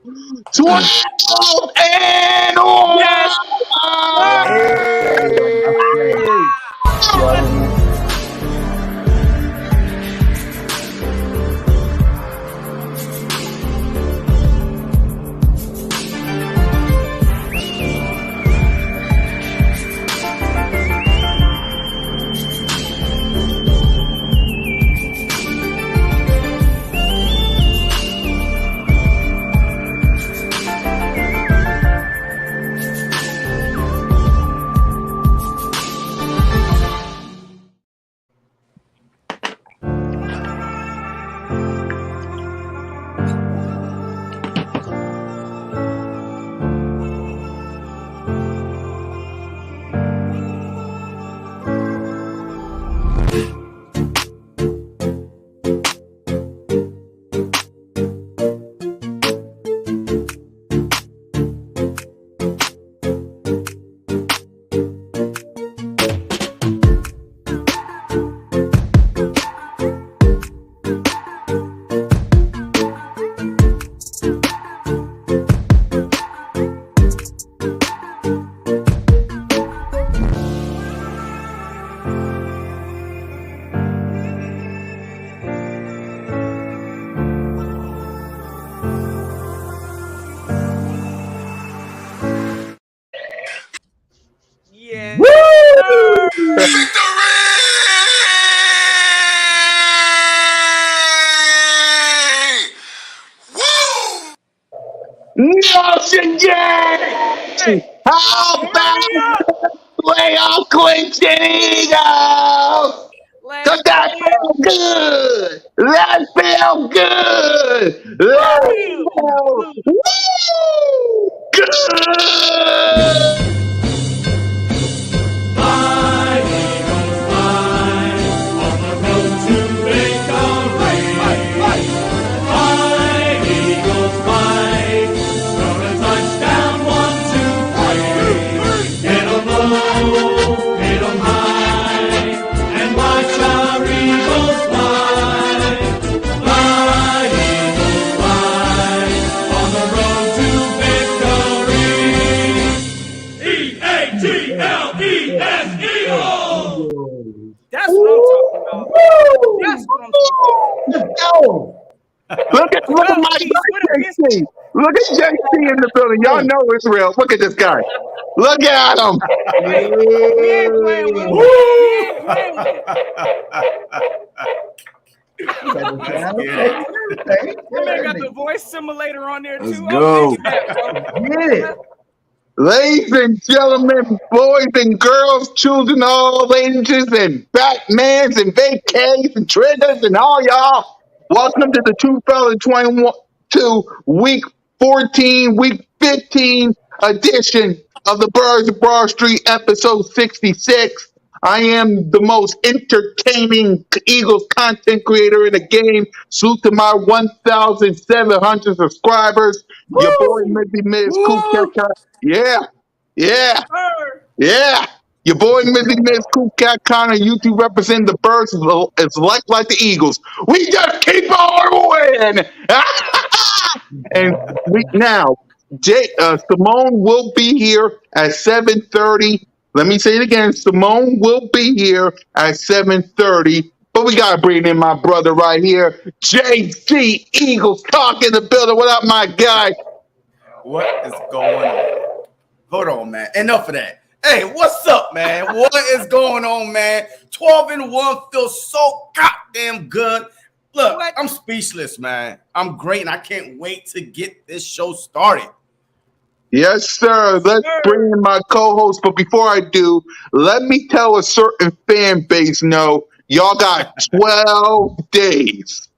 12 and 1. Yes, Hey. 12 yes, sir. Woo! Michigan! How Hurry about up. playoff Clinton Eagles? Let's Cause that go felt Eagles. good. That felt good. Go That felt Eagles. woo, good. Fly, Eagles, fly, on the road to victory. Fly, Eagles, fly, score a touchdown, 1, 2, 3. Hit 'em low, hit 'em high, and watch our Eagles fly. Fly, Eagles, fly, on the road to victory. E-A-G-L-E-S, Eagles! That's what I'm talking about. That's what I'm talking about. Let's go. Look at Go my East with a guy biscuit. JC. Look at JC in the building. Y'all know it's real. Look at this guy. Look at him. Hey, we ain't playing with him. We ain't playing with him. Okay. My man got the voice simulator on there Let's too. go. Oh, big snap, bro. Get it. Ladies and gentlemen, boys and girls, children, all ages, and Batmans and vacays and triggers and all y'all, welcome to the 2022 week 14, week 15 edition of the Birds of Broad Street, episode 66. I am the most entertaining Eagles content creator in the game. Salute to my 1,700 subscribers. Your boy, Woo! Mizzy Miz, Cool Woo! Cat. Yeah, Yes, yeah, sir. yeah. Your boy Mizzy Miz, Cool Cat Connor, YouTube representing the Birds is like the Eagles. We just keep on winning. And we now, Simone will be here at 7:30. Let me say it again. Simone will be here at 7:30. But we gotta bring in my brother right here, JC Eagles talk in the building. What up, my guy? What is going on? Hold on, man. Enough of that. Hey, what's up, man? What is going on, man? 12 and 1 feels so goddamn good. Look, What? I'm speechless, man. I'm great, and I can't wait to get this show started. Yes, sir. Yes, Let's bring sir. in my co-host. But before I do, let me tell a certain fan base no, y'all got 12 days.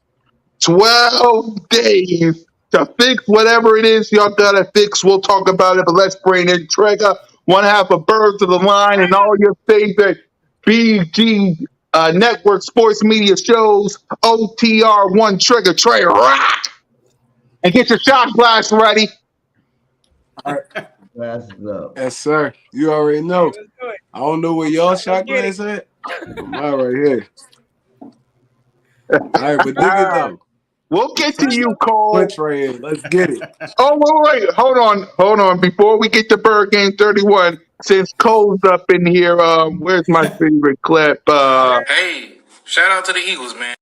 12 days to fix whatever it is y'all gotta fix. We'll talk about it, but let's bring in Trigger, one half of Birds of the Line, and all your favorite BG network sports media shows. OTR One Trigger Trey Rock, and get your shot glass ready. All right. That's up. Yes, sir. You already Hey, know. let's do it. I don't know where y'all shot get it. glass at. But mine right here. All right, but dig it Ah, though. We'll get to you, Sunday. Cole. Punch right here. Let's get it. Oh, wait. Hold on. Before we get to Bird Game 31, since Cole's up in here, where's my favorite clip? Hey, shout out to the Eagles, man.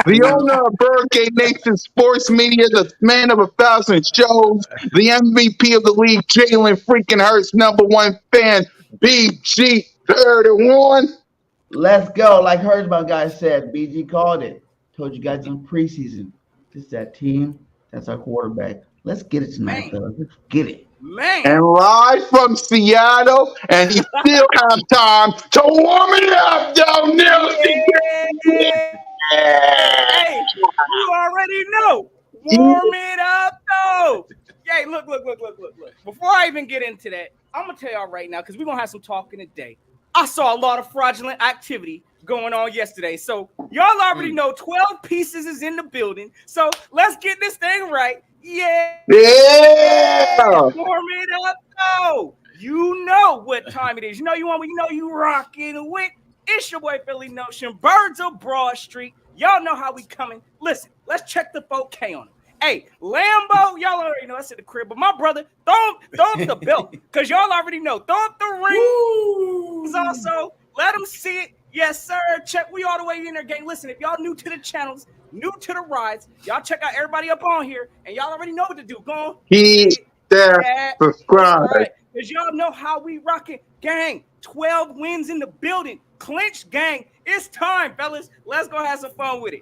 The owner of Bird Game Nation Sports Media, the man of 1,000 shows, the MVP of the league, Jalen freaking Hurts, #1 fan, BG31. Let's go. Like Hertzman guy said, BG called it. Told you guys in preseason. This is that team. That's our quarterback. Let's get it tonight, fellas. Let's get it. Man. And live from Seattle, and he still have time to warm it up, though, Nelson. Hey, you already know. Warm it up, though. Hey, look. Before I even get into that, I'm going to tell y'all right now, because we're going to have some talking today. I saw a lot of fraudulent activity going on yesterday. So y'all already know 12 pieces is in the building. So let's get this thing right. Yeah. Warm it up, though. You know what time it is. You know you rocking with. It's your boy Philly Notion, Birds of Broad Street. Y'all know how we coming. Listen, let's check the 4K on it. Hey, Lambo, y'all already know that's at the crib. But my brother, throw up the belt, because y'all already know. Throw up the rings also. Let them see it. Yes, sir. Check. We all the way in there, gang. Listen, if y'all new to the channels, new to the rides, y'all check out everybody up on here, and y'all already know what to do. Go on. Hit that subscribe. Because y'all know how we rocking. Gang, 12 wins in the building. Clinch, gang. It's time, fellas. Let's go have some fun with it.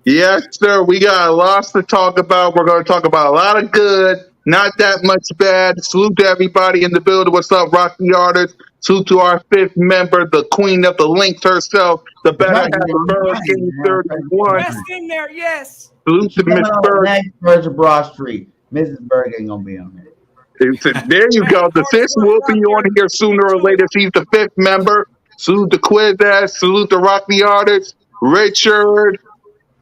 Yes, sir. We got lots to talk about. We're going to talk about a lot of good, not that much bad. Salute to everybody in the building. What's up, Rocky Artists? Salute to our 5th member, the queen of the links herself, the better half of Bird King 31. Best in there, yes. Salute to Miss Bird. Next Birds of Broad Street. Mrs. Berg ain't gonna be on there. There you go. The sis will be on here sooner or later. She's the 5th member. Salute to Quiz. Salute to Rocky Artists, Richard,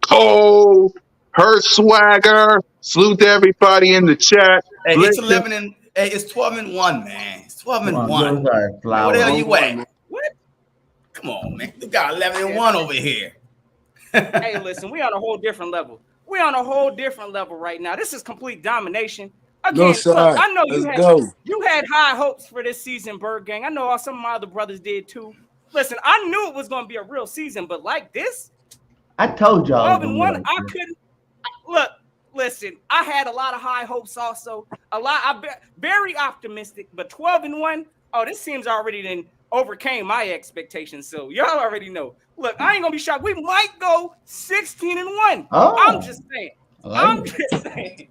Cole, her swagger. Salute to everybody in the chat. Hey, it's 12-1, man. It's 12-1. Where the hell you at? What? Come on, man. We got 11-1 over here. Hey, listen, we on a whole different level. We on a whole different level right now. This is complete domination. Again, look, I know you had high hopes for this season, Bird Gang. I know some of my other brothers did too. Listen, I knew it was going to be a real season, but like this, I told y'all. 12-1, I couldn't. Look, listen, I had a lot of high hopes also. Very optimistic, but 12-1, oh, this seems already then overcame my expectations. So y'all already know. Look, I ain't going to be shocked. We might go 16-1. Oh, I'm just saying. I'm just saying.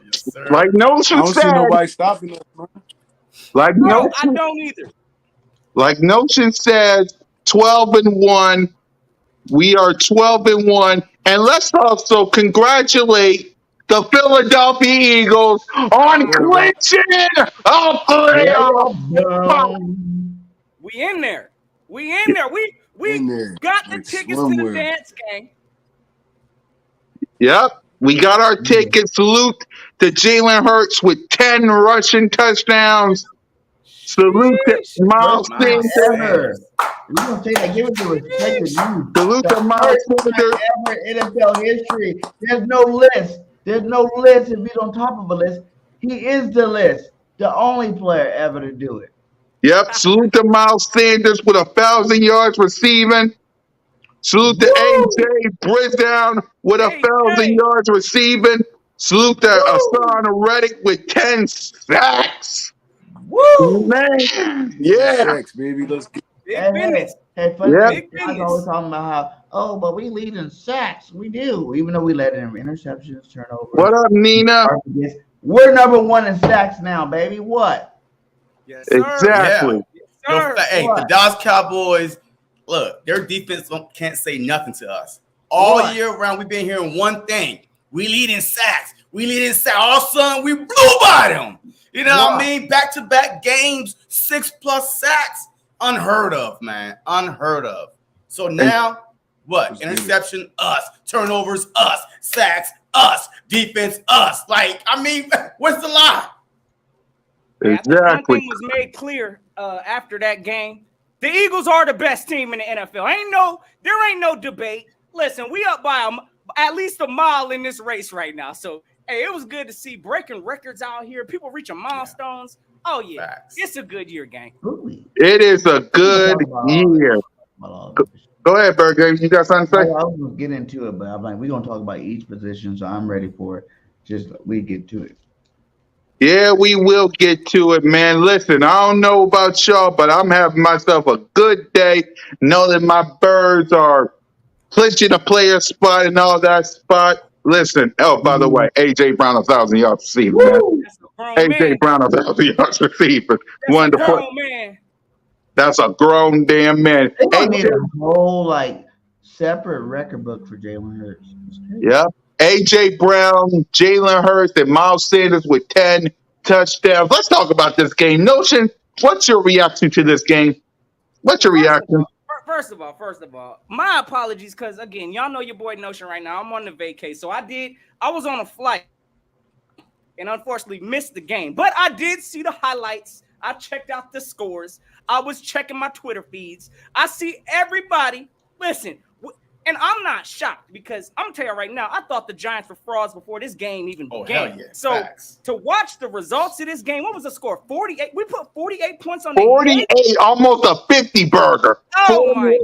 Yes, sir. Like Notion I don't see nobody stopping us, man. Like No, Notion, I don't either. Like Notion says, 12-1. We are 12-1. And let's also congratulate the Philadelphia Eagles on clinching a playoff. We in there. We got the tickets to the dance, gang. Yep. We got our tickets. Salute to Jalen Hurts with 10 rushing touchdowns. Salute to Miles Sanders. We're gonna say that. Give it to respect. Salute to Miles Sanders. Ever in NFL history. There's no list. There's no list if he's on top of a list. He is the list. The only player ever to do it. Yep. Salute to Miles Sanders with 1,000 yards receiving. Salute to AJ Brisdown with 1,000 yards receiving. Salute to Hassan Reddick with 10 sacks. Woo! Man, yeah. Sacks, baby. Let's get Hey, funny guys always talking about how, but we lead in sacks. We do, even though we let in interceptions, turnovers. What up, Nina? We're #1 in sacks now, baby. What? Yes, sir. Exactly. Yeah. Yes, Hey, the Dallas Cowboys, look, their defense can't say nothing to us. All year round, we've been hearing one thing. We lead in sacks. All of a sudden, we blew by them. You know what I mean? Back-to-back games, 6+ sacks. Unheard of, man. Unheard of. So now, what? Interception, us. Turnovers, us. Sacks, us. Defense, us. Like, I mean, what's the lie? Exactly. One thing was made clear after that game. The Eagles are the best team in the NFL. There ain't no debate. Listen, we up by at least a mile in this race right now. So, hey, it was good to see breaking records out here. People reaching milestones. Yeah. Oh, yeah. Facts. It's a good year, gang. It is a good year. Go ahead, Berger. You got something to say? I was going to get into it, but I'm like, we're going to talk about each position, so I'm ready for it. Just we get to it. Yeah, we will get to it, man. Listen, I don't know about y'all, but I'm having myself a good day. Know that my birds are clinching a player spot and all that spot. Listen, by the way, AJ Brown, 1,000 yards receiver, man. That's a grown man. AJ Brown, 1,000 yards receiver. That's a grown man. That's a grown damn man. They need a whole separate record book for Jalen Hurts. Yeah. AJ Brown, Jalen Hurts, and Miles Sanders with 10 touchdowns. Let's talk about this game. Notion, what's your reaction to this game? What's your reaction? First of all, my apologies, because again, y'all know your boy Notion right now. I'm on the vacay. So I was on a flight and unfortunately missed the game. But I did see the highlights. I checked out the scores. I was checking my Twitter feeds. I see everybody. Listen, and I'm not shocked because I'm telling you right now, I thought the Giants were frauds before this game even began. Hell yeah. So Facts. To watch the results of this game, what was the score? 48. We put 48 points on 48, almost a 50 burger. Oh my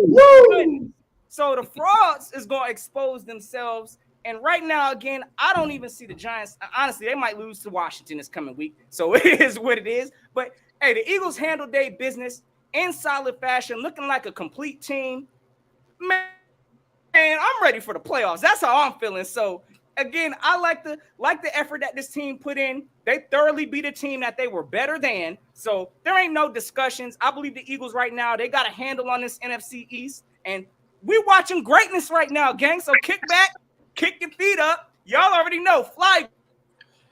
goodness. So the frauds is going to expose themselves. And right now, again, I don't even see the Giants. Honestly, they might lose to Washington this coming week. So it is what it is. But hey, the Eagles handled their business in solid fashion, looking like a complete team. Man, I'm ready for the playoffs. That's how I'm feeling. So again, I like the effort that this team put in. They thoroughly beat a team that they were better than. So there ain't no discussions. I believe the Eagles right now, they got a handle on this NFC East. And we watching greatness right now, gang. So kick back, kick your feet up. Y'all already know. Fly,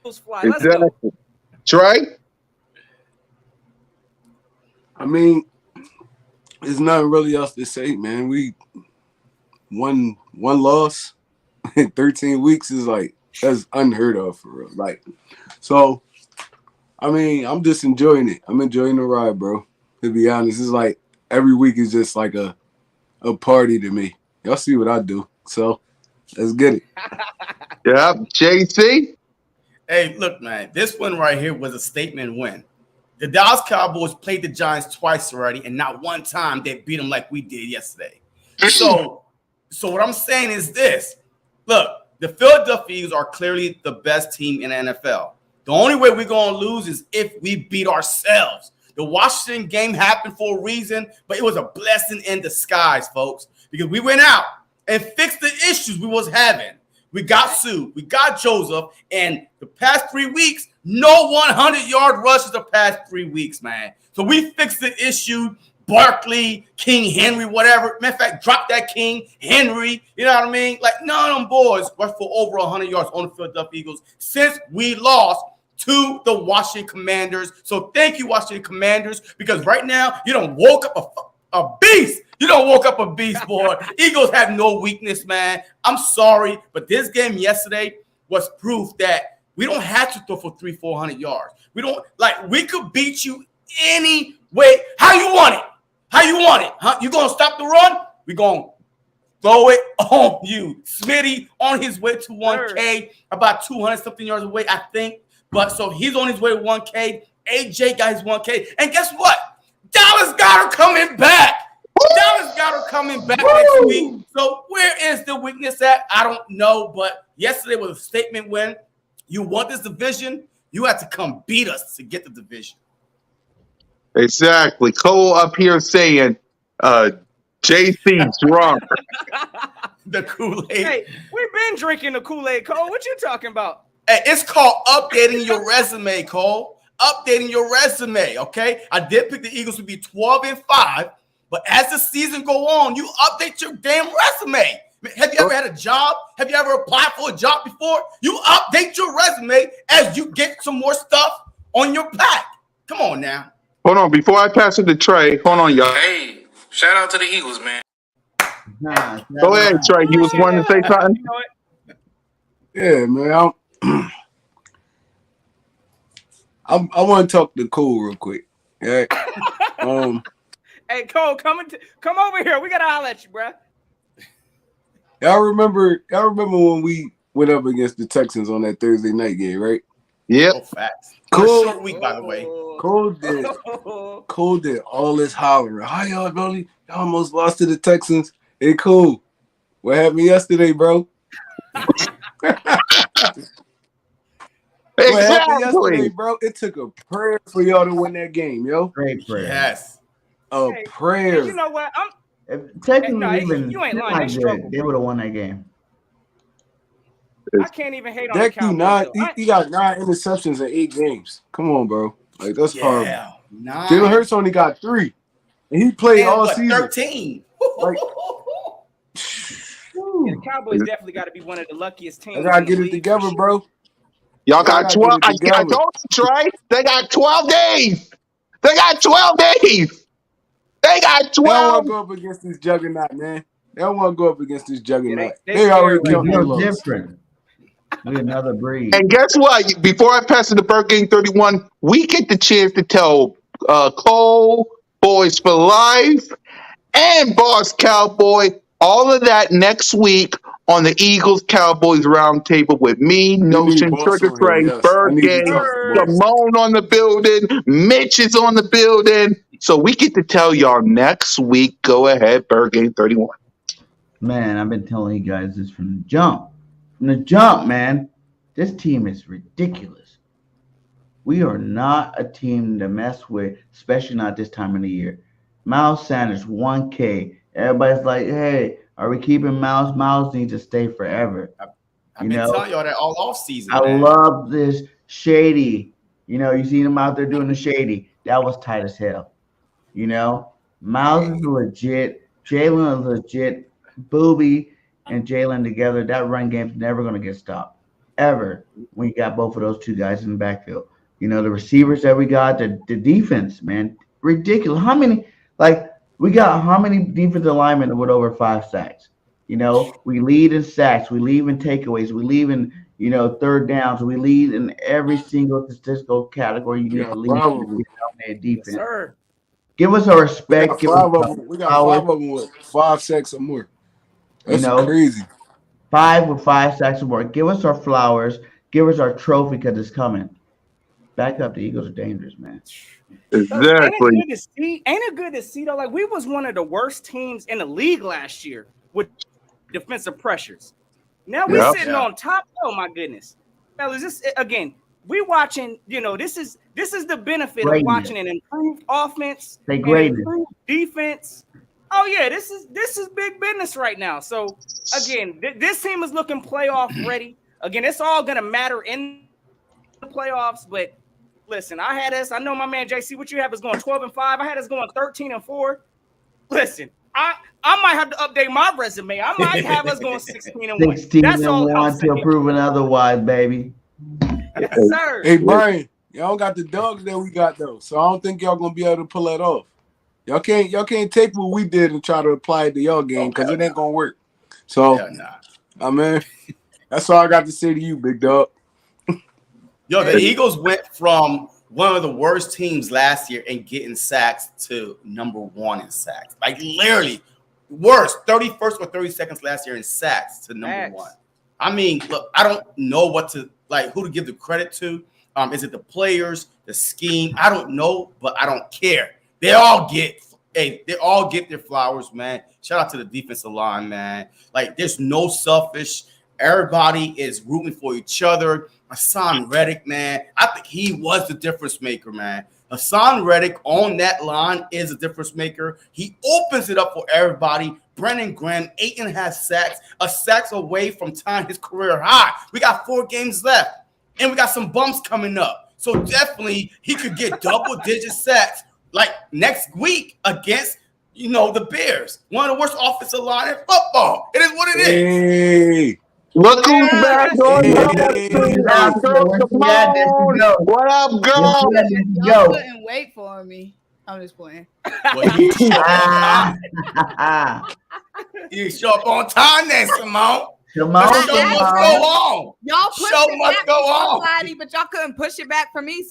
Eagles fly. Let's go. Trey? I mean, there's nothing really else to say, man. We one loss in 13 weeks is that's unheard of for real. So I mean, I'm just enjoying it. I'm enjoying the ride, bro. To be honest, it's every week is just like a party to me. Y'all see what I do, so let's get it. Yeah, JC. Hey, look, man, this one right here was a statement win. The Dallas Cowboys played the Giants twice already, and not one time they beat them like we did yesterday. So what I'm saying is this. Look, the Philadelphia Eagles are clearly the best team in the NFL. The only way we're going to lose is if we beat ourselves. The Washington game happened for a reason, but it was a blessing in disguise, folks, because we went out and fixed the issues we was having. We got Sue, we got Joseph, and the past 3 weeks, no 100-yard rushes the past 3 weeks, man. So we fixed the issue. Barkley, King Henry, whatever. Matter of fact, drop that King Henry. You know what I mean? None of them boys rushed for over 100 yards on the Philadelphia Eagles since we lost to the Washington Commanders. So thank you, Washington Commanders, because right now you don't woke up a beast. You don't woke up a beast, boy. Eagles have no weakness, man. I'm sorry, but this game yesterday was proof that we don't have to throw for 300-400 yards. We don't we could beat you any way. How you want it? How you want it? Huh? You gonna stop the run? We gonna throw it on you. Smitty on his way to 1K, about 200-something yards away, I think. But so he's on his way to 1K. AJ got his 1K. And guess what? Dallas got her coming back. Dallas got her coming back next week. So where is the weakness at? I don't know. But yesterday was a statement win. You want this division, you have to come beat us to get the division. Exactly. Cole up here saying JC drunk. The Kool-Aid. Hey, we've been drinking the Kool-Aid, Cole. What you talking about? Hey, it's called updating your resume, Cole. Updating your resume, okay? I did pick the Eagles to be 12-5, but as the season go on, you update your damn resume. Have you ever had a job? Have you ever applied for a job before? You update your resume as you get some more stuff on your pack. Come on now. Hold on, before I pass it to Trey, hold on, y'all. Hey, shout out to the Eagles, man. Go ahead, Trey. You was wanting to say something? Yeah, man. I want to talk to Cole real quick. Right? Hey, Cole, come over here. We gotta holler at you, bro. Y'all remember when we went up against the Texans on that Thursday night game, right? Yep. Oh, facts. On a short week, by the way. Cole did all this hollering. How y'all really? Y'all almost lost to the Texans. Hey, Cole, what happened yesterday, bro? What happened yesterday, Exactly. bro? It took a prayer for y'all to win that game, yo. Great prayer. Yes. A Hey, prayer. you know what? If Texans No, was even you ain't lying. semi They struggle. good, they would have won that game. I can't even hate on the Dak Cowboys. he got 9 interceptions in 8 games. Come on, bro. Like, that's horrible. Yeah. 9. Jalen Hurts only got 3. And he played And all what, season. 13? Like, Yeah, the Cowboys definitely got to be one of the luckiest teams. I gotta in the get it league, together, for sure. bro. Y'all got 12. I told you, Trey. They got 12 days. They got 12 days. They got They don't 12. want to go up against this juggernaut, man. They don't want to go up against this juggernaut. they They already scared We right counting now. their built loss. different. We another breed. And guess what? Before I pass it to Bird Game 31, we get the chance to tell Cole, Boys for Life, and Boss Cowboy all of that next week on the Eagles Cowboys Roundtable with me, We need Notion, Boss Trigger on here, Train, yes. I Bird need to Game, talk to Bird. Boss. Simone on the building, Mitch is on the building. So we get to tell y'all next week. Go ahead, Bird Game 31. Man, I've been telling you guys this from the jump. From the jump, man. This team is ridiculous. We are not a team to mess with, especially not this time of the year. Miles Sanders, 1K. Everybody's like, hey, are we keeping Miles? Miles needs to stay forever. I've been telling y'all that all off season, I man. love this shady. You see him out there doing the shady. That was tight as hell. Miles is legit. Jalen is legit. Booby and Jalen together, that run game's never going to get stopped. Ever. When you got both of those two guys in the backfield. The receivers that we got, the defense, man, ridiculous. We got how many defensive linemen with over 5 sacks? We lead in sacks, we lead in takeaways, we lead in, third downs, we lead in every single statistical category you We need to got lead 5 of them. in Yes, defense. sir. Give us our We respect. got Give 5 us of them. We got flowers. 5 of them with 5 sacks or more. That's You know, crazy. 5 with 5 sacks or more. Give us our flowers. Give us our trophy because it's coming. Back up. The Eagles are dangerous, man. Fellas, ain't it Exactly. good to see? Ain't it good to see though? Like we was one of the worst teams in the league last year with defensive pressures. Now we Yeah. sitting on top. Oh my goodness, fellas! This again. We watching. This is the benefit of Greatness. watching an improved offense Say and greatness. improved defense. Oh yeah, this is big business right now. So again, this team is looking playoff ready. Again, it's all gonna matter in the playoffs, but. Listen, I know my man JC, what you have is going 12-5. I had us going 13-4. Listen, I might have to update my resume. I might have us going 16-1. 16 That's and all I'm 1 till saying. proven otherwise, baby. Yes, sir. Hey, Brian, y'all got the dogs that we got though, so I don't think y'all gonna be able to pull that off. Y'all can't take what we did and try to apply it to y'all game because it ain't gonna work. So, I mean, that's all I got to say to you, big dog. Yo, the Eagles went from one of the worst teams last year and getting sacks to number 1 in sacks. Like literally worst, 31st or 32nd last year in sacks to number 1. I mean, look, I don't know who to give the credit to. Is it the players, the scheme? I don't know, but I don't care. They all get their flowers, man. Shout out to the defensive line, man. Like there's no selfish. Everybody is rooting for each other. Hassan Reddick, man, I think he was the difference maker, man. Hassan Reddick on that line is a difference maker. He opens it up for everybody. Brendan Graham, 8.5 sacks, a sacks away from tying his career high. We got 4 games left, and we got some bumps coming up. So definitely he could get double-digit sacks like next week against, the Bears. One of the worst offensive line in football. It is what it is. Hey. Look who's back on Hey, Simone. What up, girl? Y'all couldn't wait for me. I'm just playing. Well, you show up on time then, Simone. The show must go on. Y'all pushed show it must back go for on. somebody, but y'all couldn't push it back for me.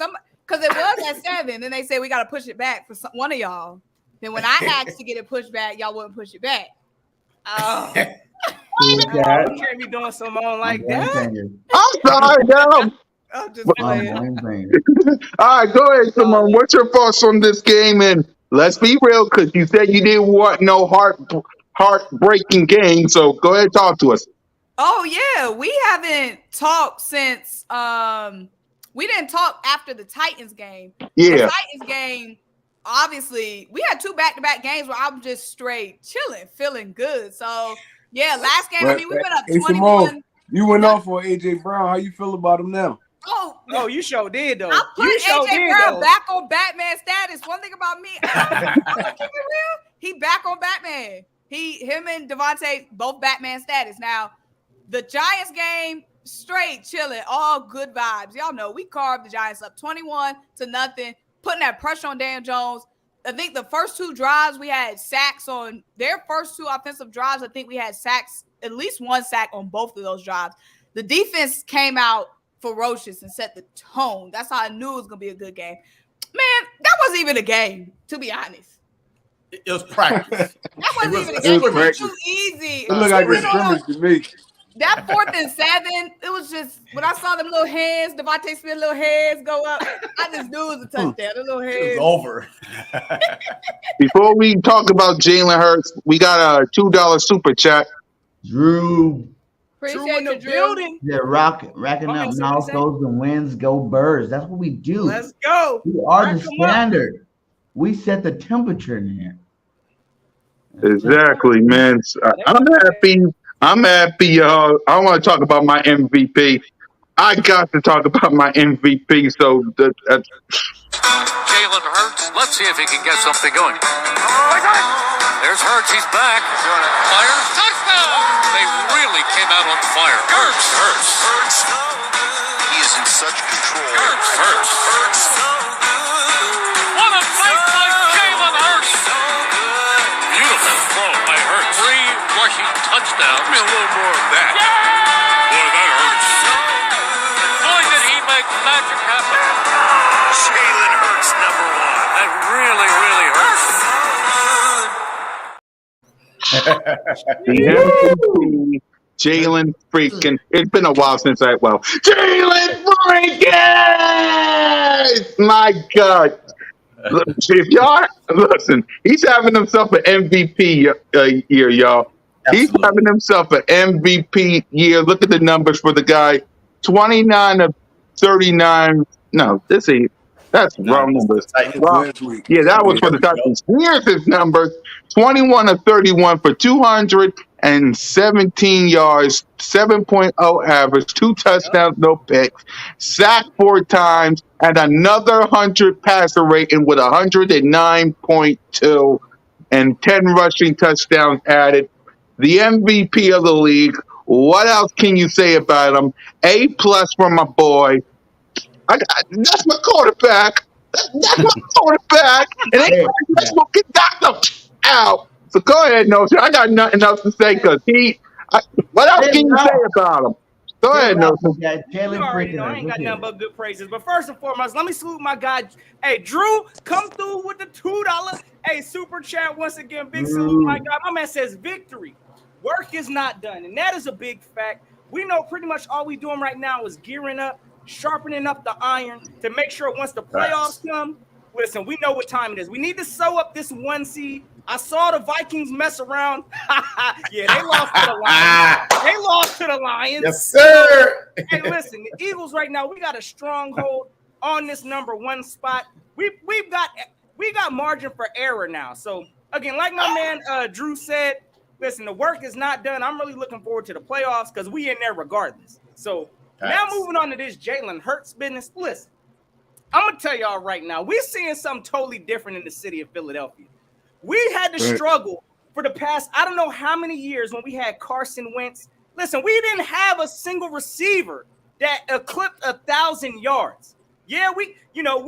Because it was at 7. Then they say we got to push it back for one of y'all. Then when I asked to get it pushed back, y'all wouldn't push it back. Oh, Cool cat. you can't be doing something on like I'm that. saying. I'm sorry, no. I'm just I'm playing. saying. All right, go ahead, Simone. What's your thoughts on this game? And let's be real, because you said you didn't want no heartbreaking game. So go ahead, talk to us. Oh yeah, we haven't talked since we didn't talk after the Titans game. Yeah. The Titans game, obviously, we had 2 back-to-back games where I'm just straight chilling, feeling good. So yeah, last game, I mean, we went up Hey, 21. Simone, you went off on AJ Brown. How you feel about him now? Oh, you sure did though. I put You sure AJ did Brown though. back on Batman status. One thing about me, I'm gonna keep it real. He back on Batman. Him and Devontae both Batman status. Now, the Giants game, straight chilling, all good vibes. Y'all know we carved the Giants up 21-0, putting that pressure on Dan Jones. I think the first 2 drives we had sacks on their first 2 offensive drives. I think we had sacks, at least 1 sack on both of those drives. The defense came out ferocious and set the tone. That's how I knew it was gonna be a good game. Man, that wasn't even a game, to be honest. It was practice. That wasn't even a It game. was It was practice. too easy. It looked like a I don't know. scrimmage to me. That 4th and 7, it was just when I saw them little hands, Devontae Smith little hands go up, I just knew it was a touchdown. The little hands. It was over. Before we talk about Jalen Hurts, we got a $2 super chat. Drew. Appreciate Drew in the you, Drew. building. Yeah, racking Okay, up so what is milestones and wins. Go Birds. That's what we do. Let's go. We are Rack the 'em up. standard. We set the temperature in here. Exactly, man. I'm happy. I'm happy, y'all. I want to talk about my MVP. I got to talk about my MVP. So Jalen Hurts. Let's see if he can get something going. There's Hurts. He's back. Fire. Touchdown. They really came out on fire. Hurts. He is in such control. Hurts. What a play by Jalen Hurts. Beautiful throw by Hurts. 3 rushing touchdowns. Give me a little more of that. Boy, that hurts. Boy, did he make magic happen. Jalen Hurts, number 1. That really, really hurts. the MVP, Jalen freaking. It's been a while since Jalen freaking. My God. Look, if y'all listen, he's having himself an MVP year, y'all. He's Absolutely. having himself an MVP year. Look at the numbers for the guy: 29 of 39. No, that's wrong this is numbers. the Titans. Wrong. Last week. Yeah, that was There for the we go. Titans. Here's his numbers: 21 of 31 for 217 yards, 7.0 average, 2 touchdowns, no picks, sacked 4 times, and another 100 passer rating with 109.2 and 10 rushing touchdowns added. The MVP of the league. What else can you say about him? A plus for my boy. That's my quarterback. That's my quarterback. And ain't Hey, that's what get knocked out. So go ahead, Notion. I got nothing else to say because what else can you say about him? Go ahead, Notion. You Jalen already freaking know I Hurts. ain't Look got here. nothing but good praises. But first and foremost, let me salute my guy. Hey, Drew, come through with the $2. Hey, super chat once again. Big salute, my guy. My man says victory. Work is not done, and that is a big fact. We know pretty much all we doing right now is gearing up, sharpening up the iron to make sure once the playoffs come, listen, we know what time it is. We need to sew up this 1 seed. I saw the Vikings mess around. Yeah, they lost to the Lions. They lost to the Lions. Yes, sir. Hey, listen, the Eagles right now, we got a stronghold on this number 1 spot. We got margin for error now. So again, like my man Drew said, listen, the work is not done. I'm really looking forward to the playoffs because we in there regardless. So now moving on to this Jalen Hurts business. Listen, I'm gonna tell y'all right now, we're seeing something totally different in the city of Philadelphia. We had to struggle for the past, I don't know how many years when we had Carson Wentz. Listen, we didn't have a single receiver that eclipsed 1,000 yards. Yeah, we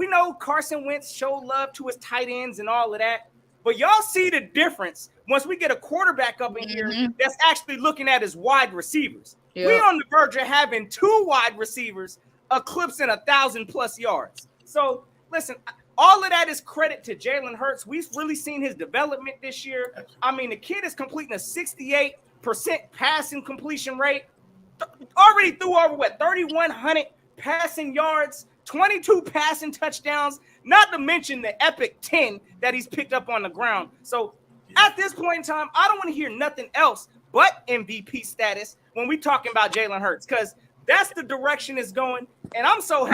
know Carson Wentz showed love to his tight ends and all of that. But y'all see the difference once we get a quarterback up in here that's actually looking at his wide receivers. Yep. We on the verge of having 2 wide receivers eclipsing 1,000+ yards. So listen, all of that is credit to Jalen Hurts. We've really seen his development this year. I mean, the kid is completing a 68% passing completion rate. Already threw over 3,100 passing yards, 22 passing touchdowns, not to mention the epic 10 that he's picked up on the ground. So at this point in time, I don't want to hear nothing else but MVP status when we talking about Jalen Hurts, because that's the direction it's going. And I'm so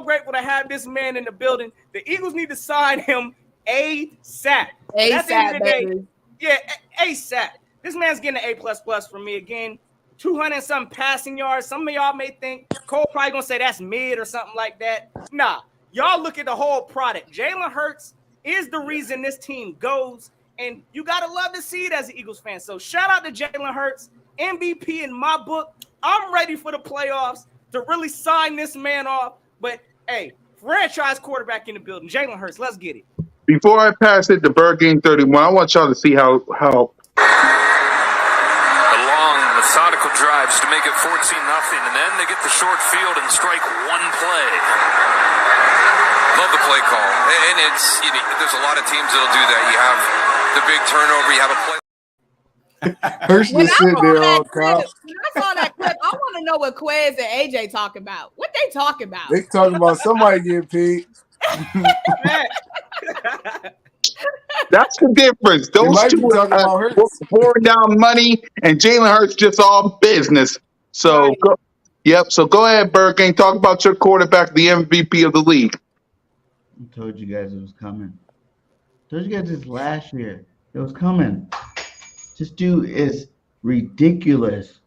grateful to have this man in the building. The Eagles need to sign him ASAP. ASAP, baby. Yeah, ASAP. This man's getting an A++ from me again. 200 and some passing yards. Some of y'all may think Cole probably gonna say that's mid or something like that. Nah, y'all look at the whole product. Jalen Hurts is the reason this team goes, and you gotta love to see it as an Eagles fan. So shout out to Jalen Hurts, MVP in my book. I'm ready for the playoffs to really sign this man off. But hey, franchise quarterback in the building, Jalen Hurts. Let's get it. Before I pass it to Bird Game 31, I want y'all to see how The long, methodical drives to make it 14-0, and then they get the short field and strike one play. Love the play call. And there's a lot of teams that'll do that. You have the big turnover, you have a play. Hurts just sitting there all calm. When I saw that clip, I want to know what Quez and AJ talk about. What they talking about? They talking about somebody getting paid. that's the difference. They Those might two be talking about are Hurts. pouring down money, and Jalen Hurts just all business. So, so go ahead, Bird Game. Talk about your quarterback, the MVP of the league. I told you guys it was coming. I told you guys this last year. It was coming. This dude is ridiculous.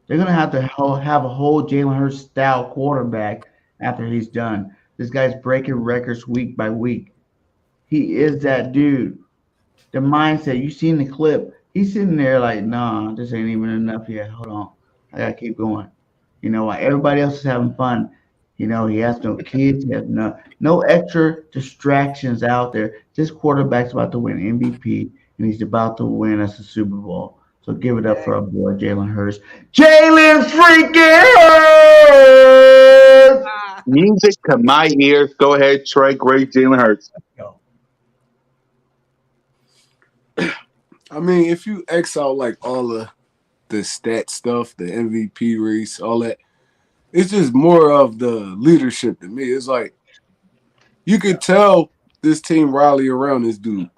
They're going to have a whole Jalen Hurts style quarterback after he's done. This guy's breaking records week by week. He is that dude. The mindset, you seen the clip. He's sitting there like, nah, this ain't even enough yet. Hold on. I got to keep going. You know, while everybody else is having fun, you know, he has no kids. He has no extra distractions out there. This quarterback's about to win MVP, and he's about to win us a Super Bowl. So give it up for our boy, Jalen Hurts. Jalen freaking Hurts! Music to my ears. Go ahead, Trey. Great, Jalen Hurts. I mean, if you X out like all the stat stuff, the MVP race, all that, it's just more of the leadership to me. It's like you could tell this team rally around this dude.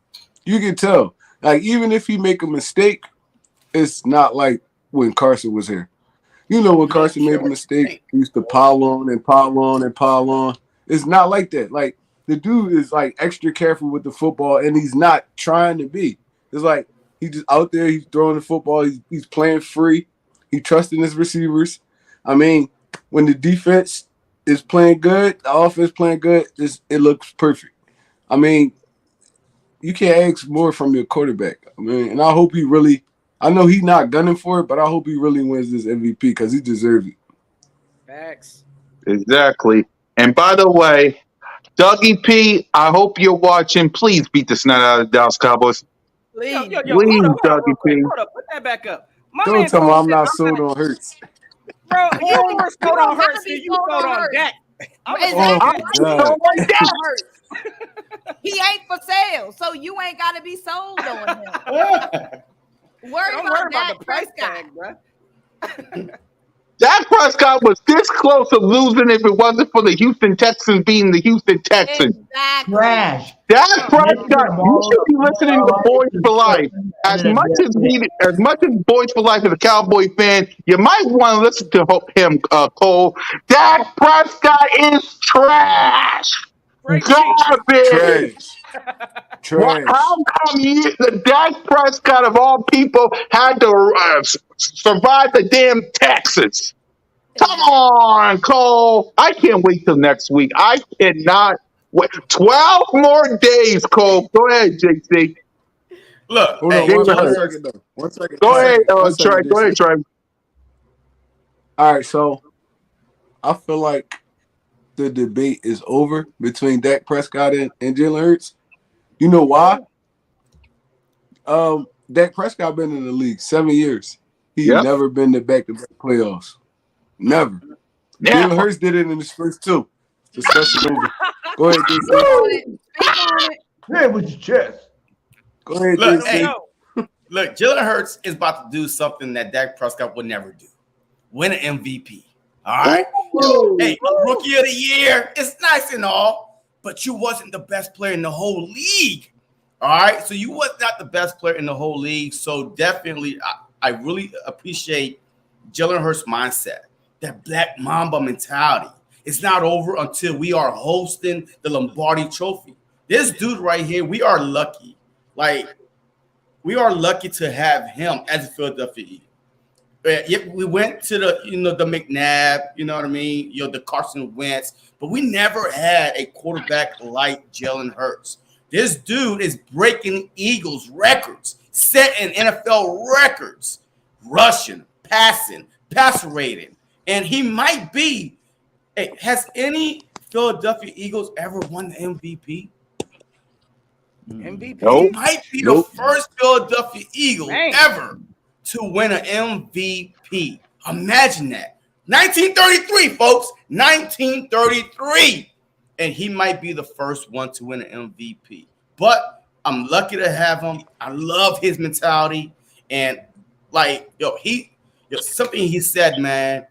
You can tell. Like, even if he make a mistake, it's not like when Carson was here. You know, when Carson made a mistake, he used to pile on and pile on and pile on. It's not like that. Like, the dude is like extra careful with the football, and he's not trying to be. It's like he's just out there, he's throwing the football, he's playing free, he trusting his receivers. I mean, when the defense is playing good, the offense playing good, it looks perfect. I mean, you can't ask more from your quarterback. I mean, and I hope he really, I know he's not gunning for it, but I hope he really wins this MVP because he deserves it. Facts. Exactly. And by the way, Dougie P, I hope you're watching. Please beat the snot out of the Dallas Cowboys. Please. Yo, Please, hold up, Dougie real quick. P. Hold up, put that back up. My Don't man tell me Cole I'm said, not sold on Hurts. Bro, you more sold don't on gotta Hurts be than you sold sold on on Hurts. Dak. Exactly. God. He ain't for sale, so you ain't got to be sold on him. Worry Don't about worry about Dak the price Prescott. tag, bro. Dak Prescott was this close to losing if it wasn't for the Houston Texans being the Houston Texans. Exactly. Trash. Dak Prescott, you should be listening to Boys for Life. As much as Boys for Life is a Cowboy fan, you might want to listen to him, Cole. Dak Prescott is trash. Great Garbage. Trash. How come the Dak Prescott of all people had to survive the damn Texans? Come on, Cole. I can't wait till next week. I cannot wait. 12 more days, Cole. Go ahead, JC. Look, Hold hey, on, one Jalen Hurts. second though. 1 second. Go 1 ahead, second. 1 Trey. second, Go ahead, JC. Trey. All right, so I feel like the debate is over between Dak Prescott and Jalen Hurts. You know why? Dak Prescott been in the league 7 years. He Yep. never been to back-to-back playoffs. Never. Yeah. Jalen Hurts did it in his first two. Discussion over. Go ahead, Speak DC. on it. Speak on it. Hey, with your chest. Go ahead, Look, DC. hey, look, Jalen Hurts is about to do something that Dak Prescott would never do. Win an MVP. All right? Hey, rookie of the year, it's nice and all, but you wasn't the best player in the whole league. All right? So you was not the best player in the whole league. So definitely, I really appreciate Jalen Hurts' mindset, that Black Mamba mentality. It's not over until we are hosting the Lombardi Trophy. This dude right here, we are lucky. Like, we are lucky to have him as a Philadelphia Eagle. We went to the McNabb, you know what I mean? The Carson Wentz, but we never had a quarterback like Jalen Hurts. This dude is breaking Eagles records, setting NFL records, rushing, passing, passer rating, and he might be. Hey, has any Philadelphia Eagles ever won the MVP? MVP. He might be the first Philadelphia Eagle Man. ever to win an MVP. Imagine that. 1933, folks. 1933. And he might be the first one to win an MVP. But I'm lucky to have him. I love his mentality. And something he said, man,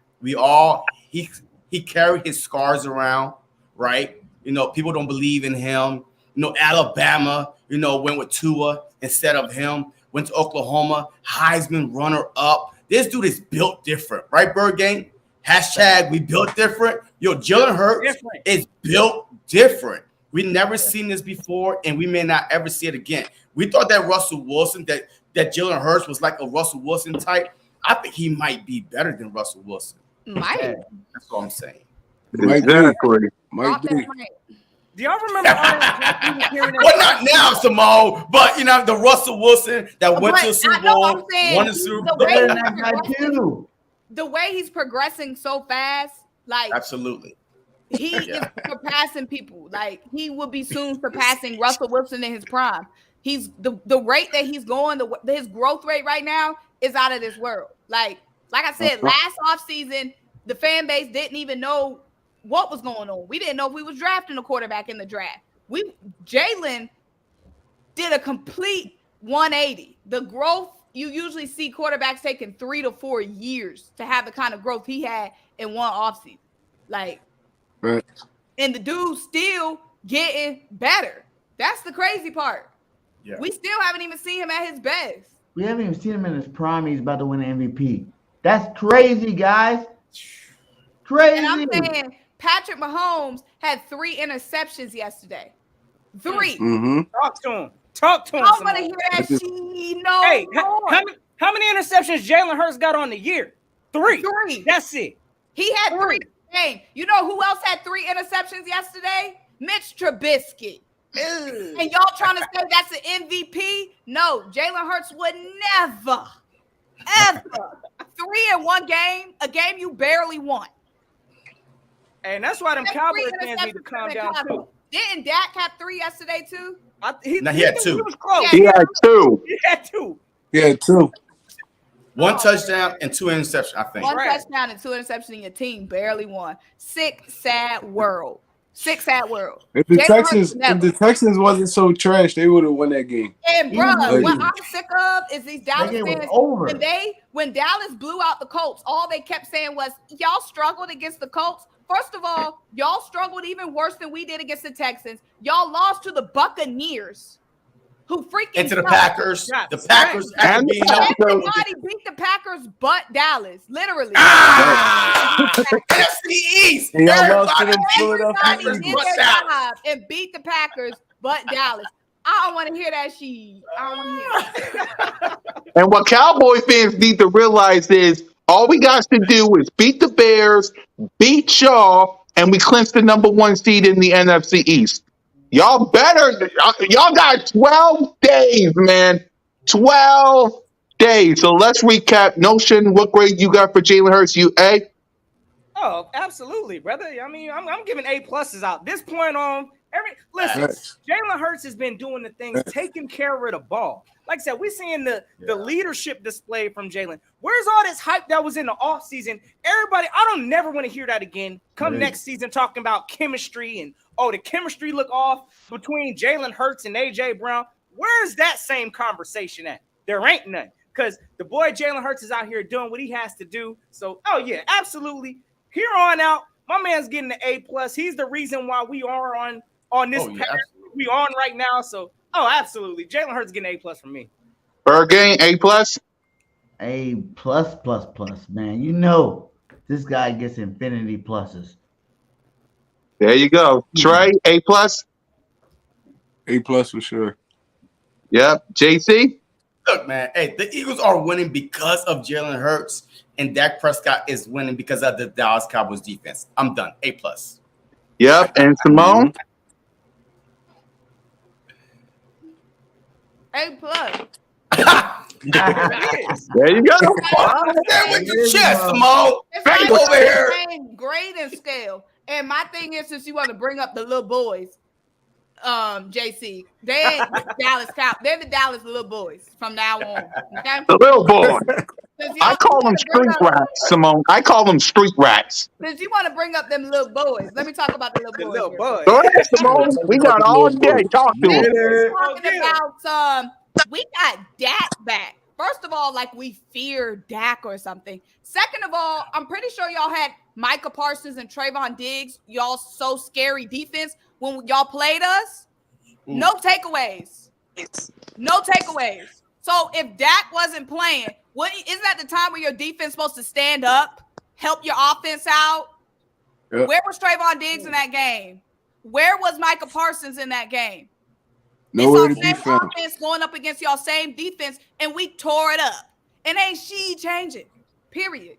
he carried his scars around, right? People don't believe in him. Alabama, went with Tua instead of him. Went to Oklahoma, Heisman runner-up. This dude is built different, right, Bird Gang? Hashtag we built different. Jalen Hurts is built different. We never seen this before, and we may not ever see it again. We thought that Russell Wilson, that Jalen Hurts was like a Russell Wilson type. I think he might be better than Russell Wilson. Might. That's what I'm saying. Exactly. Might be. Do y'all remember all that? Well, not now, Simone, but the Russell Wilson that went to the Super Bowl, won the Super Bowl. The way he's progressing so fast, like absolutely, he is surpassing people. Like he will be soon surpassing Russell Wilson in his prime. He's the rate that he's going, his growth rate right now is out of this world. Like I said, last offseason, the fan base didn't even know what was going on. We didn't know if we was drafting a quarterback in the draft. Jalen did a complete 180. The growth, you usually see quarterbacks taking 3 to 4 years to have the kind of growth he had in one offseason. Like, right. And the dude's still getting better. That's the crazy part. Yeah. We still haven't even seen him at his best. We haven't even seen him in his prime. He's about to win an MVP. That's crazy, guys. Crazy. And I'm saying Patrick Mahomes had 3 interceptions yesterday. 3. Mm-hmm. Talk to him. I want to hear that shit. No. Hey, how many interceptions Jalen Hurts got on the year? 3. That's it. He had 3. Hey, you know who else had 3 interceptions yesterday? Mitch Trubisky. And y'all trying to say that's an MVP? No, Jalen Hurts would never, ever 3 in one game, a game you barely won. And that's why them Cowboys fans need to calm down too. Didn't Dak have 3 yesterday too? He had 2. He was close. He had 2. He had 2. Yeah, 2. 1 touchdown and 2 interceptions, I think. 1 touchdown and 2 interceptions, and your team barely won. Sick, sad world. Sick, sad world. If the Texans wasn't so trash, they would have won that game. And bro, what I'm sick of is these Dallas fans. Over. When Dallas blew out the Colts, all they kept saying was, y'all struggled against the Colts. First of all, y'all struggled even worse than we did against the Texans. Y'all lost to the Buccaneers, who freaking into the Packers. The Packers and everybody beat the Packers but Dallas, literally. NFC East. And y'all lost to them Everybody Philadelphia did Eagles. their job and beat the Packers but Dallas. I don't want to hear that shit. I don't want to hear that. And what Cowboy fans need to realize is all we got to do is beat the Bears, beat y'all, and we clinch the number 1 seed in the NFC East. Y'all got 12 days, man. 12 days. So let's recap. Notion, what grade you got for Jalen Hurts? You A? Oh, absolutely, brother. I mean, I'm giving A pluses out. This point on, listen, Jalen Hurts has been doing the things, taking care of the ball. like I said, we're seeing the leadership display from Jalen. Where's all this hype that was in the offseason? Everybody, I don't never want to hear that again. Come next season talking about chemistry and the chemistry look off between Jalen Hurts and AJ Brown. Where's that same conversation at? There ain't none. Because the boy Jalen Hurts is out here doing what he has to do. So, yeah, absolutely. Here on out, my man's getting the A+. He's the reason why we are on this path we on right now. So, absolutely. Jalen Hurts getting A+ from me. Bergane, A+. A++++, man. You know this guy gets infinity pluses. There you go. Trey, A+. A+ for sure. Yep. JC? Look, man, hey, the Eagles are winning because of Jalen Hurts, and Dak Prescott is winning because of the Dallas Cowboys defense. I'm done. A+. Yep. And Simone? A+. There you go. Stand with your chest, Simone. It's Back like over here. same grading scale. And my thing is, since you want to bring up the little boys, JC, they ain't Dallas Cow. They're the Dallas little boys from now on. Okay? The little boy. I call them street rats, Simone. I call them street rats. Since you want to bring up them little boys, let me talk about the little boys. Little boy. Go ahead, Simone. We got all day. Talk to them. Talking about we got Dak back. First of all, like we fear Dak or something. Second of all, I'm pretty sure y'all had Micah Parsons and Trayvon Diggs. Y'all so scary defense when y'all played us. No takeaways. No takeaways. So if Dak wasn't playing, isn't that the time where your defense supposed to stand up, help your offense out? Yep. Where was Trayvon Diggs in that game? Where was Micah Parsons in that game? Nowhere to it's be our same found. offense going up against y'all same defense, and we tore it up. And ain't she changing? Period.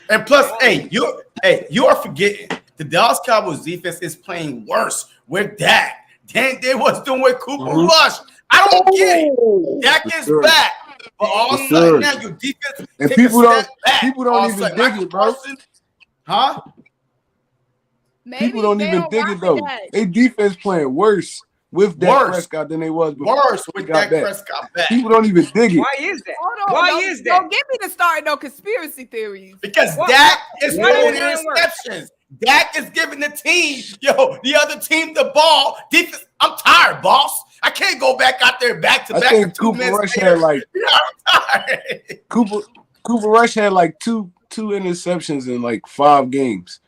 And plus, you are forgetting the Dallas Cowboys defense is playing worse with Dak than they was doing with Cooper Rush. I don't get it. Dak is back, but all of a sudden now your defense and take people a step back. People don't even dig it, bro. Huh? Maybe people don't even dig it though. They defense playing worse with Dak Prescott than they was before. Worse with Dak Prescott back. People don't even dig it. Why is that? Hold on, Why is that? Don't get me to start no conspiracy theories. Because Dak is throwing interceptions. Dak is giving the other team the ball. Defense, I'm tired, boss. I can't go back out there back to back. I think Cooper Rush had like Cooper Rush had like two interceptions in like 5 games.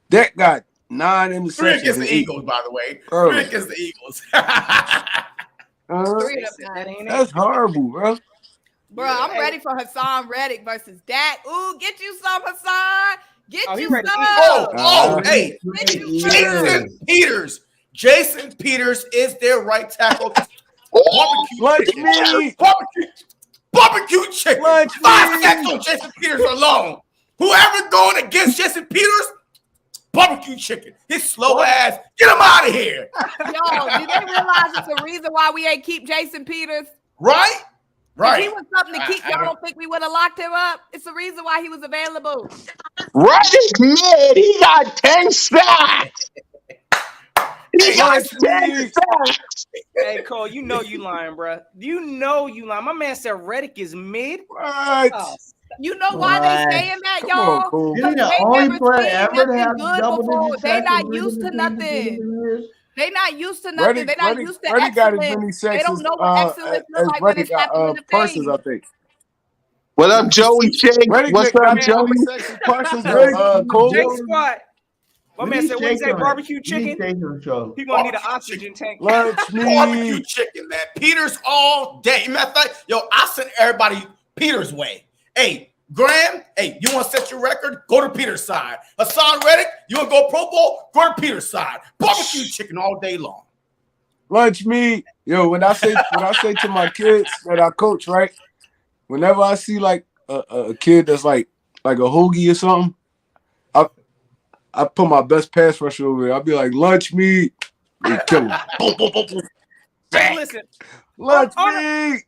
Dak got 9 interceptions. 3 against the Eagles, by the way. 3 against the Eagles. 3 of them. That's horrible, bro. Bro, I'm ready for Hassan Reddick versus Dak. Ooh, get you some, Hassan. Get you some. Hey. Jason Peters is their right tackle. Barbecue chicken. 5 sacks on Jason Peters alone. Whoever's going against Jason Peters, barbecue chicken. His slow ass. Get him out of here. Yo, do they realize it's the reason why we ain't keep Jason Peters? Right. If he was something to keep, y'all don't think we would have locked him up? It's the reason why he was available. Reddick mid. He got 10 sacks. He got 10 sacks. Hey, Cole, you know you lying, bro. You know you lying. My man said Reddick is mid. What? Oh, you know why they saying that, y'all? You're the only player ever to have double-digit. They not used to nothing. They not used to nothing. They not used to excellence. They don't know what excellence looks like when it's happening in the Parsons, I think. What up, Joey Shake? What's up, Joey? Parsons, Jake Squad. My man said, what you say, barbecue chicken? People need an oxygen tank. Barbecue chicken, man. Peters all day. Matter of fact, I sent everybody Peters' way. Hey, Graham, you want to set your record? Go to Peters' side. Hassan Reddick, you want to go Pro Bowl? Go to Peters' side. Barbecue chicken all day long. Lunch meat. Yo, when I say to my kids that I coach, right? Whenever I see like a kid that's like a hoagie or something, I put my best pass rusher over there. I'll be like, lunch meat. They kill him. Boom, boom, boom, boom. Listen. Lunch meat.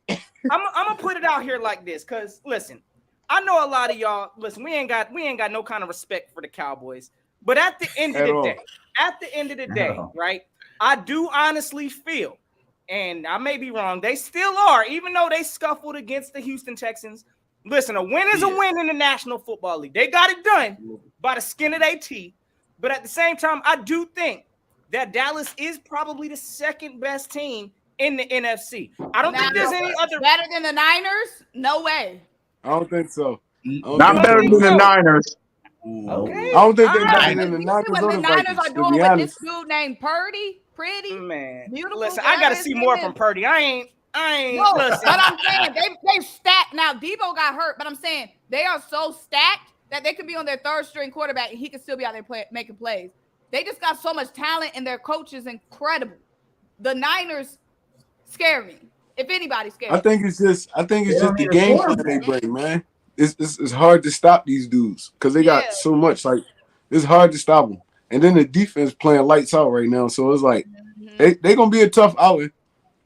I'm gonna put it out here like this, because listen, I know a lot of y'all. Listen, we ain't got no kind of respect for the Cowboys. But at the end of the day, right? I do honestly feel, and I may be wrong, they still are, even though they scuffled against the Houston Texans. Listen, a win is a win in the National Football League. They got it done by the skin of their teeth. But at the same time, I do think that Dallas is probably the second best team in the NFC. I don't think there's any other better than the Niners. No way. I don't think so. Not better than the Niners. Okay. I don't think they're All better right. than the You see Niners what or the the Niners Vikings, are to doing be with honest. this dude named Purdy? Pretty, Man, beautiful. listen, I got to see more from Purdy. I ain't. No, Listen. but I'm saying they stacked. Now Debo got hurt, but I'm saying they are so stacked that they could be on their third string quarterback and he could still be out there making plays. They just got so much talent and their coach is incredible. The Niners scare me. If anybody scares I think it's just don't the need a game plan they quarterback. bring, man. It's hard to stop these dudes because they got so much. Like it's hard to stop them. And then the defense playing lights out right now, so it's like they gonna be a tough outing.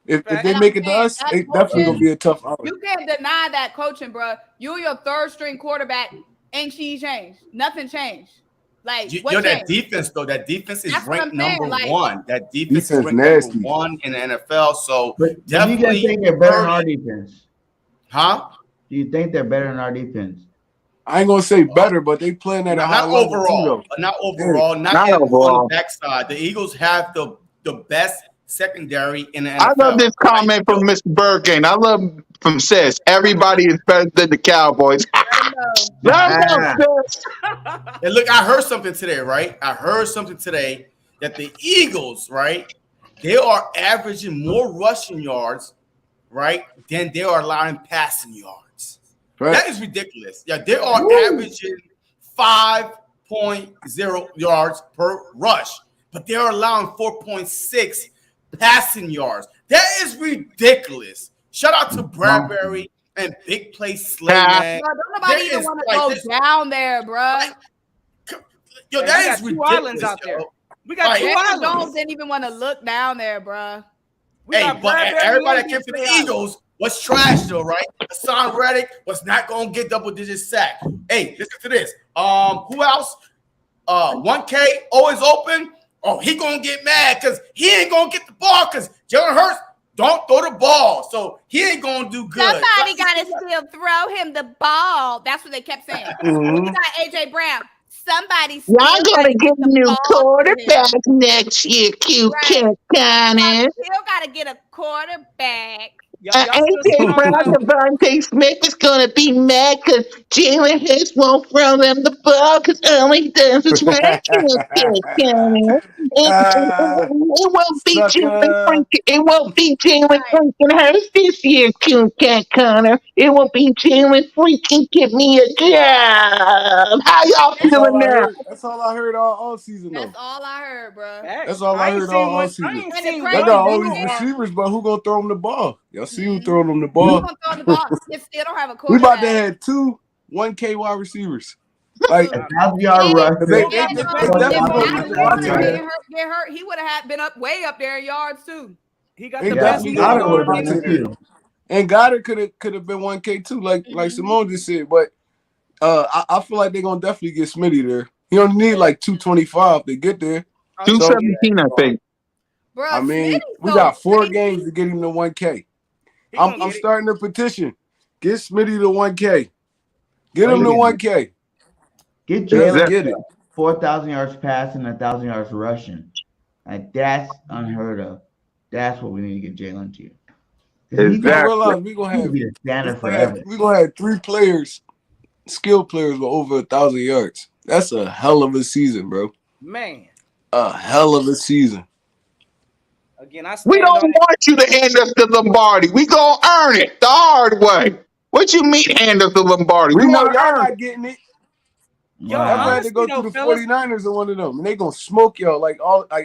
If they make it to us, they definitely gonna be a tough outing. You can't deny that coaching, bro. You your third string quarterback ain't changed. Nothing changed. Like that defense though, that defense is ranked number one. That defense is ranked nasty. number one in the NFL. So But definitely, do you guys think they're better than our defense? Huh? Do you think they're better than our defense? I ain't gonna say better, but they playing at a high not level overall, too, not overall, not overall. on the backside. The Eagles have the best secondary in the NFL. I love this comment from Mr. Burgain. I love from Sis. Everybody is better than the Cowboys. Let 'em know, Sis. And look, I heard something today, right? I heard something today that the Eagles, right, they are averaging more rushing yards, right, than they are allowing passing yards. Right. That is ridiculous. Yeah, they are averaging 5.0 yards per rush, but they are allowing 4.6 passing yards. That is ridiculous. Shout out to Bradbury and Big Play Slay, man. Bro, don't nobody even want to go down there, bro. Yo, Man, that is we got two ridiculous islands out there. yo. We got two Daniel islands. Jones didn't even want to look down there, bro. We Hey, got but Bradbury everybody and that came to the Big Play Eagles was trash though, right? Hassan Reddick was not gonna get double-digit sack. Hey, listen to this. Who else? 1K always open. Oh, he gonna get mad because he ain't gonna get the ball because Jalen Hurts don't throw the ball, so he ain't gonna do good. Somebody got to still throw him the ball. That's what they kept saying. When you got AJ Brown, somebody still Y'all gotta gonna get a the new ball to quarterback him. next year, cute Right. cat Somebody still got to get a quarterback. AJ Brown, Devontae Smith is gonna be mad because Jalen Hurts won't throw them the ball because all he does is run. It won't be Jalen Frank. It won't be Jalen freaking Hurts this year, cute cat Connor. It won't be Jalen freaking give me a job. How y'all feeling now? That's all I heard all season though. That's all I heard, bro. That's all I heard all season. Y'all got all these receivers, but who gonna throw them the ball? Y'all see who throwing them the ball? Who gonna throw the ball? They still don't have a We about quarterback. to have two 1K wide receivers. Like $1,000-yard rush. they Yeah, definitely if gonna be Matt Devontae. get hurt, he would have been up way up there in yards too. He got They the best definitely Goddard got would one have been there. too. And Goddard could have been 1K too, like Simone just said. But I feel like they're gonna definitely get Smitty there. He only need like 225 to get there. 217, I think. Bro, I mean, Smitty's we so got 4 crazy. games to get him to 1K. He gonna I'm get it. starting a petition. Get Smitty to 1K. Get him to 1K. Get Let's Jalen get it. 4,000 yards passing, 1,000 yards rushing. Like that's unheard of. That's what we need to get Jalen to. You gotta realize we're He's gonna gonna have be the standard forever. we're gonna have 3 players, skilled players with over 1,000 yards. That's a hell of a season, bro. Man. A hell of a season. Again, I We stand don't on it. want you to hand us the Lombardi. We gonna earn it the hard way. What you mean hand us the Lombardi? We We know want to y'all earn not it. getting it. Yo, Y'all had to honestly go though, through the fellas, 49ers or one of them, and they gonna smoke y'all like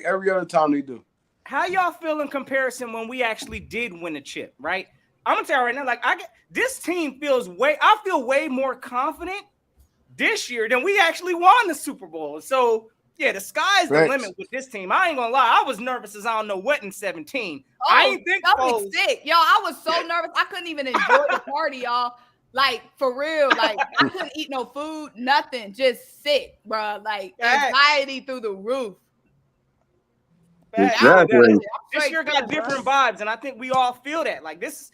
every other time they do. how y'all feel in comparison when we actually did win a chip, right? I'm gonna tell you right now, like this team I feel way more confident this year than we actually won the Super Bowl. So yeah, the sky's the Right. limit with this team. I ain't gonna lie, I was nervous as I don't know what in 17. I ain't think y'all be sick. Yo, I was so nervous. I couldn't even enjoy the party, y'all. Like for real. Like I couldn't eat no food, nothing. Just sick, bro. Like anxiety through the roof. Exactly. This year got different vibes, and I think we all feel that. Like this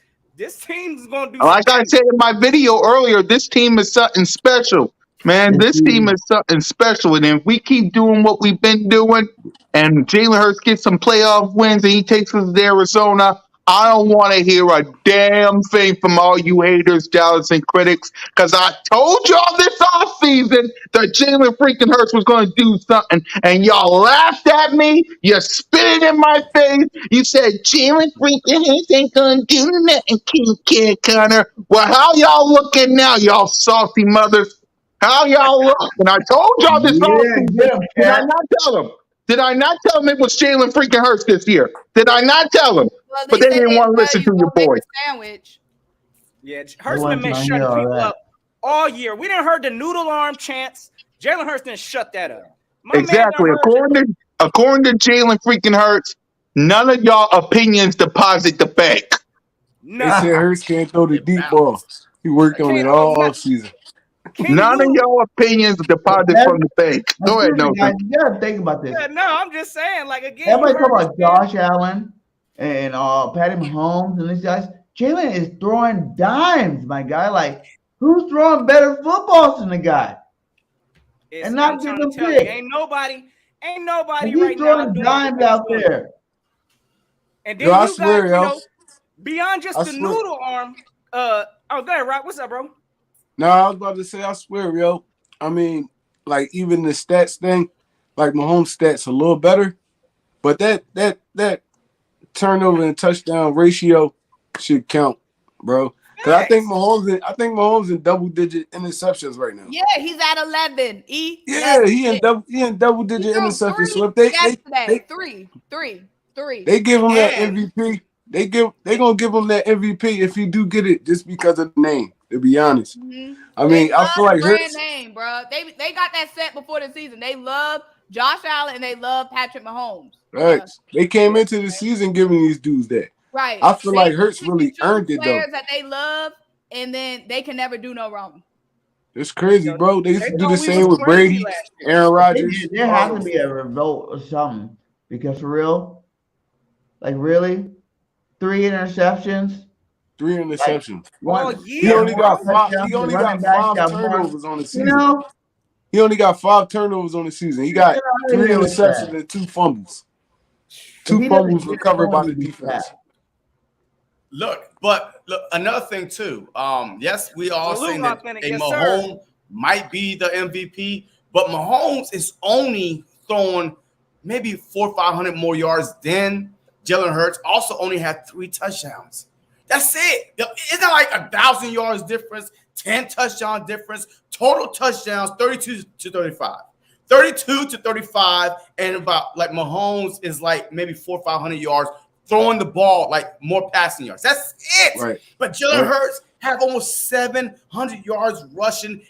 team's gonna do Like I something. said in my video earlier, this team is something special. Man, this team is something special. And if we keep doing what we've been doing and Jalen Hurts gets some playoff wins and he takes us to Arizona, I don't want to hear a damn thing from all you haters, jealous, and critics. Because I told y'all this offseason that Jalen freaking Hurts was going to do something. And y'all laughed at me. You spit it in my face. You said Jalen freaking Hurts ain't going to do nothing, Kid Connor. Well, how y'all looking now, y'all salty mothers? How y'all look? And I told y'all this offseason. get him, Did I Cat. not tell them? Did I not tell them it was Jalen freaking Hurts this year? Did I not tell them? Well, at But least they didn't want to listen to your go make boy. a sandwich. Yeah, Hurts wasn't been trying to shutting hear all people that. up all year. We didn't heard the noodle arm chants. Jalen Hurts didn't shut that up. My man Exactly. done heard According to Jalen freaking Hurts, none of y'all opinions deposit the bank. They said Hurts can't throw the deep ball. He worked on it all offseason. None of y'all opinions deposit from the bank. Go ahead, Seriously, guys, Nelson. you gotta think about this. Yeah, no, I'm just saying. Like again, Everybody you talk heard about Josh Allen and Patty Mahomes and these guys. Jalen is throwing dimes, my guy. Like, who's throwing better footballs than the guy? it's, And I'm not trying giving to tell you, picks. ain't nobody Like, he's right now throwing doing dimes what he's out doing. there. And Yo, then I you got, swear, yo. beyond just I the swear. noodle arm. Oh, go ahead, Rock. What's up, bro? No, I was about to say, I swear, yo. I mean, like even the stats thing, like Mahomes' stats a little better, but that turnover and touchdown ratio should count, bro. Because I think Mahomes in double digit interceptions right now. Yeah, he's at 11. Yeah, he in double digit He threw interceptions. So 3 if yesterday. they give him that And MVP, they gonna give him that MVP if he do get it just because of the name. To be honest, I They mean, I love feel the like brand Hurts. name, bro. They got that set before the season. They love Josh Allen and they love Patrick Mahomes. Right. They came into the season giving these dudes that. Right. I feel They like Hurts choose really earned it though. players that they love, and then they can never do no wrong. It's crazy, bro. They used to do the thought we same was with crazy Brady, last year. Aaron Rodgers. There has to be a revolt or something. Because for real, like really, 3 interceptions. 3 interceptions. All One, year, He only got bro. five. touchdowns, He the only running got backs 5 got more. turnovers on the You season. know, He only got 5 turnovers on the season. He got get out 3 of here with interceptions that. and 2 fumbles. If 2 he doesn't fumbles get it recovered by going, the he's defense. bad. Look, another thing too. Yes, we all Salute saying that authentic, a yes, sir. Mahomes might be the MVP, but Mahomes is only throwing maybe 400 or 500 more yards than Jalen Hurts. Also, only had 3 touchdowns. That's it. It's not like 1,000 yards difference, 10 touchdown difference, total touchdowns 32 to 35. 32 to 35, and about like Mahomes is like maybe 400 or 500 yards throwing the ball, like more passing yards. That's it. Right. But Jalen Hurts have almost 700 yards rushing.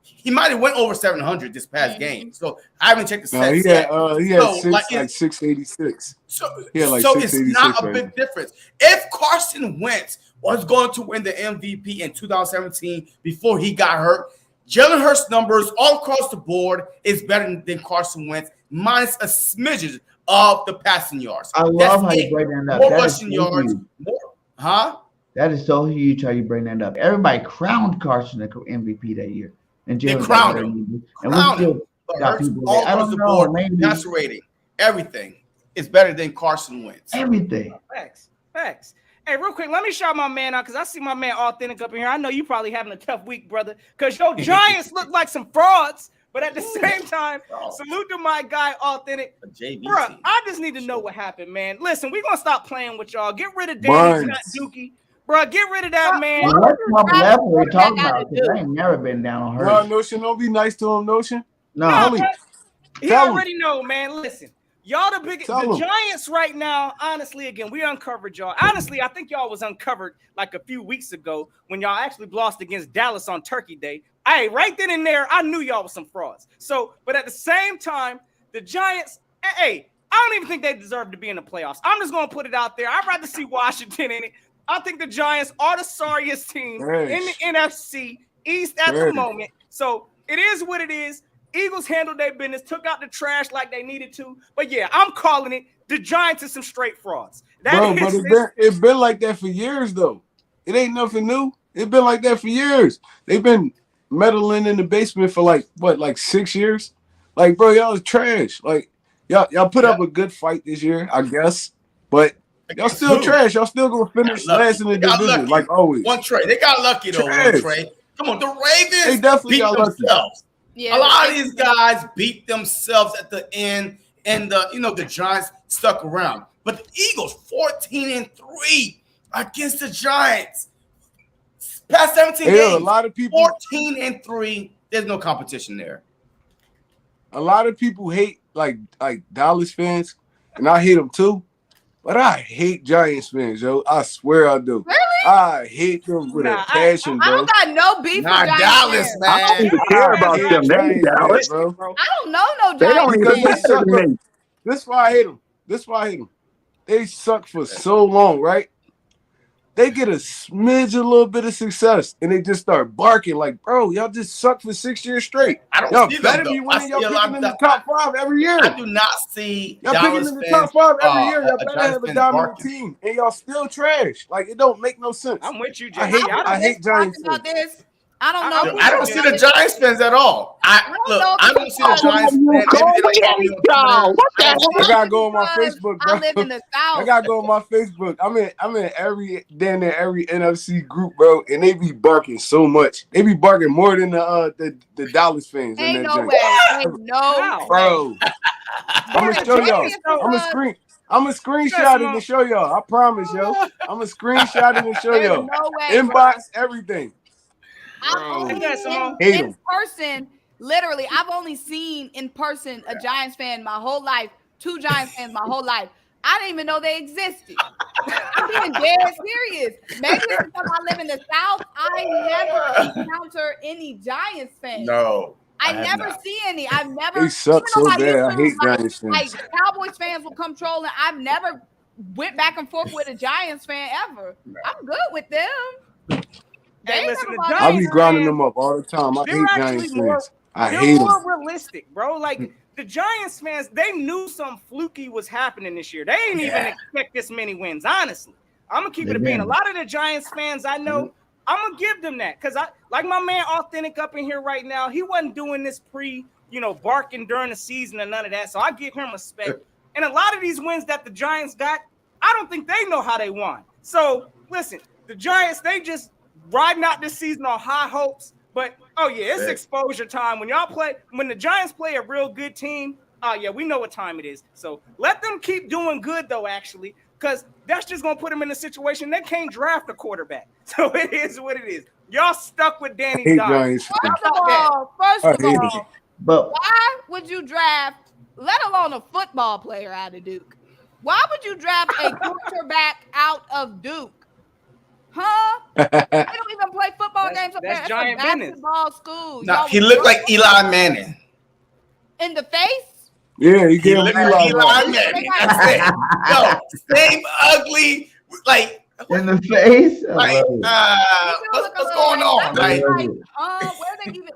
He might have went over 700 this past game. So I haven't checked the No, stats he yet. had So, 686. So, He had like so it's 686 not a right big now. difference. If Carson Wentz was going to win the MVP in 2017 before he got hurt, Jalen Hurts' numbers all across the board is better than Carson Wentz, minus a smidgen of the passing yards. I love how you break that up. More That is rushing so yards. huge. Huh? That is so huge how you bring that up. Everybody crowned Carson the MVP that year. And They Jalen crowned got him. and we Crowned still him. But got Hurts people all that I across don't the know, board, maybe passer rating, everything is better than Carson Wentz. everything. Facts. Hey, real quick, let me shout my man out because I see my man Authentic up in here. I know you probably having a tough week, brother, because your Giants look like some frauds. But at the same time, salute to my guy Authentic. Bro, I just need to know what happened, man. Listen, we're going to stop playing with y'all. Get rid of Danny Dookie. Bro, get rid of that man. What level are we talking about? Because I ain't never been down on her. No, Notion, don't be nice to him, Notion. No. He already know, man. Listen, y'all the biggest. Tell The him. Giants right now, honestly, again, we uncovered y'all. Honestly, I think y'all was uncovered like a few weeks ago when y'all actually lost against Dallas on Turkey Day. Hey, right then and there, I knew y'all was some frauds. So, but at the same time, the Giants, hey, I don't even think they deserve to be in the playoffs. I'm just going to put it out there. I'd rather see Washington in it. I think the Giants are the sorriest team in the NFC East at the moment. So it is what it is. Eagles handled their business, took out the trash like they needed to. But yeah, I'm calling it. the Giants are some straight frauds. Bro, but it been like that for years though. It ain't nothing new. It been like that for years. They've been meddling in the basement for like 6 years. Like, bro, y'all is trash. Like, y'all put up a good fight this year, I guess, but y'all still trash. Y'all still gonna finish last in the division, like always. One trade. They got lucky though. Trash. One trade. Come on, the Ravens They definitely beat got lucky. themselves. Yeah, a lot of these guys beat themselves at the end, and the Giants stuck around. But the Eagles 14-3 against the Giants. Past 17 games. A lot of people 14-3. There's no competition there. A lot of people hate like Dallas fans, and I hate them too. But I hate Giants fans, yo. I swear I do. Really? I hate them with a passion, I bro. don't got no beef with Giants Dallas, fans. man. I don't even care about them. They Giants Dallas. fans, bro. I don't know no They don't Giants even fans. suck. This is why I hate them. They suck for so long, right? They get a smidge, a little bit of success, and they just start barking like, bro, y'all just suck for 6 years straight. I don't Y'all see them, better though. be winning. I see Y'all a lot picking in of the top 5 every year. I do not see Y'all Dallas picking in the fans, top 5 every year. Y'all a better Giants have a fan dominant barking. team, and y'all still trash. Like, it don't make no sense. I'm with you, I Jay. hate Giants About fans. this. I don't know. I don't see the Giants fans at all. I don't see the Giants fans. Maybe they don't follow me on Twitter. What the hell? I gotta go on my Facebook, bro. I live in the South. I gotta go on my Facebook. I'm in every NFC group, bro, and they be barking so much. They be barking more than the Dallas fans. Ain't in that no joint. way. Ain't no way. Bro. I'm gonna show y'all. I'm gonna screenshot it and show y'all. I promise, yo. I'm gonna screenshot it and show There's y'all. no way, Inbox everything. I've only Hate in 'em. person, literally, I've only seen in person a Giants fan my whole life, 2 Giants fans my whole life. I didn't even know they existed. I'm being dead serious. Maybe it's because I live in the South. I never encounter any Giants fans. No. I never see any. I've never. They suck even on so my bad. I YouTube, hate Giants like fans. Cowboys fans will come trolling. I've never went back and forth with a Giants fan ever. I'm good with them. Hey, listen, the I be Giants grinding fans, them up all the time. I they're hate actually Giants more. fans. I They're hate them. more realistic, bro. Like the Giants fans, they knew something fluky was happening this year. They didn't even expect this many wins. Honestly, I'm gonna keep it a bean. A lot of the Giants fans I know, I'm gonna give them that because I like my man Authentic up in here right now. He wasn't doing this barking during the season and none of that. So I give him respect. And a lot of these wins that the Giants got, I don't think they know how they won. So listen, the Giants, they just riding out this season on high hopes. But it's exposure time. When the Giants play a real good team, we know what time it is. So let them keep doing good though, actually, because that's just gonna put them in a situation they can't draft a quarterback. So it is what it is. Y'all stuck with Danny Dimes. First of hate all, But why would you draft, let alone a football player out of Duke? Why would you draft a quarterback out of Duke? Huh? They don't even play football games up there. It's a basketball school. No, he looked like Eli Manning. In the face? Yeah, he gave him looked like Eli Manning. That's it. Yo, same ugly, like in the face. like what's going on? Like,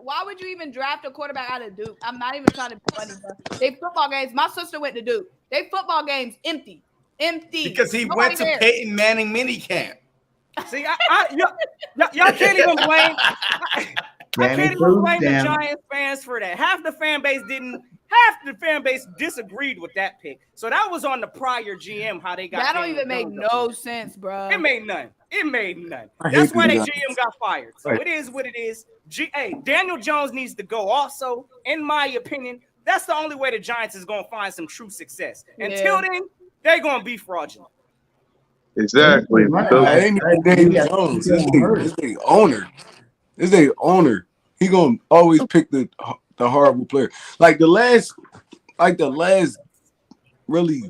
why would you even draft a quarterback out of Duke? I'm not even trying to be funny, but they football games. My sister went to Duke. They football games empty. Because he went to Peyton Manning minicamp. See, y'all can't even blame. I can't even blame the Giants fans for that. Half the fan base disagreed with that pick. So that was on the prior GM how they got. That don't even make no sense, bro. It made none. That's why their GM got fired. So it is what it is. Daniel Jones needs to go. Also, in my opinion, that's the only way the Giants is going to find some true success. Until then, they're going to be fraudulent. Exactly. I ain't even Daniel Jones. It's the owner. It's the owner. He gonna always pick the horrible player. Like the last really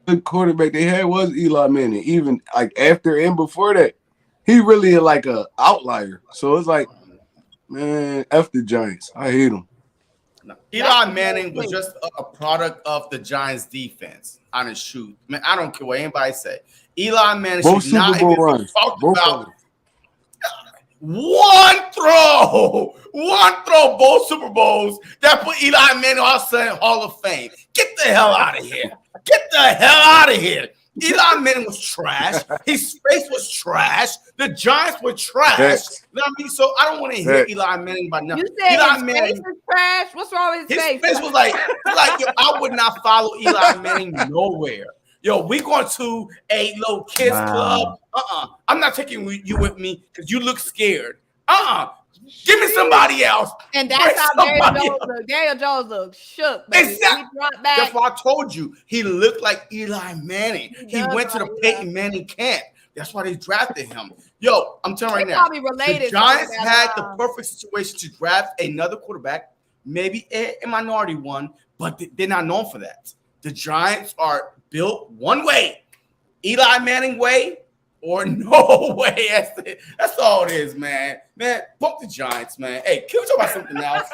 good quarterback they had was Eli Manning. Even like after and before that, he really like a outlier. So it's like, man, F the Giants. I hate him. Eli Manning was just a product of the Giants defense on his shoot. Man, I don't care what anybody say. Eli Manning both should not Super Bowl even runs. talk Both about. One throw, both Super Bowls that put Eli Manning all of a sudden Hall of Fame. Get the hell out of here. Get the hell out of here. Eli Manning was trash. His face was trash. The Giants were trash. Facts. You know what I mean? So I don't want to hear Facts. Eli Manning about nothing. You said Eli his Manning, face is trash. What's wrong with his face? his face was like yo, I would not follow Eli Manning nowhere. Yo, we going to a little kids club. I'm not taking you with me because you look scared. Give me somebody else. And that's how Daniel Jones looked shook. Baby. Exactly. He dropped back. That's why I told you he looked like Eli Manning. He went to the Peyton Manning camp. That's why they drafted him. Yo, I'm telling you right now. Probably related. The Giants had the perfect situation to draft another quarterback, maybe a minority one, but they're not known for that. The Giants are built one way, Eli Manning way, or no way. That's all it is, man. Man, bump the Giants, man. Hey, can we talk about something else?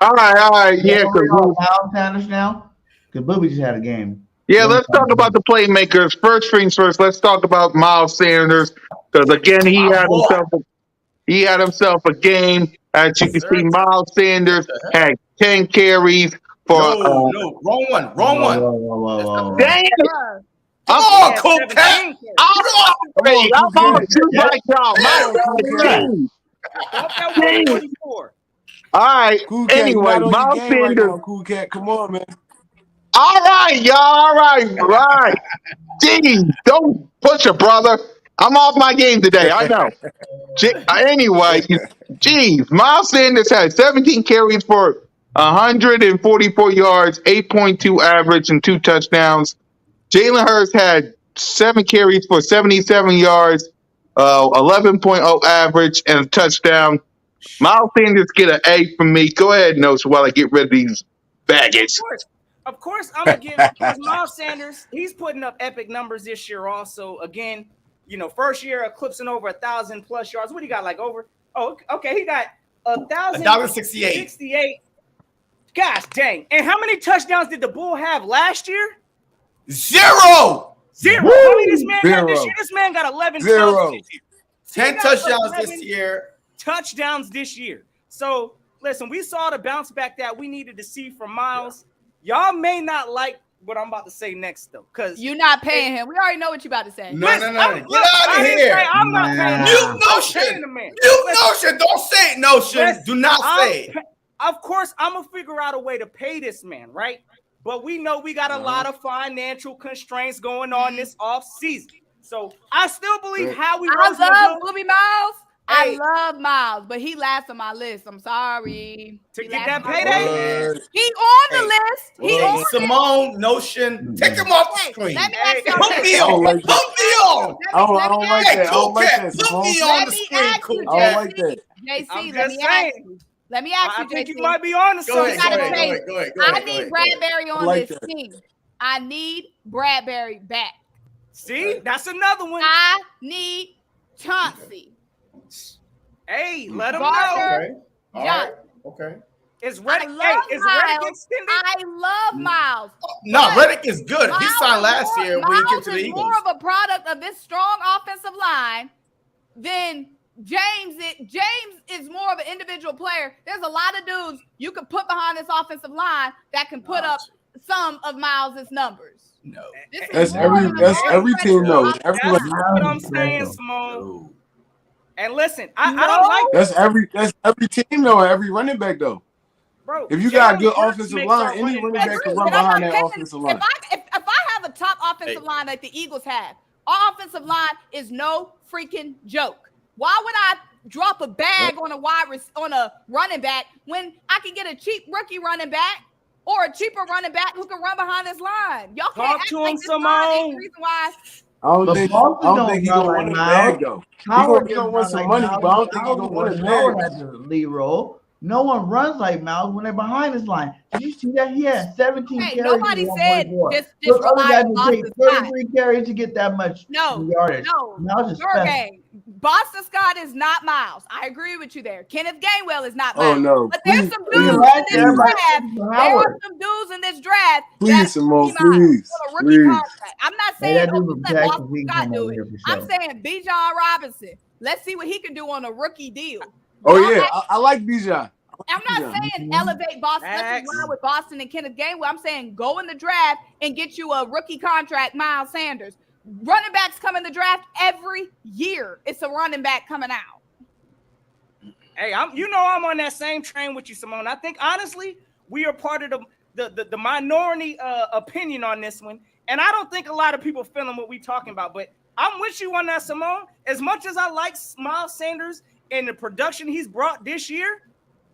All right. Yeah, Miles Sanders now, because Booby just had a game. yeah. Let's talk about the playmakers. First things first. Let's talk about Miles Sanders because again, he had himself a game. As you can see, Miles Sanders had 10 carries for. No, wrong one. Whoa. Damn. Come on, Cool Cat. I'm on two like y'all. All right. Cool Cat, Anyway, you not on Miles your game right Sanders. now, Cool Cat. Come on, man. All right, y'all. All right. Jeez, don't push it, brother. I'm off my game today. I know. Anyway, geez, Miles Sanders had 17 carries for 144 yards, 8.2 average, and 2 touchdowns. Jalen Hurts had 7 carries for 77 yards, 11.0 average, and a touchdown. Miles Sanders get an A from me. Go ahead, Notes, while I get rid of these baggage. Of course, I'm gonna give because Miles Sanders, he's putting up epic numbers this year. Also, again, first year eclipsing over 1,000+ yards. What do you got? Like over? Oh, okay, he got 1,068. 68. Gosh dang! And how many touchdowns did the Bull have last year? Zero. How many this man got this year? This man got 11 touchdowns. 10 touchdowns this year. Touchdowns this year. So listen, we saw the bounce back that we needed to see from Miles. Y'all may not like what I'm about to say next though, because you're not paying him. We already know what you're about to say. No. Get out of here. I'm not paying him. Mute Notion. Don't say it, Notion. Do not say it. Of course, I'm gonna figure out a way to pay this man, right? But we know we got a lot of financial constraints going on this off season. So I still believe Howie Roseman. I love Booby Miles. I love Miles, but he last on my list. I'm sorry. To get that payday? He on the list. He on Simone, Notion, take him off the screen. Let me ask you Put me on. Put me on. I don't like that. I don't like that. Put me on the screen, Cool I don't like that. JC, let me ask you. I think you might be on to something. Go ahead. I need Bradbury on this team. I need Bradbury back. See, that's another one. I need Chauncey. Hey, let him know. Okay. Is Reddick extended? I love Miles. No, Reddick is good. He signed last year when he came to the Eagles. More of a product of this strong offensive line than James. James is more of an individual player. There's a lot of dudes you can put behind this offensive line that can put up some of Miles's numbers. No, that's every team though. That's what I'm saying, Simone. And listen, I don't like that's every team though, every running back though. Bro, if you got a good offensive line, any running back can run behind that offensive line. If I have a top offensive line like the Eagles have, our offensive line is no freaking joke. Why would I drop a bag on a running back when I can get a cheap rookie running back or a cheaper running back who can run behind his line? Y'all can't act like this line is the reason why. I don't think he's gonna win a bag though. He's gonna win some money, but I don't think he's gonna win a bag. Lead role. No one runs like Miles when they're behind his line. Did you see that? He had 17 carries. Nobody said just rely on Boston 33 carries to get that much yardage. No. Boston Scott is not Miles. I agree with you there. Kenneth Gainwell is not Miles. Oh no! But there's some dudes in this draft. There are some dudes in this draft. Please, Simone, please. I'm not saying let Boston Scott do it. I'm saying B. John Robinson, Let's see what he can do on a rookie deal. Oh Y'all yeah, I like Bijan. I'm not saying elevate Boston. Let's run with Boston and Kenneth Gainwell. I'm saying go in the draft and get you a rookie contract, Miles Sanders. Running backs come in the draft every year. It's a running back coming out. Hey, I'm on that same train with you, Simone. I think honestly, we are part of the minority opinion on this one, and I don't think a lot of people feeling what we talking about. But I'm with you on that, Simone. As much as I like Miles Sanders and the production he's brought this year,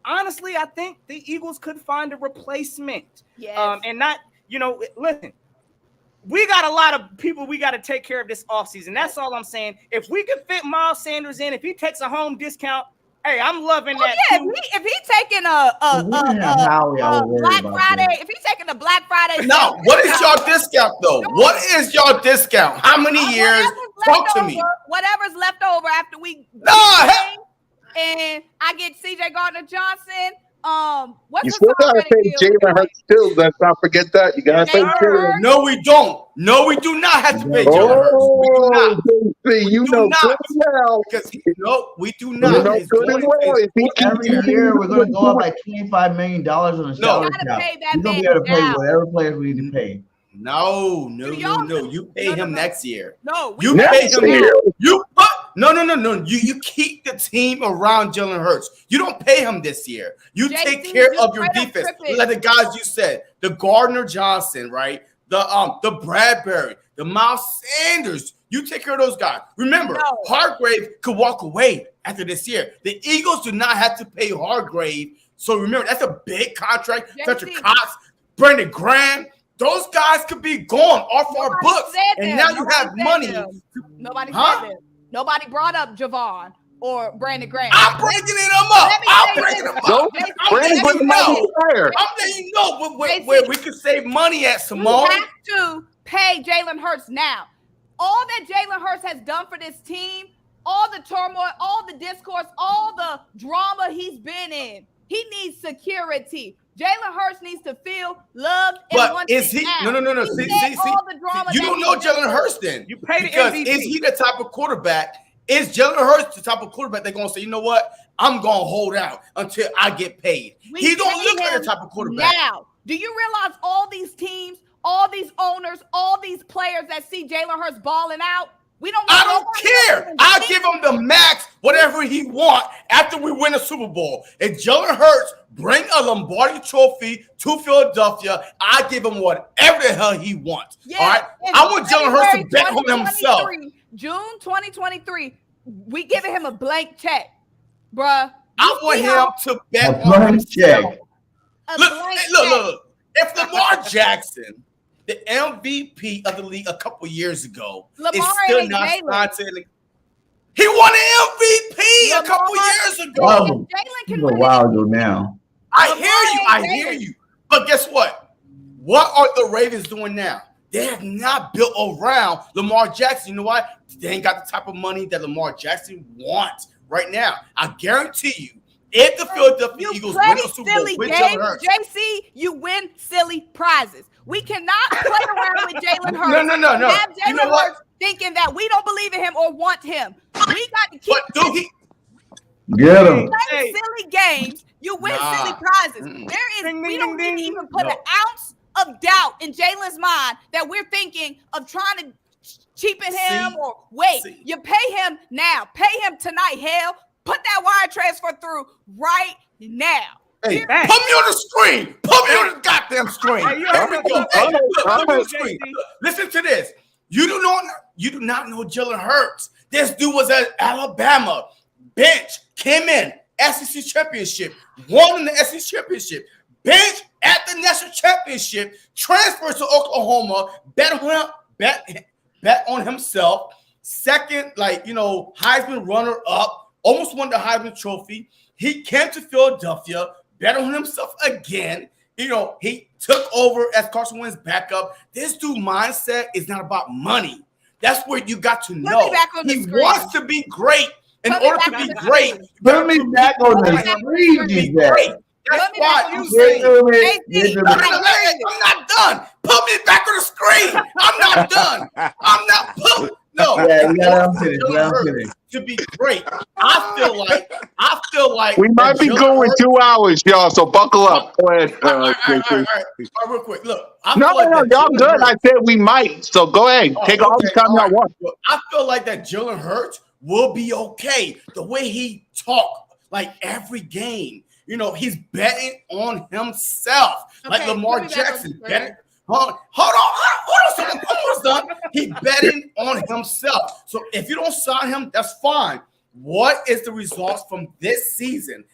honestly, I think the Eagles could find a replacement. Yes. And not, listen, we got a lot of people we got to take care of this offseason. That's all I'm saying. If we can fit Miles Sanders in, if he takes a home discount, hey, I'm loving that. Yeah, if he's taking a Black Friday, if he's taking a Black Friday. No, what is y'all discount though? What is y'all discount? How many years? Talk to me. Whatever's left over after we. And I get C.J. Gardner-Johnson. What's you still gotta pay Jalen Hurts too. Let's not forget that. You gotta pay Jalen. No, we don't. No, we do not have to pay Jalen Hurts. We do not. You know good and well. No, we do not. You know good and well. Every year we're going to go up like $25 million on the salary cap. We're going to be able to pay whatever players we need to pay. No. You pay him next year. No, you pay him here. No. You keep the team around Jalen Hurts. You don't pay him this year. You take care of your defense. Like the guys you said, the Gardner-Johnson, right? The Bradbury, the Miles Sanders. You take care of those guys. Remember, Hargrave could walk away after this year. The Eagles do not have to pay Hargrave. So remember, that's a big contract. Fletcher Cox, Brandon Graham. Those guys could be gone off our books. And now you have money. Nobody said that. Nobody brought up Javon or Brandon Graham. I'm bringing them up. I'm bringing them up. I'm letting you know where we could save money at, Simone. You have to pay Jalen Hurts now. All that Jalen Hurts has done for this team, all the turmoil, all the discourse, all the drama he's been in, he needs security. Jalen Hurts needs to feel loved and wanted. But is he? No. See, you don't know Jalen Hurts then. You pay the because MVP. Is he the type of quarterback? Is Jalen Hurts the type of quarterback they're going to say, you know what? I'm going to hold out until I get paid. He don't look like the type of quarterback. Now, do you realize all these teams, all these owners, all these players that see Jalen Hurts balling out? I don't care. I'll give him the max, whatever he want after we win a Super Bowl. If Jalen Hurts bring a Lombardi trophy to Philadelphia, I give him whatever the hell he wants. Yeah, all right. I want Jalen Hurts to bet on himself. June 2023, we giving him a blank check, bruh. I want him to bet on himself. Look. If Lamar Jackson, the MVP of the league a couple years ago, is still not signed to the he won an MVP a couple years ago. He's a wild dude now. I hear you. But guess what? What are the Ravens doing now? They have not built around Lamar Jackson. You know what? They ain't got the type of money that Lamar Jackson wants right now. I guarantee you, if the Philadelphia Eagles win a Super Bowl with Jalen Hurts, JC, you win silly prizes. We cannot play around with Jalen Hurts. No. Have Jalen you know what? Hurts thinking that we don't believe in him or want him. We got to keep get him. playing silly games. You win silly prizes. We don't even put an ounce of doubt in Jalen's mind that we're thinking of trying to cheapen him or wait. You pay him now. Pay him tonight. Hell, put that wire transfer through right now. Hey, put me on the screen. Put me on the goddamn screen. Listen to this. You do not know Jalen Hurts. This dude was at Alabama. Bench, came in, SEC championship, won in the SEC championship. Bench at the national championship, transfers to Oklahoma, bet on himself. Second, Heisman runner up, almost won the Heisman Trophy. He came to Philadelphia, bet on himself again. He took over as Carson Wentz's backup. This dude mindset is not about money. That's where you got to know. He wants to be great. In order to be great, put me back on the screen. That's why you say, I'm not done. Put me back on the screen. I'm not done. I'm not. No. Yeah, I'm kidding. to be great. I feel like We might be Jalen going Hurts. 2 hours, y'all. So buckle up. Go ahead, All right, JC. real quick. Look, I No, feel like that y'all Jalen good. I Hurts. said we might. So go ahead. Take Oh, all the okay, time all y'all right. want. Well, I feel like that Jalen Hurts will be okay. The way he talk, like every game, you know, he's betting on himself, like Okay, Lamar put me back on Jackson the screen. betting. Hold on, so the almost done. He betting on himself. So if you don't sign him, that's fine. What is the results from this season?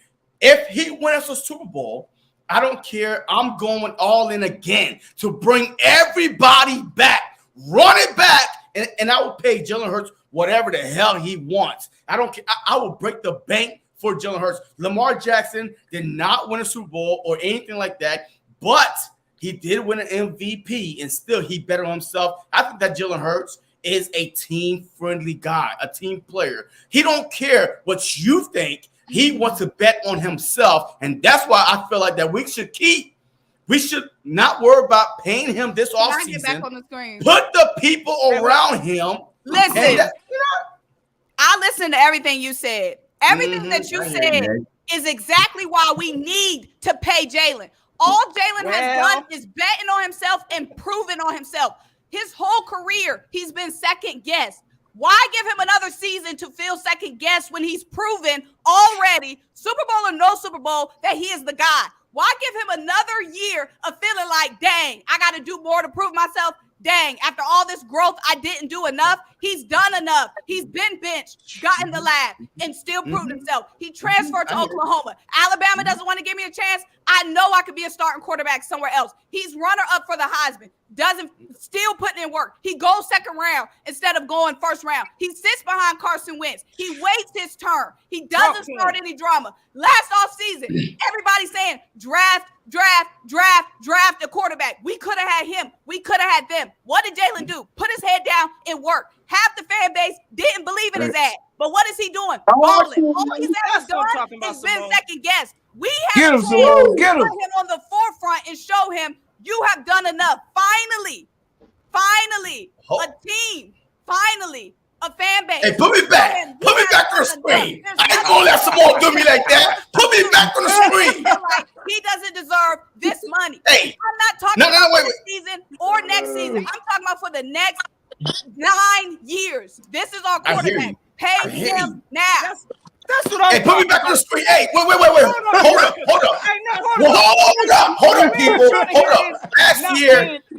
If he wins a Super Bowl, I don't care. I'm going all in again to bring everybody back, run it back, and I will pay Jalen Hurts whatever the hell he wants. I don't care. I will break the bank for Jalen Hurts. Lamar Jackson did not win a Super Bowl or anything like that, but he did win an MVP, and still he bet on himself. I think that Jalen Hurts is a team-friendly guy, a team player. He don't care what you think. He wants to bet on himself, and that's why I feel like that we should not worry about paying him this Can I get back offseason. on the screen? Put the people around him. Listen, And I listened to everything you said. Everything that you I hear said you. is exactly why we need to pay Jalen. All Jalen has done is betting on himself and proving on himself. His whole career, he's been second guessed. Why give him another season to feel second guessed when he's proven already, Super Bowl or no Super Bowl, that he is the guy? Why give him another year of feeling like, dang, I got to do more to prove myself? Dang, after all this growth, I didn't do enough. He's done enough. He's been benched, got in the lab, and still proved himself. He transferred to Oklahoma. Alabama doesn't want to give me a chance. I know I could be a starting quarterback somewhere else. He's runner up for the Heisman. Still putting in work. He goes second round instead of going first round. He sits behind Carson Wentz. He waits his turn. He doesn't start any drama. Last offseason, everybody's saying draft a quarterback. We could have had him. We could have had them. What did Jalen do? Put his head down and work. Half the fan base didn't believe in his ass. But what is he doing? Balling. All he's ever done is been second guessed. We Get have him, to Simone. Get him. put him on the forefront and show him you have done enough. Finally, a team. Finally, a fan base. Hey, put me back. Put me back on the screen. I ain't gonna let Simone do me like that. Put me back on the screen. He doesn't deserve this money. Hey. I'm not talking about this season or next season. I'm talking about for the next 9 years. This is our quarterback. Pay him now. That's what I'm Hey, put me back on the screen. Hey, wait. Hold up. Hey, no, Hold up, people. Hold up.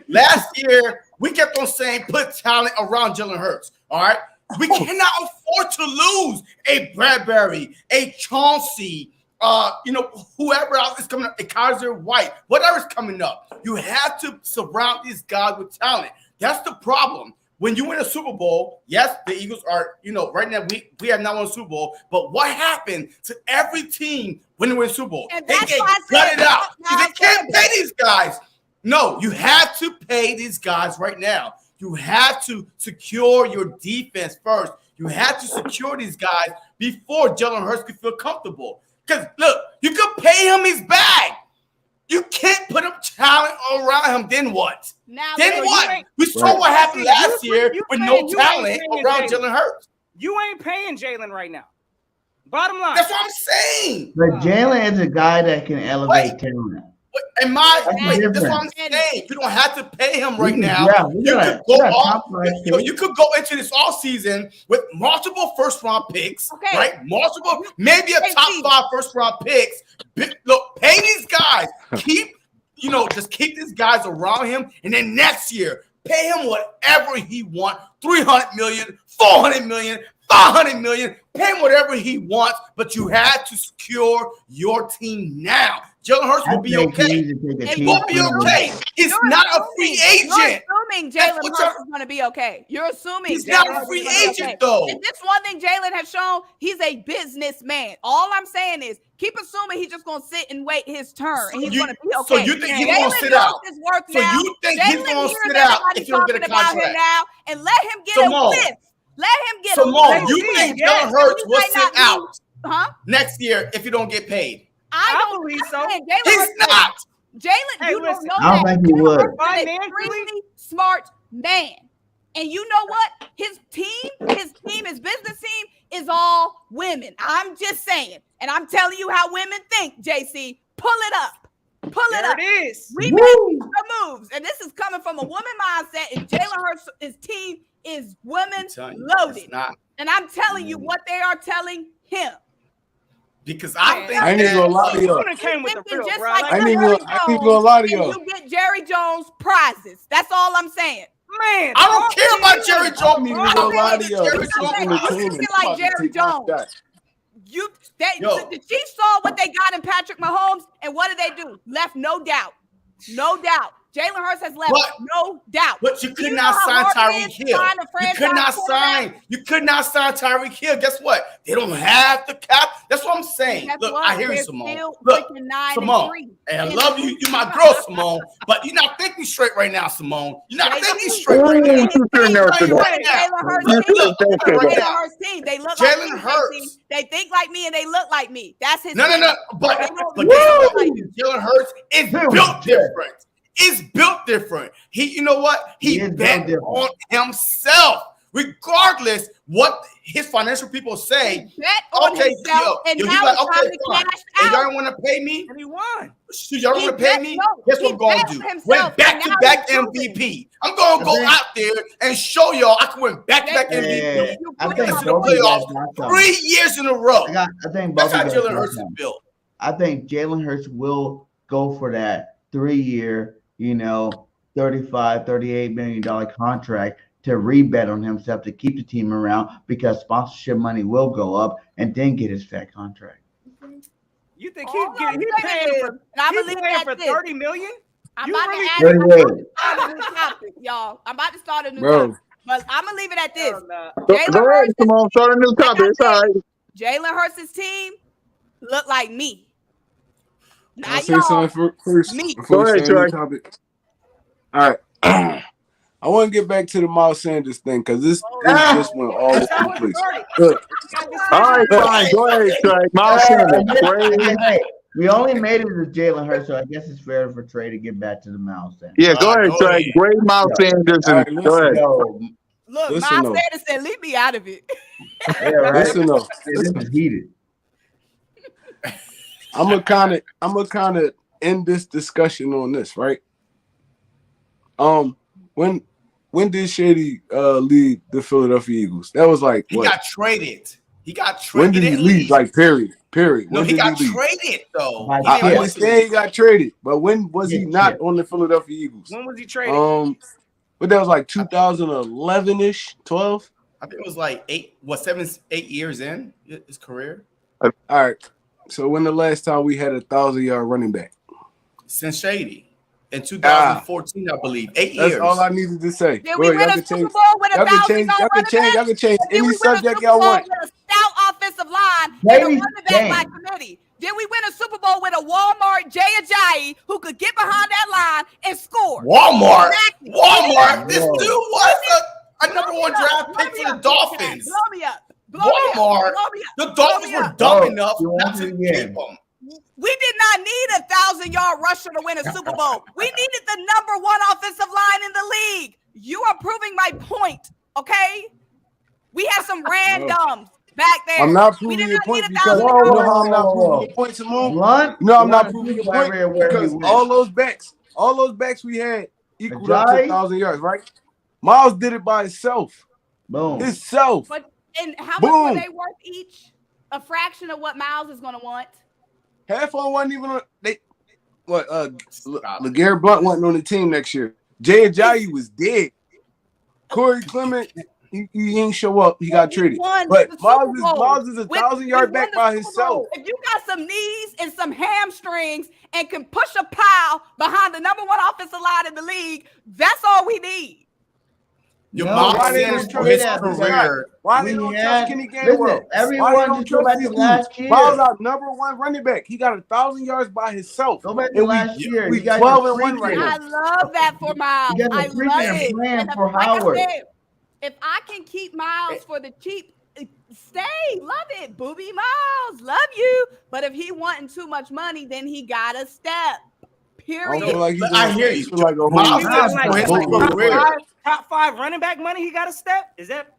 Last year, we kept on saying put talent around Jalen Hurts. All right. We cannot afford to lose a Bradbury, a Chauncey, whoever else is coming up, a Kaiser White, whatever's coming up. You have to surround these guys with talent. That's the problem. When you win a Super Bowl, yes, the Eagles are, right now we have not won a Super Bowl, but what happened to every team when they win a Super Bowl? And They that's get why I said gutted out. now They can't pay these guys. No, you have to pay these guys right now. You have to secure your defense first. You have to secure these guys before Jalen Hurts can feel comfortable. Because, look, you could pay him his bag. You can't put up talent around him. Then what? Then what? We saw what happened last year with no talent around Jalen Hurts. You ain't paying Jalen right now. Bottom line. That's what I'm saying. But Jalen is a guy that can elevate talent. That's what I'm saying. You don't have to pay him right now. Yeah, You could go into this offseason with multiple first-round picks, right? Multiple, maybe a top 5 first-round picks. Look, pay these guys. Just keep these guys around him, and then next year, pay him whatever he wants. $300 million, $400 million, $500 million. Pay him whatever he wants, but you have to secure your team now. Jalen Hurts will be okay. He will be okay. He's not a free agent. You're assuming Jalen Hurts is going to be okay. You're assuming he's not a free agent, though. And this one thing Jalen has shown, he's a businessman. All I'm saying is keep assuming he's just going to sit and wait his turn, and he's going to be okay. So you think he's going to sit out? So you think he's going to sit out if you don't get a contract? Now, and let him get a whiff. Let him get a whiff. You think Jalen Hurts will sit out next year if you don't get paid? I don't believe so. He's not. Jalen, you don't know I don't think he would. He's an extremely smart man. And you know what? His team, his business team is all women. I'm just saying. And I'm telling you how women think, JC. Pull it up. Pull it There up. it is. We made some moves. And this is coming from a woman mindset. And Jalen Hurts' team is women loaded. And I'm telling you what they are telling him. Because I think I ain't even gonna lie to y'all. Came with the real, Just bro. like I ain't even gonna lie to y'all. you get Jerry Jones prizes. That's all I'm saying. Man, I don't care about Jerry Jones. I ain't even gonna lie to y'all. Jerry This is Jones. entertainment. You like Jerry Jones. The Chiefs saw what they got in Patrick Mahomes, and what did they do? Left no doubt. No doubt. Jalen Hurts has left no doubt. But you could not sign Tyreek Hill. You could not sign Tyreek Hill. Guess what? They don't have the cap. That's what I'm saying. Look, I hear you, Simone. Look, Simone. And I love you. You're my girl, Simone. But you're not thinking straight right now, Simone. You're not thinking straight right now. Jalen Hurts team. They look like Jalen Hurts. They think like me and they look like me. That's his No. But Jalen Hurts is built different. Is built different. You know what? He bet on himself, regardless what his financial people say. He bet on himself, and now like, it's time to cash out. Y'all want to pay me? And he won. Y'all want to pay me? Guess what I'm going to do? Win back-to-back MVP. I'm going to go out there and show y'all I can win back-to-back MVP. I think playoffs 3 years in a row. I think that's how Jalen Hurts is built. I think Jalen Hurts will go for that 3-year, $35, $38 million contract to rebet on himself to keep the team around because sponsorship money will go up and then get his fat contract. You think he paying for $30 million? I'm about to start a new topic, y'all. I'm about to start a new topic. But I'm going to leave it at this. Go ahead, Simone. Start a new topic. It's all right. Jalen Hurts' team look like me. I'll say something first before we start the topic. All right. I want to get back to the Miles Sanders thing because this just went all over the place. Look. All right, fine. Go ahead, Trey. Miles Sanders. We only made it to Jalen Hurts, so I guess it's fair for Trey to get back to the Miles Sanders. Yeah, go ahead, Trey. Great Miles Sanders. And go ahead. Look, Miles Sanders said, leave me out of it. Yeah, right. Listen up. This is heated. I'm gonna kind of end this discussion on this, right? When did Shady leave the Philadelphia Eagles? That was like he got traded. He got When traded. did he leave? Like period. No, he got traded though. I understand he got traded, but when was he not on the Philadelphia Eagles? When was he traded? But that was like 2011-ish, 12. I think it was like 8 years in his career. All right. So when the last time we had 1,000-yard running back? Since Shady. In 2014, I believe. 8 years. That's all I needed to say. Did we win a Super Bowl with 1,000-yard running back? Y'all can change any subject y'all want. With a stout offensive line and a running back by committee. Did we win a Super Bowl with a Walmart Jay Ajayi who could get behind that line and score? Walmart? This dude was a number one draft pick for the Dolphins. Blow me up. Walmart. The Dolphins were dumb enough not to keep him. We did not need a 1,000-yard rusher to win a Super Bowl. We needed the number one offensive line in the league. You are proving my point, okay? We had some randoms back there. I'm not proving your point because you know how I'm not proving your point, Simone. No, I'm not proving your point because all those backs we had equaled up to 1,000 yards, right? Miles did it by himself. Boom. But and how much were they worth each? A fraction of what Miles is going to want. Half on wasn't even on. LeGarrette Blount wasn't on the team next year. Jay Ajayi was dead. Corey Clement, he ain't show up. He got traded. But Miles is a 1,000-yard back by himself. If you got some knees and some hamstrings and can push a pile behind the number one offensive line in the league, that's all we need. Miles Sanders for his career. Why they don't trust Kenny Gainwell? Everyone just go back to last year. Miles our number one running back. He got 1,000 yards by himself. Go back to last year. We 12-1 right now. I love that for Miles. I love it. Plan for Howard. If I can keep Miles for the cheap, stay. Love it. Booby Miles. Love you. But if he wanting too much money, then he got to step. Period. I hear you. Like Miles for his career. Top 5 running back money, he got a step? Is that?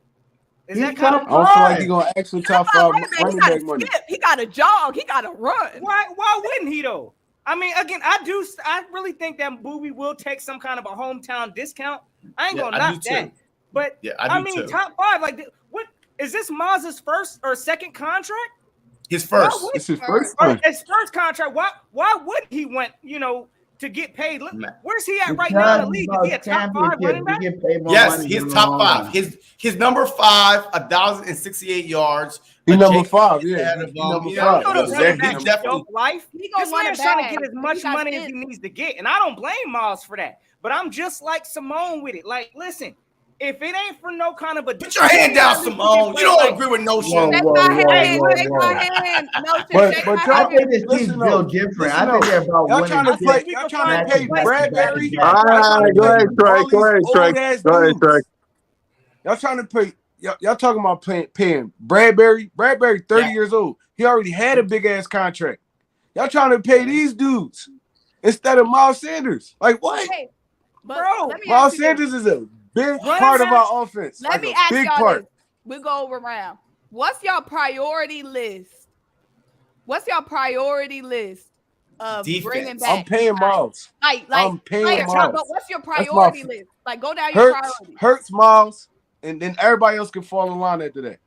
Is He's that kind of I don't feel like five. he's gonna ask for Top top five five running back. He running got to back money. skip. He got to jog. He got to run. why wouldn't he though? I mean, again, I really think that Booby will take some kind of a hometown discount. I ain't gonna I knock do that. too. But Yeah, I mean, top 5, like what is this Maz's first or second contract? His first. It's his first Or one. his first contract. Why would he want, to get paid? Look, Man. where's he at right now in the Because league? about Is he a top 5 running championship, back? you get paid more Yes, money he's than top the 5. home His number 5, 1,068 yards. He's number Jake 5. Yeah, ahead of he's him. number You Y'all know, 5. know the he's running Exactly. back definitely. joke life. He gonna This want man's it trying to bad. get as He much got money as kids. he needs to get, and I don't blame Miles for that. But I'm just like Simone with it. Like, listen, if it ain't for no kind of a Put your hand down, Simone. You don't agree with Whoa, Notion. Shake whoa, my whoa, hand. whoa, Shake whoa. my hand. No, But shake but my I y'all hand. think this listen team's though. built different. Listen I think though. they're about Y'all winning trying to play. chips Y'all trying to back to pay back to Bradbury. back All to back. Y'all trying right, to go pay ahead, Trey. all Go these ahead, Trey. old ass Go ahead, Trey. dudes. Y'all trying to pay. Y'all talking about paying Bradbury. Bradbury 30 Yeah. years old. He already had a big ass contract. Y'all trying to pay these dudes instead of Miles Sanders. Like what? Hey, but Bro, let me Miles ask you this. Sanders is a big Running part of back- our offense. Let Like me a ask big y'all part. this. We go around. What's your priority list? What's your priority list of Defense. bringing back? I'm paying Miles. Like I'm paying players, Miles. but what's your That's my priority list? Like go down your priority. Hurts Miles, and then everybody else can fall in line after that.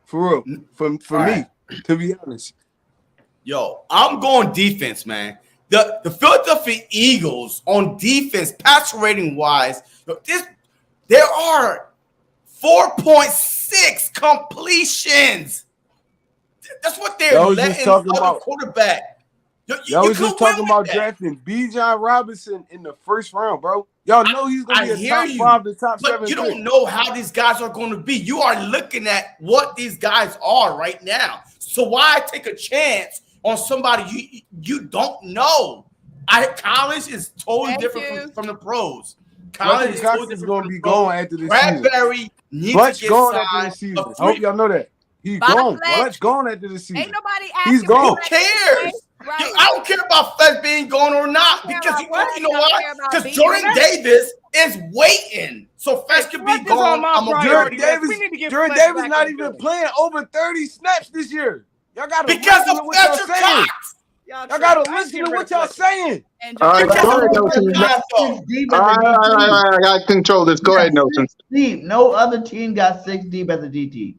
For real. For All me, right. to be honest. Yo, I'm going defense, man. The Philadelphia Eagles on defense, passer rating wise, there are 4.6 completions. That's what they're Y'all was just letting talking other about- quarterback. Y'all was could just talking win about with that. drafting B. John Robinson in the first round, bro. Y'all know he's gonna I be a hear top you, 5 to top but 7 you pick. don't know how these guys are going to be. You are looking at what these guys are right now. So why take a chance on somebody you don't know? College is totally Thank different you. from the pros. Fletcher College is Cox totally is different gonna from be the pros. going after this season. Bradbury needs Fletch to get going after signed. this season. I hope y'all know that. He's Bye, gone. Fletch. Fletch going after this season. Ain't nobody He's asking. gone. Who cares? Right. I don't care about Fletch being gone or not I don't care because you about know Fletch. I why? care about Because being Jordan there. Davis is waiting, so Fletch could be Fletch is on gone. my I'm okay. priority. Jordan We Davis, need to get Jordan Fletch Davis back not in the even building. playing over 30 snaps this year. Y'all gotta Because listen of to what y'all Fletcher saying. Cox. Y'all gotta listen to what y'all saying. And All right, Jordan go ahead, Davis- Nelson. We got 6 deep All at right, the all right, all DT. right, I got to control this. Go We ahead, got Nelson. 6 deep. No other team got 6 deep at the DT.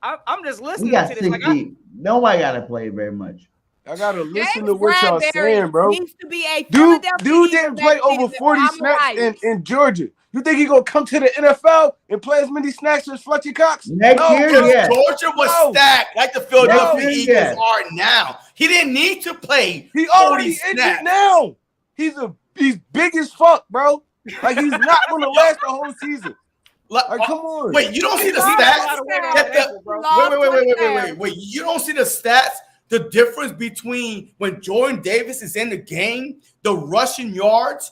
I'm just We listening got to 6 this. Like, deep. Nobody got to play very much. Y'all gotta listen James to what y'all Bradbury saying, bro. needs to be a Dude Philadelphia didn't Eagles play next over season, 40 or I'm snaps right. in Georgia. You think he gonna come to the NFL and play as many snaps as Fletcher Cox? Next year, Because yeah. Georgia was No. stacked like the Philadelphia No. Eagles Yeah. are now. He didn't need to play He 40 already injured snaps. now. He's big as fuck, bro. Like he's not gonna last the whole season. Like, come on. Wait, you don't see the Lost a stats? lot of weight on That that ankle, bro. Wait. You don't see the stats? The difference between when Jordan Davis is in the game, the rushing yards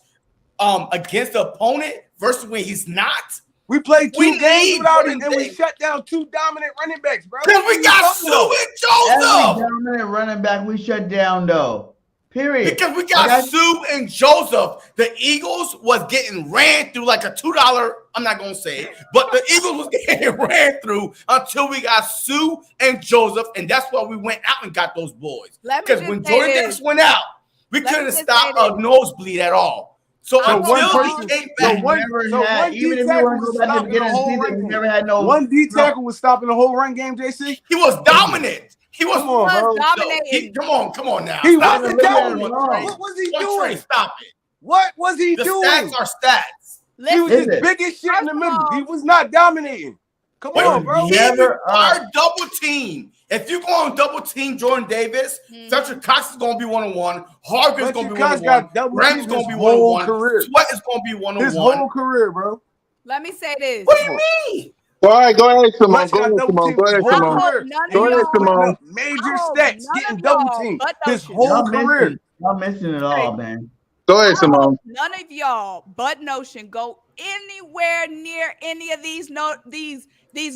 against the opponent versus when he's not? We played 2 We games need without Jordan him, and we Davis. shut down 2 dominant running backs, bro. Because we got Sue and Every Joseph. dominant running back we shut down, though. Period. Because we got Like Sue and Joseph. The Eagles was getting ran through like a $2. I'm not going to say it, but the Eagles was getting ran through until we got Sue and Joseph, and that's why we went out and got those boys. Let me Because just when say Jordan this. Davis went out, we Let me couldn't just stop say a this. nosebleed at all. So So until one he person- came so back, one- never had, D even if you tackle want to was go back to the stopping the beginning of the whole season, run we game. never had no. One D tackle was stopping the whole run game, JC. he was dominant. He was, Come on, bro. dominating. come on now. He Stop wasn't it. dominant. wrong. What was he One doing? trade, stop it. What was he The doing? stats are stats. He was Listen, just big as shit in the First of middle. all- He was not dominating. Come Wait, on, bro. He Never, required double team. If you go on double team Jordan Davis, Fletcher Cox is going to be 1-on-1. Hargrave is going to be Cox 1-on-1. got double Graham's teamed going his to be whole 1-on-1. career. Sweat is going to be 1-on-1. His whole career, bro. let me say this. What do you mean? All right, go ahead, Simone. Fletch Go got ahead, double Simone. teamed Go his ahead, whole Simone. career. None And Go he ahead, was putting Simone. up major I hope stats, none getting of double y'all teamed but his Notion. whole career. Y'all missing it all, man. Go ahead, Simone. None of y'all but Notion go anywhere near any of these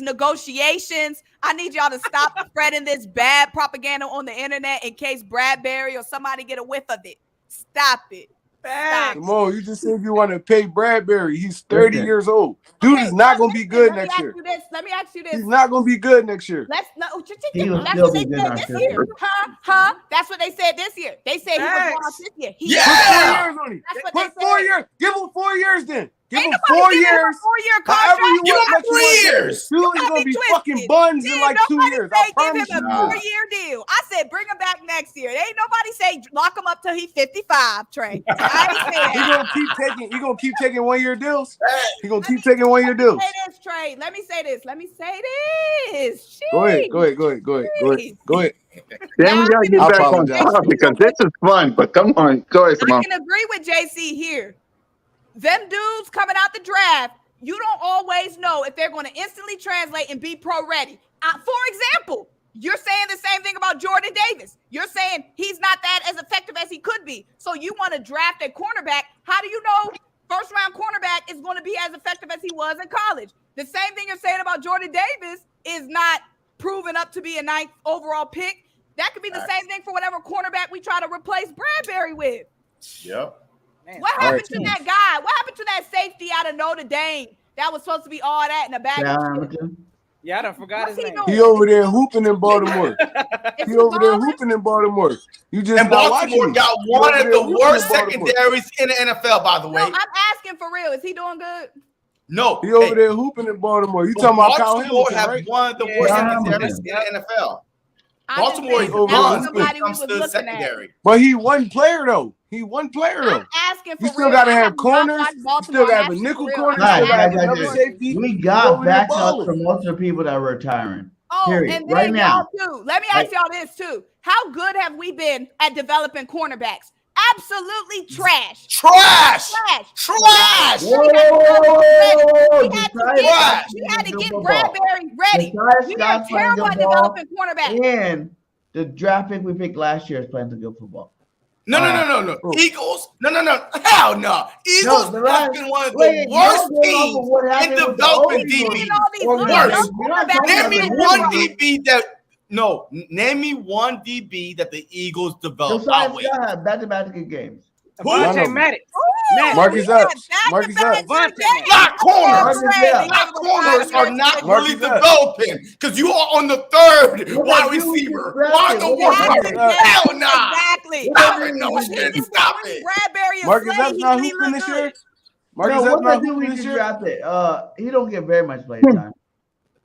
negotiations. I need y'all to stop spreading this bad propaganda on the internet in case Bradbury or somebody get a whiff of it. Stop it. Facts. Come on, you just said you want to pay Bradbury. He's 30 Listen. years old. Dude is not going to be good Let me next ask year. you this. Let me ask you this. He's not going to be good next year. He will That's still what they be good said on this system. year. Huh? That's what they said this year. They said he was Facts. going off this year. Put 4 Yeah. years on him. That's what Put they 4 said. years. Give him 4 years then. Give Ain't him nobody 4 giving him a years. 4-year However you contract. Give want, him much you 3 want to give him. years. Dude is Got going to me be twisted. fucking buns in like 2 Nobody years. say I give promise him a you. 4-year deal. I said bring him back next year. Ain't nobody say lock him up till he's 55, Trey. I ain't say He that. gonna keep taking 1 year deals. He gonna keep taking 1 year deals. Say this, Trey. Let me say this. Go ahead. Jeez. Then we Now, gotta I get I back on apologize. topic because this is fun. But come on, go ahead, Simone. can agree with JC here. Them dudes coming out the draft, you don't always know if they're going to instantly translate and be pro ready. For example, you're saying the same thing about Jordan Davis. You're saying he's not that as effective as he could be. So you want to draft a cornerback. How do you know first round cornerback is going to be as effective as he was in college? The same thing you're saying about Jordan Davis is not proven up to be a 9th overall pick. That could be the same thing for whatever cornerback we try to replace Bradbury with. Yep. Man, What happened to that guy? What happened to that safety out of Notre Dame that was supposed to be all that in a bag of chips? Hamilton. Yeah, I done forgot What's his he name. doing? He over there hooping in Baltimore. Is He over there balling? hooping in Baltimore. You just And not watching Baltimore him. got He one over of there the hooping worst in Baltimore. secondaries in the NFL, by the way. No, I'm asking for real. Is he doing good? No, He over there hooping in Baltimore. You but talking about Kyle Baltimore Hamilton, have right? one of the Yeah. worst Kyle secondaries Hamilton. in the NFL. I'm just Baltimore saying, is over that was there buns when somebody it we comes was to the looking at. secondary. But he one player though. I'm asking for You still real. gotta I have have not corners. watched You Baltimore. still gotta have I'm a asking nickel for real. corner. I'm You still gotta have asking another for real. safety. We He got over there backups balling. for most of the people that are retiring. Oh, Period. and Right then now. y'all too. Let me ask y'all this too. How good have we been at developing cornerbacks? Absolutely trash. Trash! Trash. Trash! Whoa, We Trash! had to get Bradbury ready. Josiah We are Scott's playing terrible good at ball, developing cornerbacks. and the draft pick we picked last year is playing some good football. No. Eagles? No. Hell no. Eagles the have last- been one of the wait, worst y'all going off teams of what in happened with the developing old DBs. Seeing all these little Worse. young cornerbacks Name me in the one league. DB that name me one DB that the Eagles developed. Josiah I'll wait. Scott had back-to-back good games. Devontae Maddox. Marcus Epps. Marcus Epps. Not corners. Marcus Not corners are not Marcus really Epps. developing because you are on the third What wide they do is receiver. draft Why it. the What worst? they do is- Hell nah. Exactly. Stop it. No, But he shit. just Stop bring it. Bradbury and Marcus Slade, Epps not he hooping look this good. year. Marcus No, Epps what not they do hooping we this just year. draft it. He don't get very much play time.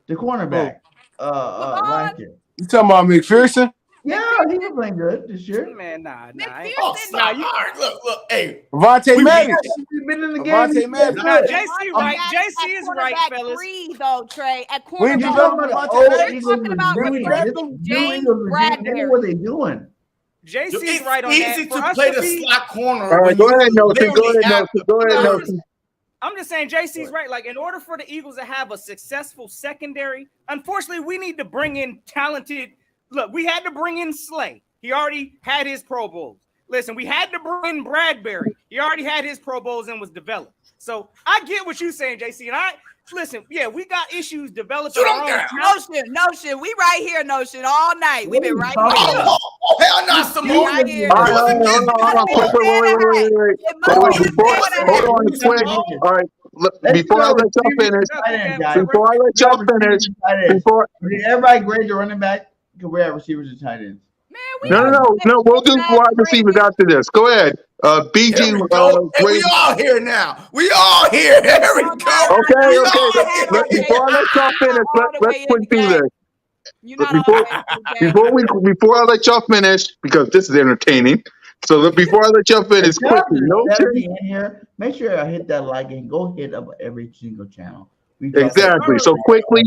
The cornerback. Last year. You talking about McPherson? Yeah, he was playing good this year. Man, nah. McPherson, Oh, stop. All right, look. Hey, Devontae We- Maddox. He's been in the Devontae game. Maddox. Nah, Good. JC right. JC is right, Cornerback fellas. 3, though, Trey. At We ain't cornerback, You talking developing about the Devontae old Maddox. Eagles talking about regime. replacing This James new Eagles regime, they Bradbury. know what they doing. JC's it's right on easy that. For to us play to the be, slot corner All right, when go you ahead, Nelson. Go literally ahead, have Nelson. Go ahead, I'm Nelson. just, I'm just saying JC's right. Like, in order for the Eagles to have a successful secondary, unfortunately, we need to bring in talented. Look, we had to bring in Slay. He already had his Pro Bowls. Listen, we had to bring in Bradbury. He already had his Pro Bowls and was developed. So I get what you're saying, JC. And listen, yeah, we got issues developing our own talent. Notion. We right here, Notion, all night. We've been right here. Oh, hell no, Simone. Right here. All right, hold on. Quick, wait. Hold on, quick. All right, before I let y'all finish, before I let y'all finish, before Everybody grade the running back. We have receivers and tight ends. Man, no, we'll do wide receivers after this. Go ahead, BG. Here we go. Hey, we all here now. We all here. Here we go. Okay. We all here. Before I let y'all finish, let's quick do this. Before I let y'all finish, because this is entertaining. So before I let y'all finish, quickly, no in here. Make sure I hit that like and go hit up every single channel. Exactly. So quickly,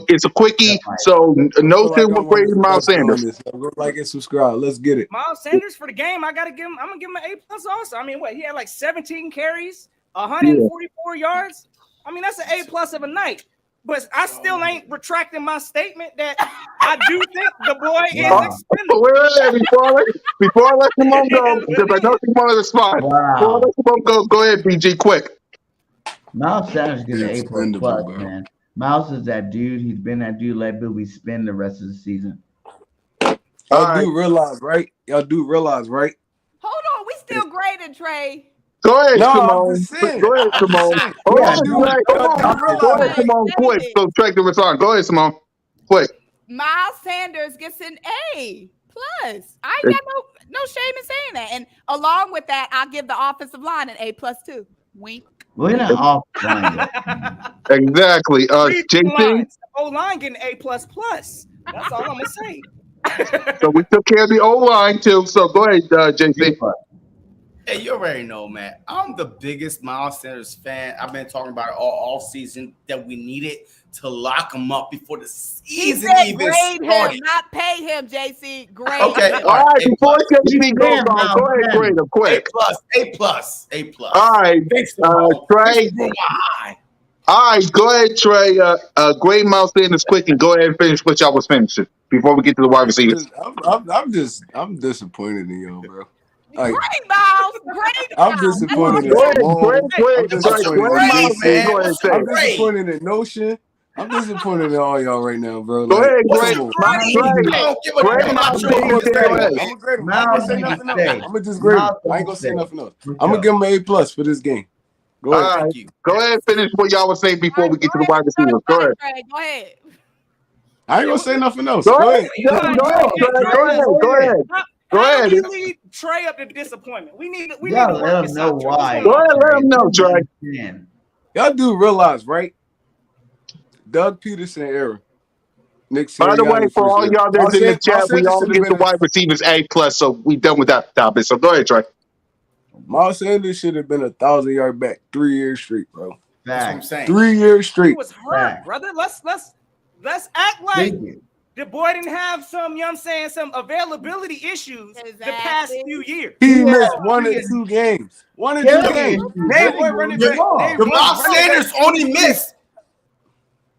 it's a quickie. So no Feel like will grade Miles Sanders. Go like and subscribe. Let's get it. Miles Sanders for the game, I'm gonna give him an A+ also. I mean, what, he had like 17 carries, 144 yards. I mean, that's an A+ of a night. But I still ain't retracting my statement that I do think the boy is expendable. Wait, before I let Simone go, because I know Simone is the spot. Before I let Simone go ahead, BG, quick. Miles Sanders getting an A++, bro. man. Miles is that dude. He's been that dude. Let Billy spin the rest of the season. Y'all do realize, right? Hold on, we still grading, Trey. Go ahead, No, I'm Simone. just saying. Go ahead, I'm just Simone. saying. Hold Yeah, on, Y'all Trey. Hold do on. Go realize. ahead, Simone. Quick. David. So Trey can respond. Go ahead, Simone. Quick. Miles Sanders gets an A plus. I ain't got no shame in saying that. And along with that, I'll give the offensive line an A plus too. Wink. We're not off line. Exactly. Read the JC. lines. The O-line getting A++. That's all I'm gonna say. So we took care of the O line too. So go ahead, JC. Hey, you already know, man. I'm the biggest Miles Sanders fan. I've been talking about it all season that we needed to lock him up before the He season said even grade started. him, not pay him, JC. Grade Okay, him. All right. A Before plus. JC goes on, go ahead, grade him A quick. plus, A plus, A plus. All right, Thanks, Simone. Trey. Thanks for my high. All right, go ahead, Trey. Grade Miles Sanders quick and go ahead and finish what y'all was finishing before we get to the wide receivers. I'm disappointed in y'all, bro. Like, Grade Miles. Grade I'm Miles. disappointed in Go ahead, Simone. grade, I'm disappointed in Miles grade, Sanders. man? Go ahead, What's say your it. I'm disappointed in Notion. I'm disappointed in all y'all right now, bro. Go Like, ahead, What's grade. your come on. grade? Trey, I don't give a grade damn about Miles your I'm gonna Sanders. grade Go him. ahead. I'm gonna grade him. I ain't Miles gonna say need to nothing else. stay. I'm gonna just grade him. Miles I ain't gonna say don't nothing else. stay. I'm gonna give him an A plus for this game. Go All ahead. right, Thank you. go ahead and finish what y'all was saying before we get to the wide Go receivers. Go ahead. ahead. Go ahead. I ain't gonna say nothing else. Go Go ahead. ahead. Go ahead. Go ahead. Go ahead. Go How ahead. do we lead Trey up to disappointment? We need to Y'all work let this him know out. Trey. What's why. going Go on? ahead. Let him know, Trey. Understand. Y'all do realize, right? Doug Peterson era. Nick By the way, Sirianni for first all era. y'all that's in the chat, Miles we Sanders all should have get the been. wide receivers A plus, so we done with that topic. So go ahead, Trey. Miles Sanders should have been 1,000-yard back 3 years straight, bro. That's what I'm Facts. saying. 3 years He straight. was hurt, brother. Let's act like Thank you. the boy didn't have some, you know what I'm saying, some availability issues the past Exactly. few years. He missed 1 or 2 games. 1 or 2 Kelly games. is Name really one running good back. ball. Name Yo, one Miles running back. Sanders only missed.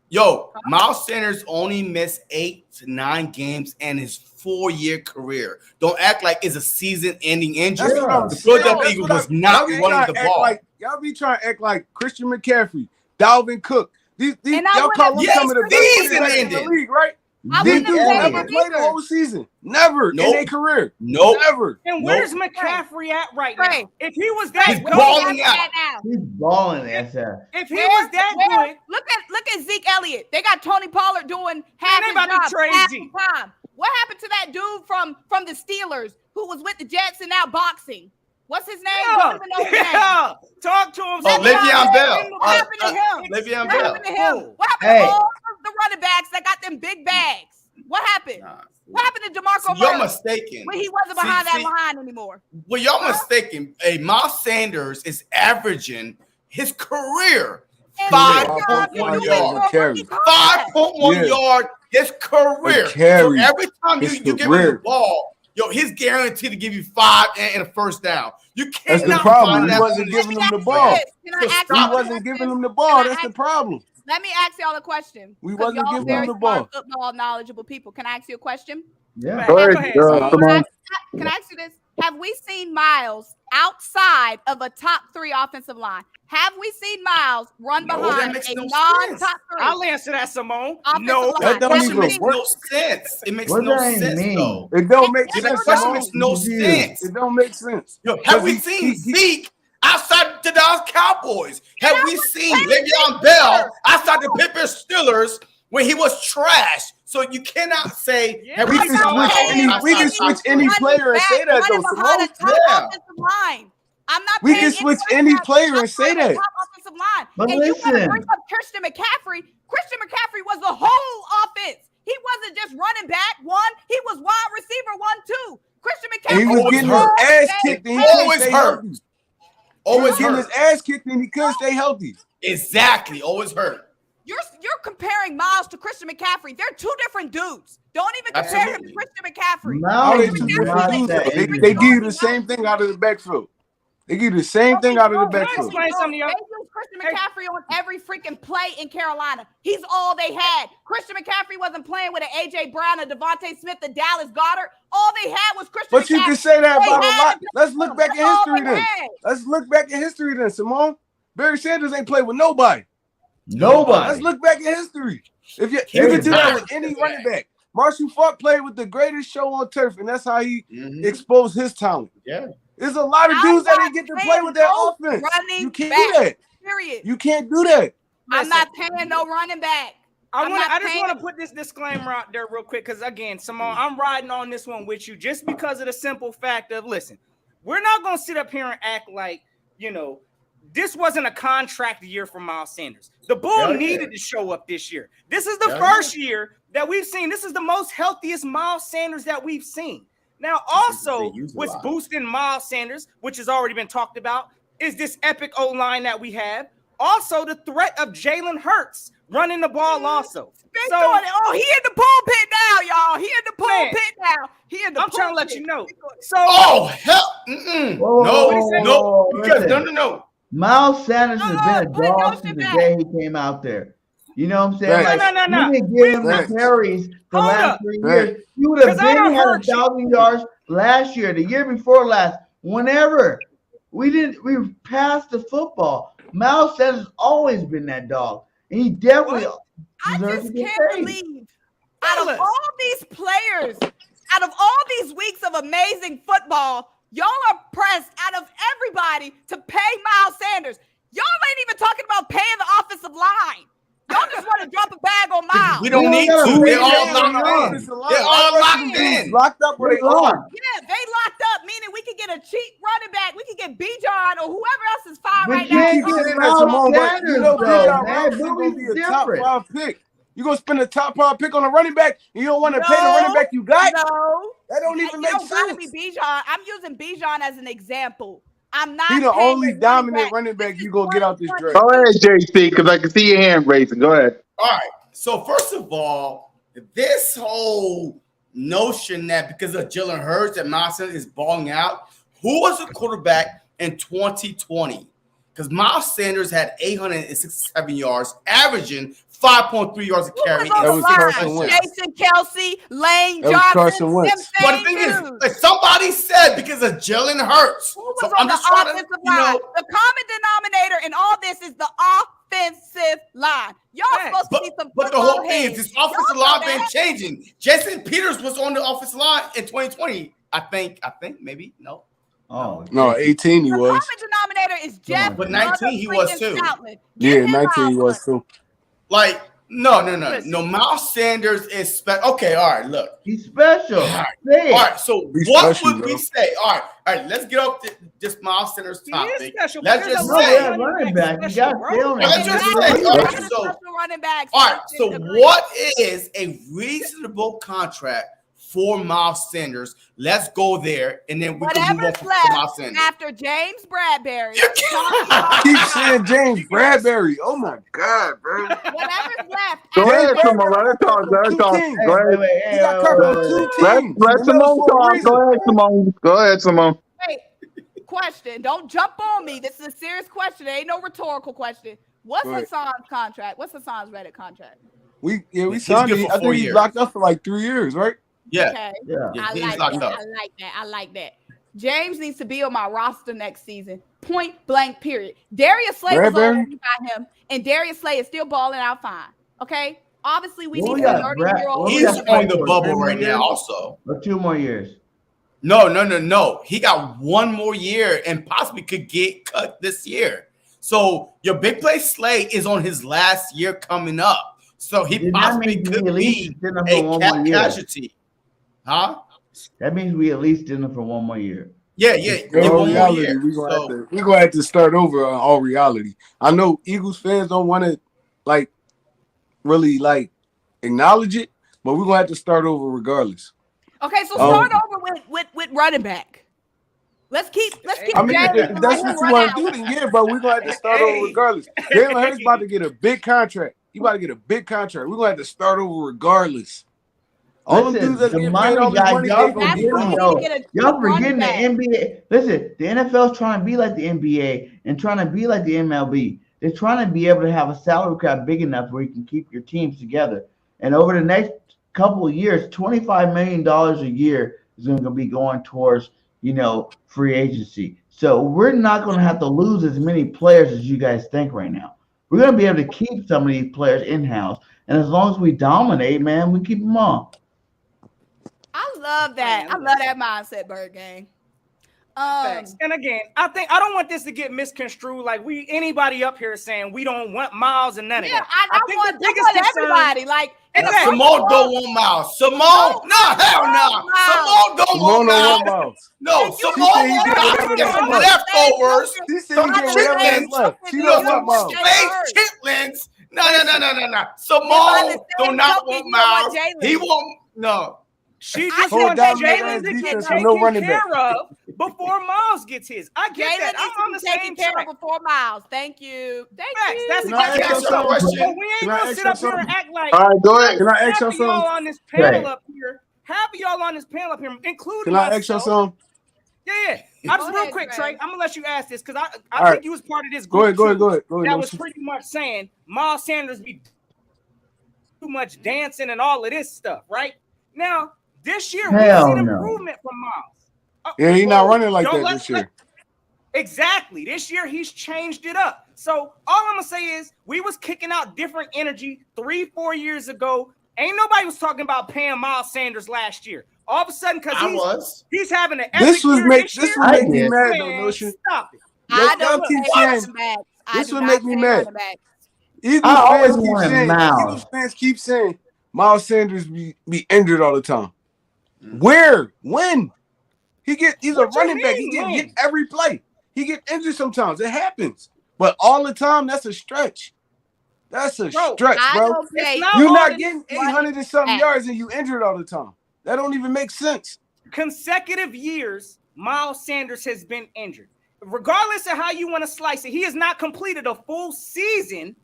Yo, Miles Sanders only missed 8 to 9 games in his 4-year career. Don't act like it's a season-ending injury. That's what I'm The saying. Philadelphia That's Eagles what was y'all not be running trying the to act ball. like. Y'all be trying to act like Christian McCaffrey, Dalvin Cook. These And I y'all wouldn't call have them Yes, some of the best season running backs in the ending. league, right? I These wouldn't have dudes said never him played a either. whole season. Never in Nope. their career. Nope. Never. And Nope. where's McCaffrey at right Trey. now? If he was Trey, that He's where good, balling you out. at now? He's balling at that. if he was that good, Look at Zeke Elliott. They got Tony Pollard doing half they his about to job trade half Zeke. the time. What happened to that dude from the Steelers who was with the Jets and now boxing? What's his name? Don't even know his name. yeah. Talk to him. Oh, Le'Veon Bell. What happened to him? Le'Veon What Bell. happened to him? Bull. What happened Hey. to all the running backs that got them big bags? What happened? Nah. What happened to DeMarco You're Murray mistaken. when he wasn't behind that line anymore? Well, y'all mistaken. Miles Sanders is averaging his career And 5.1 you're doing yards. more carry. rookie contracts. 5.1 Yeah. yard his career. A carry. So every time His you give him career. the ball, yo, he's guaranteed to give you 5 and a first down. You That's cannot the problem. find He that wasn't on giving this him the team. ball. Can I So ask stop He y'all a wasn't question? giving him the Can ball. I That's the ask- problem. Let me ask y'all a question. We 'Cause wasn't y'all giving very him the smart ball. football knowledgeable people. Can I ask you a question? Yeah. Go ahead, Go ahead. come on. Can I ask you this? Have we seen Miles outside of a top 3 offensive line? Have we seen Miles run No, that behind makes a no non-top sense. 3 I'll answer that, Simone. offensive No. line? That don't Have Question we even makes seen- work. no sense. It makes What no does that sense, mean? though. It don't make Yeah, That sense, question Simone. makes no Confused. sense. It don't make sense. Yo, have Because we he- seen he- Zeke outside the Dallas Cowboys? Have And I we was seen saying Le'Veon Zeke Bell either. outside the Pittsburgh Steelers when he was trash? So you cannot say Yeah, have We we can seen not switch Miles paying any. We can any switch outside any top running player and back say that though, running behind a Simone. top Yeah. offensive line. I'm not We paying can any switch running any back player and say outside of a that. top offensive line. But And you want to listen. bring up Christian McCaffrey. Christian McCaffrey was the whole offense. He wasn't just running back 1. He was wide receiver 1, 2. Christian And McCaffrey he was Always getting hurt. his ass kicked and he couldn't Always stay hurt. healthy. He was Always getting his hurt. ass kicked and he couldn't stay healthy. Exactly. Always hurt. You're comparing Miles to Christian McCaffrey. They're 2 different dudes. Don't even compare him to Absolutely. Christian McCaffrey. How Miles they is two McCaffrey different not dudes? that They easy. give you the same thing out of the backfield. They give you the same thing out of the No, they backfield. Explain something to y'all. They used Christian McCaffrey on every freaking play in Carolina. He's all they had. Christian McCaffrey wasn't playing with an A.J. Brown, a Devontae Smith, a Dallas Goddard. All they had was Christian But McCaffrey. you can say that They about a had lot. to do Let's look back That's in all history they then. had. Let's look back in history then, Simone. Barry Sanders ain't played with nobody. Let's Nobody. look back in history. If you He can was do that not with any the running best. back. Marshall Falk played with the greatest show on turf, and that's how he Mhm. exposed his talent. Yeah. There's a lot of I'm dudes that not didn't get to play paying with that no offense. running You can't back. do that. Period. You can't do that. I'm not paying no running back. I just want to put this disclaimer out there real quick because again, Simone, I'm riding on this one with you just because of the simple fact of listen, we're not gonna sit up here and act like this wasn't a contract year for Miles Sanders. The Bull needed to show up this year. This is the first year that we've seen. This is the most healthiest Miles Sanders that we've seen. Now, also, what's boosting Miles Sanders, which has already been talked about, is this epic O-line that we have. Also, the threat of Jalen Hurts running the ball also. Oh, he in the pulpit now, y'all. He in the pulpit now. He in the I'm trying to let you know. So, oh, hell. No. Because, no. Miles Sanders has been a dog since the day he came out there. You know what I'm saying? Right. Like, No. we didn't give him the carries the last 3 years. He would have been had 1,000 yards last year, the year before last, whenever. We passed the football. Miles Sanders has always been that dog. And he definitely I deserves just to get can't paid. believe out of all these players, out of all these weeks of amazing football, y'all are pressed out of everybody to pay Miles Sanders. Y'all ain't even talking about paying the offensive line. Y'all just want to drop a bag on Miles. We don't need to. They're all locked in. They're all locked in. Locked up or they on. Yeah, they locked up, meaning we could get a cheap running back. We could get B.J. or whoever else is fine right now. You keep saying that, Simone, but you know B.J. Robinson going to be a top 5 pick. You're going to spend a top 5 pick on a running back, and you don't want to pay the running back you got? No. That don't even make sense. Gotta be Bijan. I'm using Bijan as an example. I'm not. He the only dominant running back you gonna get out this draft. Go ahead, JC, because I can see your hand raising. Go ahead. All right. So first of all, this whole notion that because of Jalen Hurts that Miles Sanders is balling out, who was the quarterback in 2020? Because Miles Sanders had 867 yards, averaging 5.3 yards a carry. That was Carson Wentz. Jason Kelsey, Lane That was Johnson. Carson Wentz. But the thing is, like somebody said because of Jalen Hurts. Who was on the offensive line? The common denominator in all this is the offensive line. Y'all supposed to be some But the whole thing is this offensive line been changing. Jason Peters was on the offensive line in 2020. I think, maybe, no. Oh no, 18 he the was. common denominator is Jeff. But 19 he was too. Yeah, 19 he was too. Like, no. Miles Sanders is special. Okay, all right, look. He's special. All right, so what would we say? All right, let's get off this Miles Sanders topic. Let's just say. Running back. You got Let's just say. All right, so what is a reasonable contract for Miles Sanders? Let's go there, and then we can move on from Miles Sanders. After James Bradbury. Keep saying James Bradbury. Oh my God, bro. Whatever's left. Go ahead, Simone. Let her talk. Let her talk. Go ahead. He got covered with 2 teams. Let Simone talk. Go ahead, Simone. Go ahead, Simone. Wait, question. Don't jump on me. This is a serious question. It ain't no rhetorical question. What's Hassan's contract? What's Hassan's Reddit contract? We signed him. I think he's locked up for like 3 years, right? Yeah. Okay. Yeah. I like that. James needs to be on my roster next season. Point blank, period. Darius Slay was on when we got him, and Darius Slay is still balling out fine. Okay? Obviously, we need a 30-year-old. He's on the bubble right now also. For 2 more years. No. He got 1 more year and possibly could get cut this year. So your big play Slay is on his last year coming up. So he possibly could be a cap casualty. Huh? That means we at least did it for 1 more year. Yeah. One more year. We're gonna have to start over on all reality. I know Eagles fans don't want to really acknowledge it, but we're gonna have to start over regardless. Okay, so start over with running back. Let's keep. I mean, if that's what you want to do, then yeah, but we're gonna have to start over regardless. Jalen Hurts about to get a big contract. He about to get a big contract. We're gonna have to start over regardless. All the dudes that get paid all this money, y'all forgetting the NBA. Listen, the NFL is trying to be like the NBA and trying to be like the MLB. They're trying to be able to have a salary cap big enough where you can keep your teams together. And over the next couple of years, $25 million a year is going to be going towards, free agency. So we're not going to have to lose as many players as you guys think right now. We're going to be able to keep some of these players in-house. And as long as we dominate, man, we keep them on. I love that. I love that mindset, Bird Gang. Thanks. And again, I think I don't want this to get misconstrued. Like anybody up here saying we don't want Miles and none of that. I want everybody. Like, Simone don't want Miles. Simone, no, hell no. Simone don't want Miles. No, Simone got some leftovers. Some chitlins. She don't want Miles. Space chitlins. No. Simone do not want Miles. He won't. No. She just wants Jalen to get taken care of before Miles gets his. I get that. I'm on the same track. Before Miles. Thank you. That's exactly the question. But we ain't gonna sit up here and act like. All right, go ahead. Can I ask y'all something? On this panel up here, half of y'all on this panel up here, including. Can I ask y'all something? Yeah. I just real quick, Trey. I'm gonna let you ask this because I think you was part of this group. Go ahead. That was pretty much saying Miles Sanders be too much dancing and all of this stuff, right? Now. This year, we've seen improvement from Miles. Yeah, he's not running like that this year. Exactly. This year, he's changed it up. So all I'm going to say is we was kicking out different energy 3-4 years ago. Ain't nobody was talking about paying Miles Sanders last year. All of a sudden, because he's having an epic year this year. This would make me mad, though, Notion. Stop it. I don't keep saying this would make me mad. Eagles fans keep saying Miles Sanders be injured all the time. Where? When? He's a running back. He get hit every play. He get injured sometimes. It happens. But all the time, that's a stretch. That's a stretch, bro. You're not getting 800 and something yards and you injured all the time. That don't even make sense. Consecutive years, Miles Sanders has been injured. Regardless of how you want to slice it, he has not completed a full season.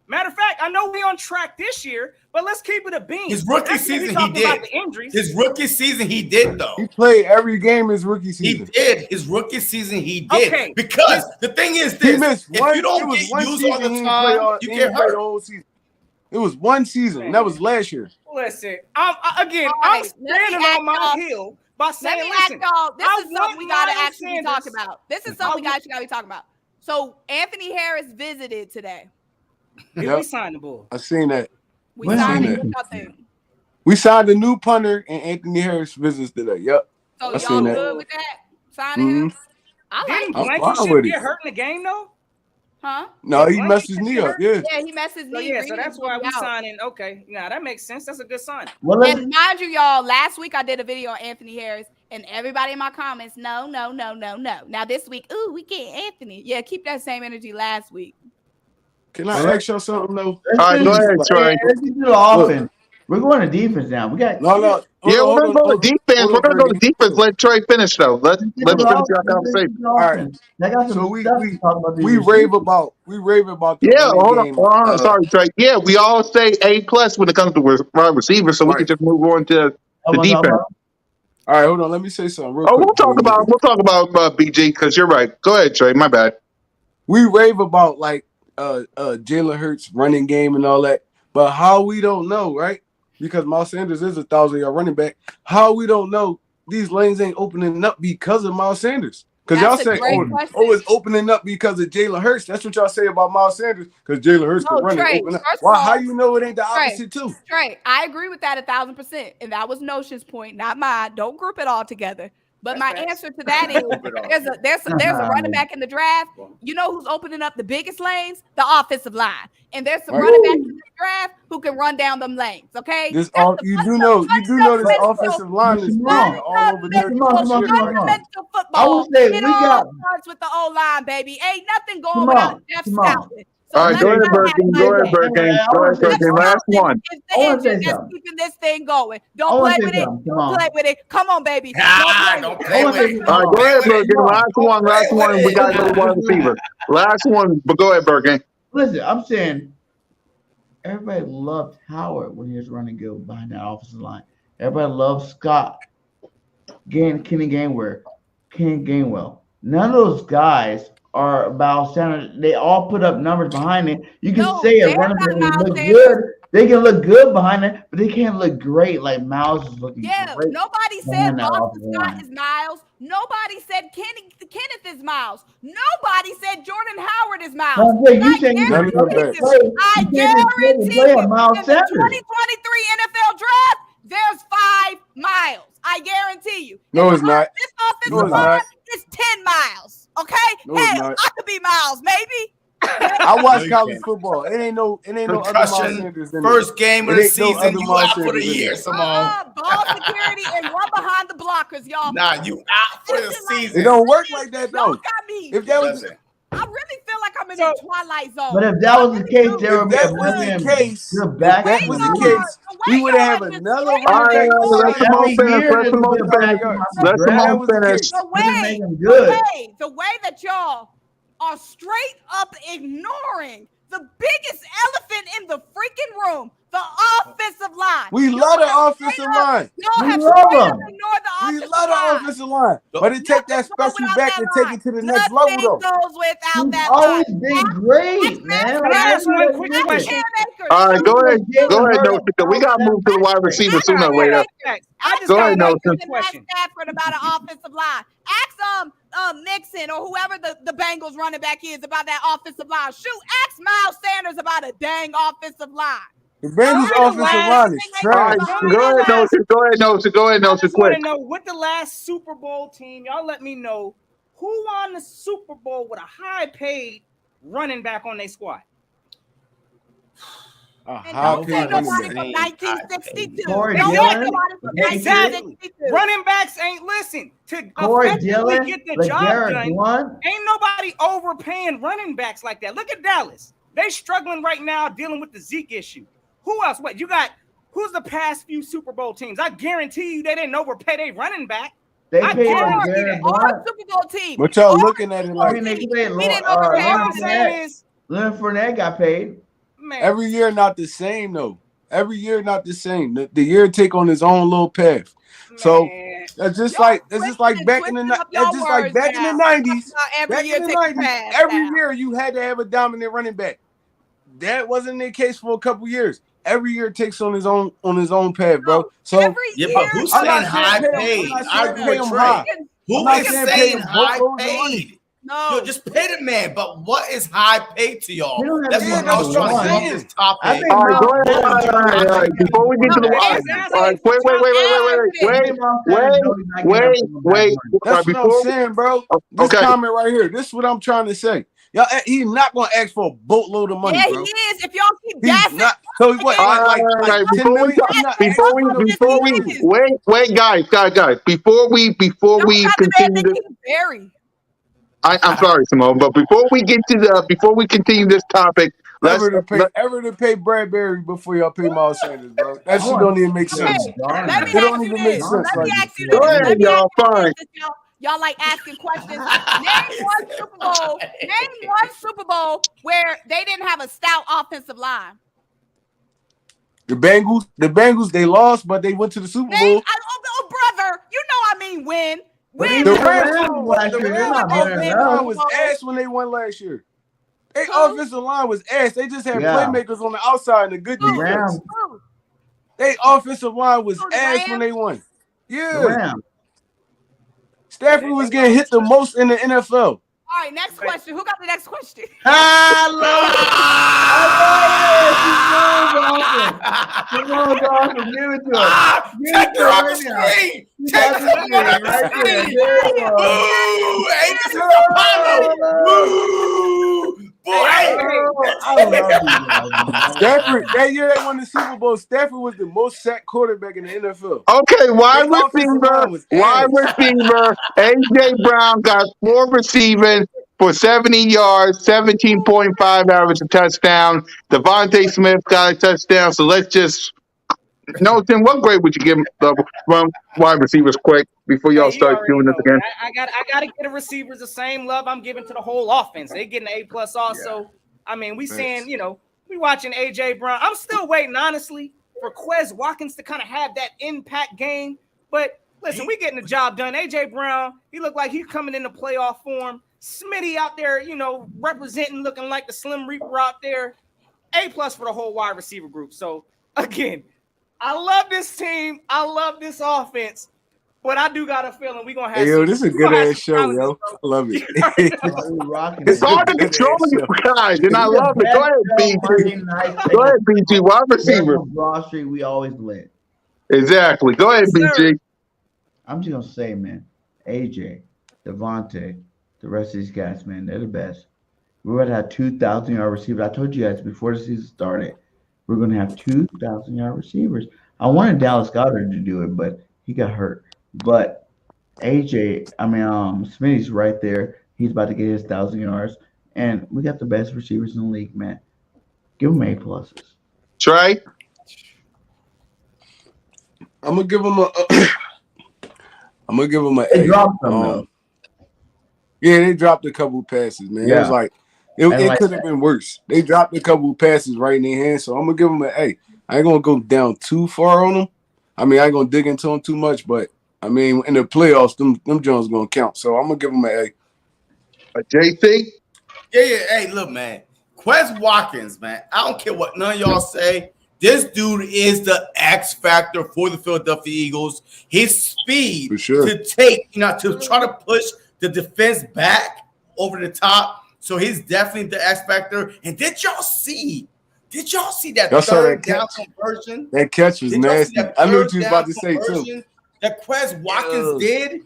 Matter of fact, I know we're on track this year, but let's keep it a bean. His rookie season, he did. His rookie season, he did, though. He played every game his rookie season. He did. His rookie season, he did. Okay. Because the thing is this. If you don't get used all the time, you get hurt. The whole season. It was one season, and that was last year. Listen, I'm standing on my hill by saying, listen, this is something we got to actually talk about. This is something we got to be talking about. So Anthony Harris visited today. We signed the bull. I seen that. We signed a new punter, and Anthony Harris visits today. Yep. So y'all good with that? Signing him? I like Blankenship get hurt in the game though? Huh? No, he messed his knee up. Yeah, he messed his knee. So that's why we signing. Okay, yeah, that makes sense. That's a good sign. And mind you, y'all, last week I did a video on Anthony Harris, and everybody in my comments, no. Now this week, we get Anthony. Yeah, keep that same energy last week. Can I ask y'all something though? All right, go ahead, Trey. Let's do the offense. We're going to defense now. We got we're gonna go to defense. We're gonna go to defense. Let Trey finish though. Let's finish our conversation. All right. So we rave about the hold on. Sorry, Trey. Yeah, we all say A+ when it comes to wide receivers, so we can just move on to the defense. All right, hold on. Let me say something real quick. We'll talk about BG because you're right. Go ahead, Trey. My bad. We rave about like Jalen Hurts running game and all that, but how we don't know, right? Because Miles Sanders is 1,000-yard running back. How we don't know these lanes ain't opening up because of Miles Sanders? Because y'all say, it's opening up because of Jalen Hurts. That's what y'all say about Miles Sanders because Jalen Hurts can run and open up. How you know it ain't the opposite too? Trey, I agree with that 1,000%, and that was Notion's point, not mine. Don't group it all together. But my answer to that is there's a running back in the draft. You know who's opening up the biggest lanes? The offensive line. And there's some running backs in the draft who can run down them lanes. Okay. You do know this offensive line is all over there. I would say we got starts with the O-line, baby. Ain't nothing going without Jeff Stoutland. All right, go ahead, Birkin. Last one. It's the engine that's keeping this thing going. Don't play with it. Don't play with it. Come on, baby. Don't play with it. All right, go ahead, Birkin. Last one. We got to go to wide receiver. Last one, but go ahead, Birkin. Listen, I'm saying everybody loved Howard when he was running good behind that offensive line. Everybody loved Scott, Kenny Gainwell. None of those guys are about Sanders. They all put up numbers behind it. You can say a running back look good. They can look good behind it, but they can't look great like Miles is looking great. Nobody said Boston Scott is Miles. Nobody said Kenneth is Miles. Nobody said Jordan Howard is Miles. I guarantee you, in the 2023 NFL draft, there's 5 Miles. I guarantee you. No, it's not. This offensive line it's 10 miles. Okay, No, it's hell, not. I could be Miles, maybe. I watch No, you college can't. football. It ain't no other Miles Concussion, Sanders than first game of It the ain't no season, other you Miles out for the Sanders in year, there. Simone. Ball security and run behind the blockers, y'all. Nah, you out for the Listen, like, It season. don't work like that Y'all though. got me. If that was Doesn't. I really feel like I'm in So- the Twilight Zone. But if that was the case, there if would be that a was the million case, good if backs that in was the the league. case, we would have another All running right, back. let Simone Every finish. year Let there's a Simone good finish. back in my Let If draft. that Simone was the finish. case, The make way, them good. the way that y'all are straight up ignoring the biggest elephant in the freaking room, the offensive line. we Y'all love the have offensive straight up- line. Y'all We have love straight up them. ignored the We offensive love the line. offensive line, but it take that Nothing's wrong special without back that to take line. it to the next level Nothing though. goes without He's that always line. been great, man. Can I ask one quick Ask question? Cam Akers. All right, go ahead. Jalen Go ahead, Hurts Notion. We got to move to the wide receiver Ask sooner or Cam later. Akers. I Ask just Go got ahead, one Notion. quick and question. Matt Stafford about an offensive line. Ask Mixon or whoever the Bengals running back is about that offensive line. Shoot, ask Miles Sanders about a dang offensive line. The Bengals Y'all offensive know line is All right, trash. go ahead, Notion. Go ahead, Notion. Go ahead, I Notion. just want Quick. to know what the last Super Bowl team. Y'all let me know who won the Super Bowl with a high-paid running back on their squad. A And high don't paid say running nobody back. from 1962. Corey Don't say Dillon, nobody from Exactly. 1962. Running backs ain't listen to Corey effectively Dillon, get the job LeGarrette done. Blount. Ain't nobody overpaying running backs like that. Look at Dallas. They struggling right now dealing with the Zeke issue. Who else? What you got? Who's the past few Super Bowl teams? I guarantee you they didn't overpay their running back. They I paid guarantee LeGarrette that. Our Blount. Super Bowl team. But y'all Our looking at it Super like Bowl I mean, they team. paid We didn't All overpay our I'm running saying back. is, Leonard Fournette got paid. man, every year not the same though. Every year not the same. The year take on its own little path. So man. that's just Y'all like back in the twisting up that's y'all just like words back in the now. 90s. About every Back year in the take a 90s, pass every now. year you had to have a dominant running back. That wasn't the case for a couple years. Every year takes on his own path, bro. So Every Yeah, year. but who's I'm saying not high saying paid? I'm not I saying agree pay with him Trey. high. Who I'm not is saying pay saying him high boatloads of money. paid? No. Yo, just pay the man. But what is high paid to y'all? He don't have That's to Yeah, what be I that's was what I'm trying to get off saying. this I topic. think All right, go Miles ahead. Sanders All right. Before we get to the No, wide, he's all asking right, for wait, top wait. Miles Sanders knows he's not getting up on the back Wait. money. All right, That's what I'm before saying, bro. This okay. comment right here. This is what I'm trying to say. Y'all, he's not gonna ask for a boatload of money, Yeah, bro. he is. If y'all keep He's gassing, not. So what? All Like right, 10 million? He's not before asking we, for no 10 million. wait, guys, before we don't have the man continue that this, keep Barry. I'm sorry, Simone, but before we continue this topic, let's Ever to pay Bradbury before y'all pay Miles Sanders, bro. That I shit want don't even make to sense. see Darnold. Let me It don't ask you even this. make sense. Let me Like, ask you go this. ahead, Let me y'all. ask you Fine. this. Y'all like asking questions. Name one Super Bowl. Name one Super Bowl where they didn't have a stout offensive line. the Bengals, they lost, but they went to the Super Name, Bowl. brother. You know I mean win. But Win. even The the Rams, Rams last the year, they're Rams not better offensive than line us. was ass when they won last year. Their Who? offensive line was ass. They just had Yeah. playmakers on the outside and a good The defense. Rams, Who? Their offensive line was Who, the ass when Rams? they won. the Yeah. Rams. Stafford was getting hit the most in the NFL. All right, next question. Who got the next question? I love it. Simone's awesome. Give it to him. Give Take it to her him off right the now. screen. You Take got her the off screen the right there. screen. There it was. Boo! Hey, this is Apollo. Boo! Boy, Oh, I love these guys, man. Stafford, that year they won the Super Bowl, Stafford was the most sacked quarterback in the NFL. Okay, wide Their offensive line was ass. receiver. AJ Brown got 4 receiving for 70 yards, 17.5 average a touchdown. Devontae Smith got a touchdown. So let's just Tim, what grade would you give the wide receivers quick before y'all Hey, you start already doing this know. again? I got to get the receivers the same love I'm giving to the whole offense. They getting an A+ also. I mean, we saying, we watching AJ Brown. I'm still waiting, honestly, for Quez Watkins to kind of have that impact game. But listen, we getting the job done. AJ Brown, he looked like he's coming into playoff form. Smitty out there, representing, looking like the Slim Reaper out there. A+ for the whole wide receiver group. So again, I love this team. I love this offense. But I do got a feeling we're gonna have. Hey, yo, this is a good ass show, yo. I love it. It's hard to control you guys, and I love it. Go ahead, BG. Go ahead, BG. Wide receiver. Broad Street, we always lit. Exactly. Go ahead, BG. I'm just gonna say, man, AJ. Devontae, the rest of these guys, man, they're the best. We're going to have 2,000-yard receivers. I told you guys before the season started, we're going to have 2,000-yard receivers. I wanted Dallas Goddard to do it, but he got hurt. But Smitty's right there. He's about to get his 1,000 yards, and we got the best receivers in the league, man. Give them A pluses. Trey? I'm gonna give him a. I'm gonna give him an They A. dropped them though. Yeah, they dropped a couple passes, man. It was Yeah. like it could have been worse. They dropped a couple passes right in their hands, so I'm gonna give them an A. I ain't gonna go down too far on them. I mean, I ain't gonna dig into them too much, but I mean, in the playoffs, them Jones gonna count. So I'm gonna give them an A. JC? Yeah. Hey, look, man. Quez Watkins, man. I don't care what none of y'all say. This dude is the X factor for the Philadelphia Eagles. His speed For sure. to take, to try to push the defense back over the top. So he's definitely the X factor. And did y'all see that Y'all saw third that down catch? conversion? That catch was Did y'all see nasty. that I knew what third you was down about to say too. conversion that Quez Watkins did?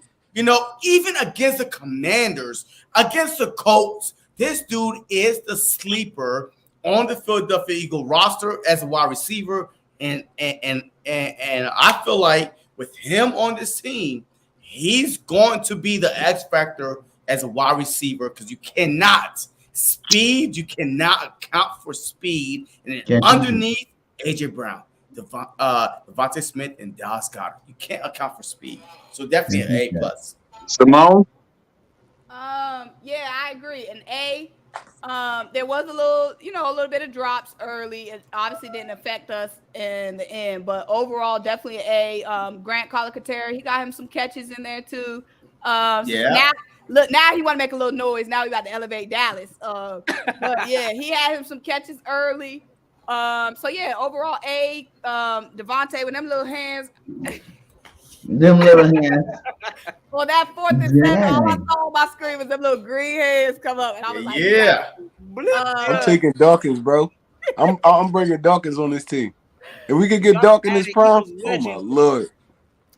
Even against the Commanders, against the Colts, this dude is the sleeper on the Philadelphia Eagle roster as a wide receiver. And I feel like with him on this team, he's going to be the X factor as a wide receiver because you cannot account for speed. And then underneath AJ Brown, Devontae Smith, and Dallas Goddard, you can't account for speed. So definitely an A plus. Simone? Yeah, I agree. An A. There was a little bit of drops early. It obviously didn't affect us in the end, but overall, definitely A. Grant Collicatera, he got him some catches in there too. Now he want to make a little noise. Now we about to elevate Dallas. But yeah, he had him some catches early. So yeah, overall A. Devontae with them little hands. Them little hands. Well, that 4th and 7, all I saw on my screen was them little green hands come up, and I was like, yeah. I'm taking Dawkins, bro. I'm bringing Dawkins on this team. If we could get Dawkins in his prime, oh my lord.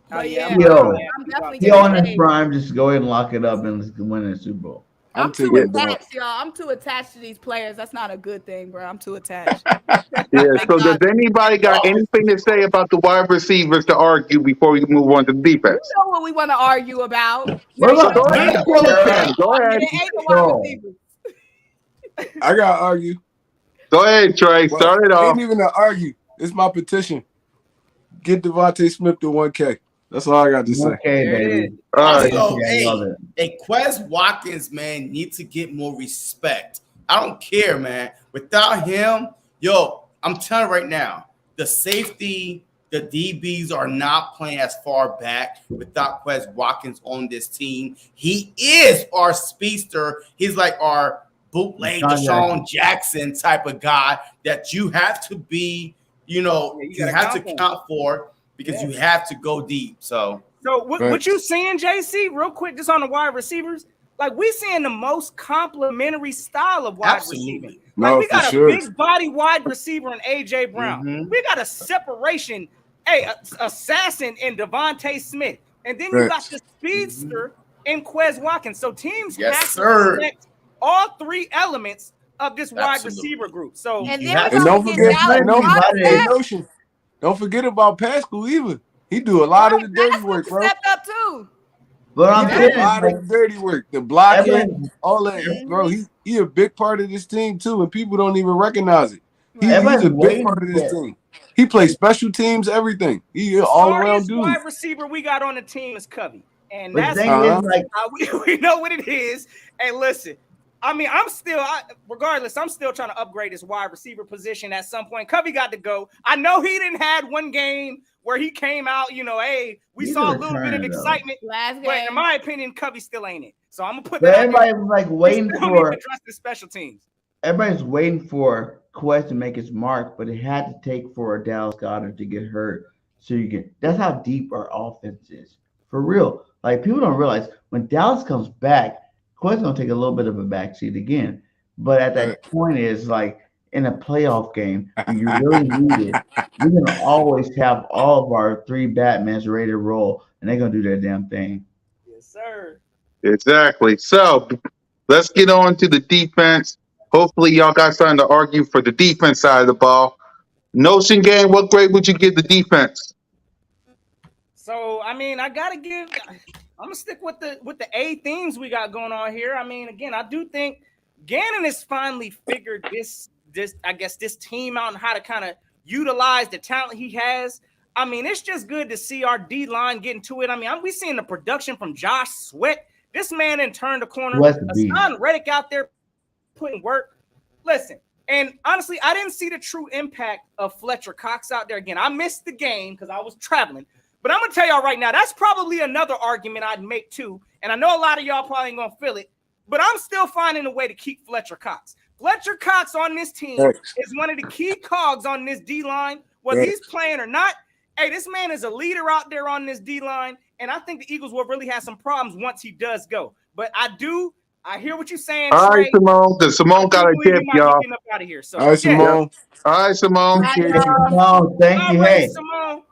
But yeah, Yo, I'm definitely he on getting his A. prime, just go ahead and lock it up and let's win the Super Bowl. I'm too taking attached, y'all. I'm too attached to these players. That's not a good thing, bro. I'm too attached. Yeah, so does anybody got anything to say about the wide receivers to argue before we move on to the You defense? know what we want to argue about. What about Go ahead. Go ahead. It ain't the wide receivers. I gotta argue. Go ahead, Trey. Well, Start it off. ain't even an argue. It's my petition. Get Devontae Smith to 1K. That's all I got to say. Okay, baby. All right. Also, I love it. Quez Watkins, man, needs to get more respect. I don't care, man. Without him, I'm telling you right now, the safety, the DBs are not playing as far back without Quez Watkins on this team. He is our speedster. He's like our bootleg Deshaun Jackson type of guy that you have to be, you have to count for because you have to go deep. So what you seeing, JC, real quick, just on the wide receivers, like we seeing the most complementary style of wide receiving. Like we got a big body wide receiver in AJ Brown. Mm-hmm. We got a separation, assassin in Devontae Smith. And then you got the speedster in Quez Watkins. So teams have to respect all three elements of this wide receiver group. So And don't forget about Pascal either. He do a lot of the dirty work, bro. Stepped up too. But I'm saying, a lot of the dirty work, the blocking, all that, bro. He a big part of this team too, and people don't even recognize it. He's a big part of this team. He plays special teams, everything. He an all around dude. Wide receiver we got on the team is Covey, and but that's we know what it is. And listen, I mean, I'm still trying to upgrade his wide receiver position at some point. Covey got to go. I know he didn't had one game where he came out, we saw a little bit of excitement. But in my opinion, Covey still ain't it. So I'm gonna put that. Everybody was like waiting for trust the special teams. Everybody's waiting for Quest to make his mark, but it had to take for Dallas Goddard to get hurt. So that's how deep our offense is. For real. Like people don't realize when Dallas comes back, Quest's gonna take a little bit of a backseat again. But at that point is like in a playoff game, when you really need it, we're gonna always have all of our three Batmans ready to roll, and they're gonna do their damn thing. Yes, sir. Exactly. So let's get on to the defense. Hopefully, y'all got something to argue for the defense side of the ball. Notion game, what grade would you give the defense? So I mean, I gotta give. I'm gonna stick with the A themes we got going on here. I mean, again, I do think Gannon has finally figured this I guess this team out and how to kind of utilize the talent he has. I mean, it's just good to see our D line getting to it. I mean, we seeing the production from Josh Sweat. This man didn't turn the corner. What's the beat? Hassan Reddick out there putting work. Listen, and honestly, I didn't see the true impact of Fletcher Cox out there. Again, I missed the game because I was traveling. But I'm going to tell y'all right now, that's probably another argument I'd make too. And I know a lot of y'all probably ain't going to feel it, but I'm still finding a way to keep Fletcher Cox. Fletcher Cox on this team is one of the key cogs on this D-line, whether he's playing or not. Hey, this man is a leader out there on this D-line, and I think the Eagles will really have some problems once he does go. But I hear what you're saying, All right, Trey. Simone, because Simone got a tip, y'all. Out of here. So, All right, Simone. All right, Simone. No, thank you. All right, Hey, Simone.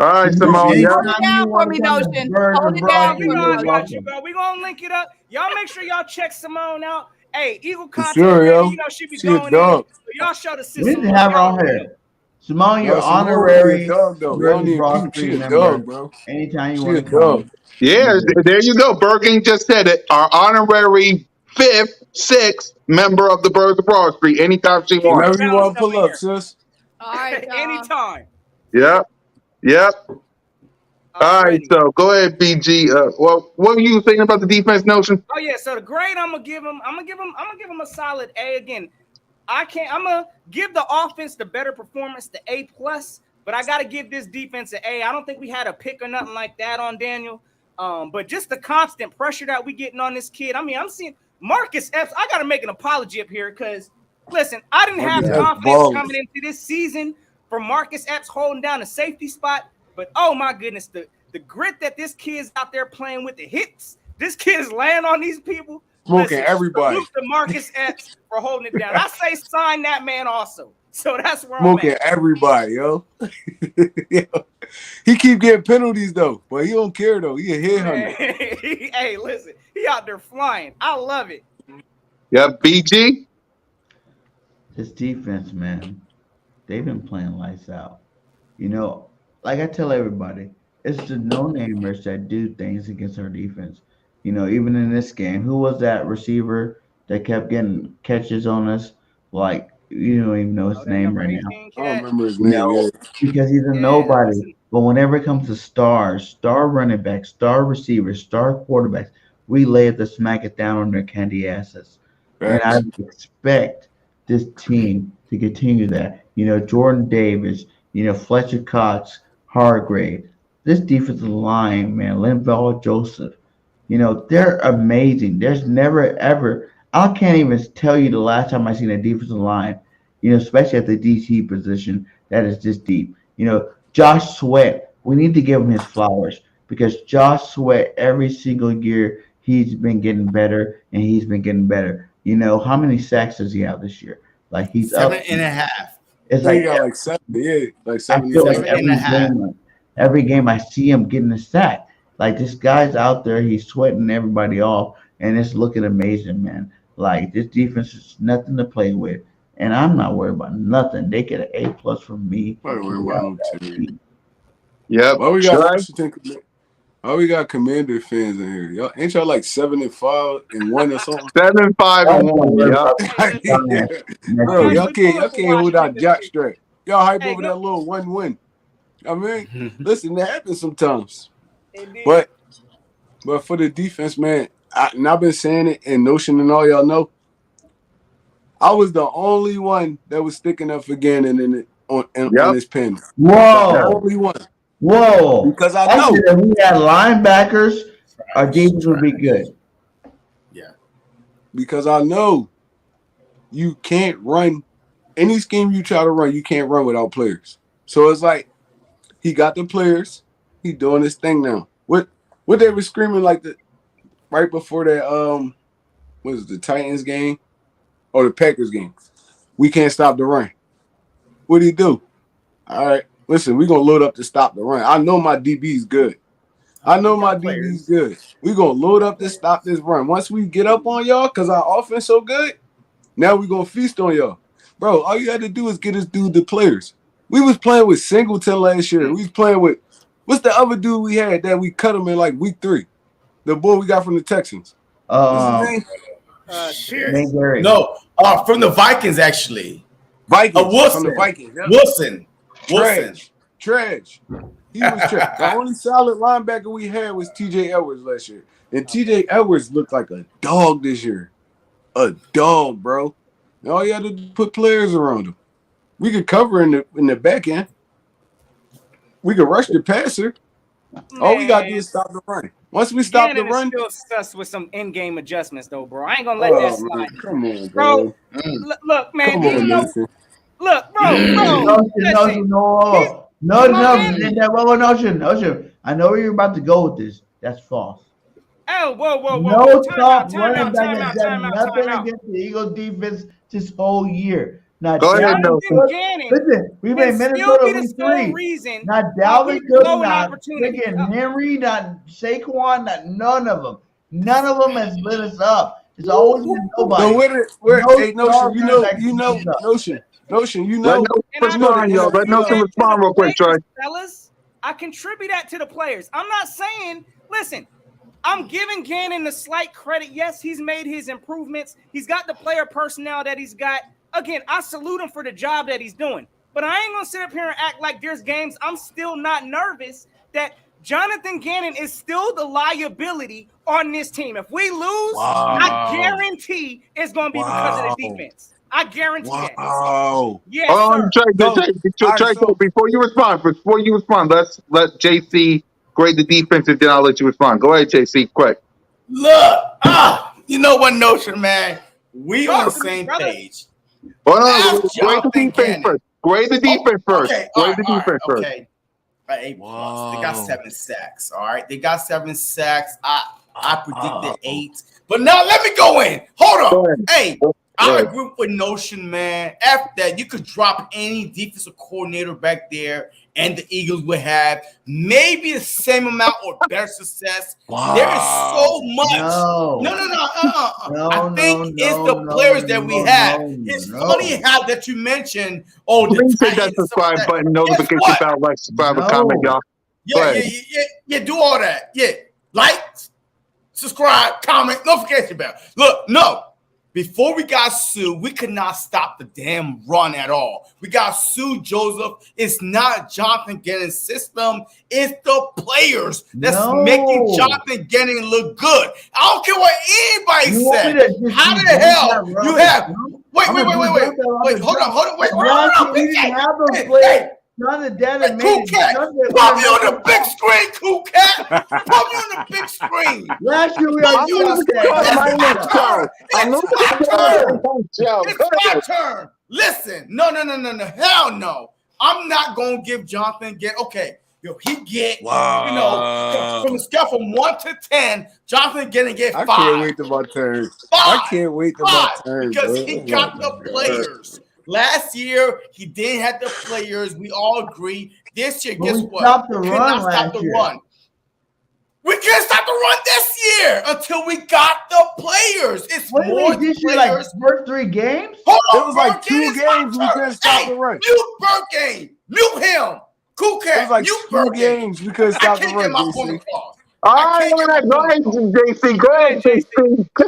All right, Simone. Yeah. Hold it down for me, Notion. Hold it down for me, I got Notion. you, bro. We're going to link it up. Y'all make sure y'all check Simone out. Hey, Eagle content, Sure, yo. you know, she be She a going in. dog. So y'all show the we system. need to have her on here. Simone, you're Yo, Simone honorary be a dog, though. Y'all Virgin need Broad peep. She Street a member. dog, bro. Anytime you She want a to dog. come. Yeah, there you go. Bergen just said it. Our honorary 5th, 6th member of the Birds of Broad Street. Anytime she wants. Whenever you want to pull up, sis. All right, y'all. Anytime. Yep. Yep. All right, so go ahead, BG. Well, what were you thinking about the defense, Notion? Oh yeah, so the grade I'm gonna give him a solid A. Again, I'm gonna give the offense the better performance, the A plus, but I gotta give this defense an A. I don't think we had a pick or nothing like that on Daniel. But just the constant pressure that we getting on this kid. I mean, I'm seeing Marcus Epps. I gotta make an apology up here because listen, I didn't have confidence coming into this season for Marcus Epps holding down the safety spot. But oh my goodness, the grit that this kid's out there playing with, the hits, this kid is laying on these people. Smoking everybody. Salute to Marcus Epps for holding it down. I say sign that man also. So that's where Smoking I'm at. everybody, yo. Yo. He keep getting penalties though, but he don't care though. He a hit hunter. Hey, listen, he out there flying. I love it. Yep, BG. This defense, man, they've been playing lights out. You know, like I tell everybody, it's the no-namers that do things against our defense. You know, even in this game, who was that receiver that kept getting catches on us? Like, you don't even know his name right now. I don't remember his You name. know, Yeah. because he's a nobody. But whenever it comes to stars, star running backs, star receivers, star quarterbacks, we lay it to smack it down on their candy asses. And I expect this team to continue that. You know, Jordan Davis, you know, Fletcher Cox, Hargrave. This defensive line, man, Linval Joseph, you know, they're amazing. There's never ever, I can't even tell you the last time I seen a defensive line, you know, especially at the DT position, that is this deep. You know, Josh Sweat, we need to give him his flowers because Josh Sweat, every single year, he's been getting better and he's been getting better. You know, how many sacks does he have this year? Like he's 7.5. It's He like got like 7, yeah, like I 7. feel like 7.5. every game I see him getting a sack. Like this guy's out there, he's sweating everybody off, and it's looking amazing, man. Like this defense is nothing to play with, and I'm not worried about nothing. They get an A plus from me. Yep. Why we got Trey? Washington? Why we got Commander fans in here? Y'all ain't y'all like 7-5 and 1 or something? 7, 5, and 1. Yep. Bro, y'all can't hold out jockstrap. Y'all hype over that little 1 win. I mean, listen, that happens sometimes. But for the defense, man, I've been saying it in Notion and all y'all know. I was the only one that was sticking up for Gannon on this pen. Whoa. The only one. Whoa. Because I know. said if we had linebackers, our defense would be good. Yeah. Because I know you can't run any scheme you try to run, you can't run without players. So it's like he got the players, he doing his thing now. What they were screaming like right before that what was it, the Titans game or the Packers game? We can't stop the run. What do you do? All right, listen, we're gonna load up to stop the run. I know my DB is good. I know These my young DB's players. good. We gonna load up this, stop this run. Once we get up on y'all, cause our offense so good, now we gonna feast on y'all, bro. All you had to do is get us dude the players. We was playing with Singleton last year. We was playing with what's the other dude we had that we cut him in like week 3? The boy we got from the Texans. What's his name? Shit. Nate Gary. No, from the Vikings actually. Vikings from the Wilson. Vikings. Yep. Wilson. Trash. He was trash. The only solid linebacker we had was TJ Edwards last year. And TJ Edwards looked like a dog this year. A dog, bro. And all you had to do was put players around him. We could cover in the back end. We could rush the passer. All we gotta do is stop the run. Once we stop the Gannon is run, still sus with some in-game adjustments, though, bro. I ain't gonna let that slide. man, come on, Bro, bro. look, man. Come Do you on, know? Nathan. Look, bro. Listen. No. I know where you're about to go with this. That's false. Oh, whoa. No Time top out. running back has done nothing against the Eagles defense this whole year. Not Go ahead, Dalvin Nelson. Cook. Gannon Listen, we can made still Minnesota be the week sole 3. reason Not why Dalvin we Cook, blow an not opportunity. freaking Henry, not Saquon, not none of them. None of them has lit us up. It's always been nobody. So hey, star Notion, running back lit us up. Notion, Let Nelson And I respond, y'all. Let Nelson contribute that to respond real the quick, Trey. players, fellas. I contribute that to the players. I'm not saying, listen, I'm giving Gannon the slight credit. Yes, he's made his improvements. He's got the player personnel that he's got. Again, I salute him for the job that he's doing. But I ain't going to sit up here and act like there's games I'm still not nervous that Jonathan Gannon is still the liability on this team. If we lose, I guarantee it's going to be because of the defense. I guarantee that. Wow. Yes, sir. Trey, before you respond, let's let JC grade the defense, and then I'll let you respond. Go ahead, JC, quick. Look, you know what, Notion, man? We on the same page. Hold on, grade the defense first. Grade the defense first. Okay, Grade the defense first. okay. A+. They got 7 sacks. All right, they got 7 sacks. I predicted 8, but now let me go in. Hold on. Hey, I agree with Notion, man. After that, you could drop any defensive coordinator back there, and the Eagles would have maybe the same amount or better success. There is so much. No. I think it's the players that we have. It's funny how that you mentioned. Oh, Please the hit that subscribe button, notification bell, like, subscribe, and comment, y'all. Yeah. Do all that. Yeah, like, subscribe, comment, notification bell. Look, no. Before we got sued, we could not stop the damn run at all. We got sued, Joseph. It's not Jonathan Gannon's system. It's the players that's making Jonathan Gannon look good. I don't care what anybody said. How the hell you have? Wait. Hold on. Wait. We didn't have those players. None of that Hey, Cool Cat, put me on the big screen, Cool Cat. Put me on the big screen. Last year we already It's my turn. Listen, no. Hell no. I'm not going to give Jonathan Okay, he get, from a scale from 1 to 10, Jonathan Gannon get 5. I can't wait to my turn. I can't wait to my turn, because bro. he got the players. Last year, he didn't have the players. We all agree. This year, guess what? We cannot stop the run. We can't stop the run this year until we got the players. It's more this year, players. like first 3 games? Hold on, it was like 2 games we couldn't stop the run. Mute Burke. Mute him. Cool Cat. It was like 2 games we couldn't stop the run. My point across. All right, go ahead, JC. Go ahead, JC.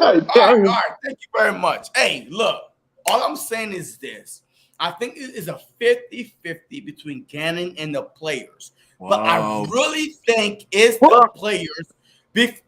All right. Thank you very much. Hey, look. All I'm saying is this. I think it is a 50-50 between Gannon and the players. Wow. But I really think it's the players. Because,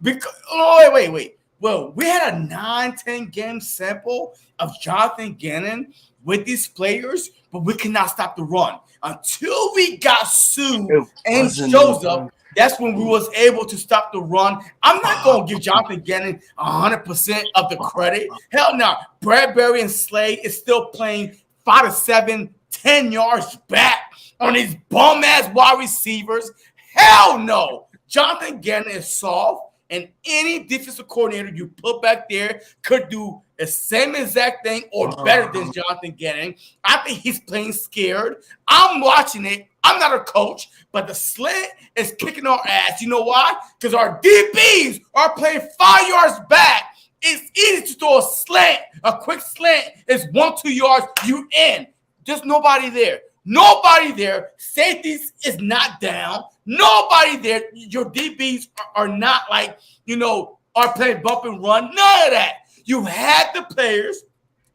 wait. Well, we had a 9-10 game sample of Jonathan Gannon with these players, but we cannot stop the run. Until we got Sue and Joseph, that's when we was able to stop the run. I'm not going to give Jonathan Gannon 100% of the credit. Hell no. Bradbury and Slade is still playing 5 to 7, 10 yards back on these bum-ass wide receivers. Hell no. Jonathan Gannon is soft, and any defensive coordinator you put back there could do the same exact thing or better than Jonathan Gannon. I think he's playing scared. I'm watching it. I'm not a coach, but the slant is kicking our ass. You know why? Because our DBs are playing 5 yards back. It's easy to throw a slant. A quick slant is 1-2 yards. You in. There's nobody there. Nobody there. Safeties is not down. Nobody there. Your DBs are not like, are playing bump and run. None of that. You had the players.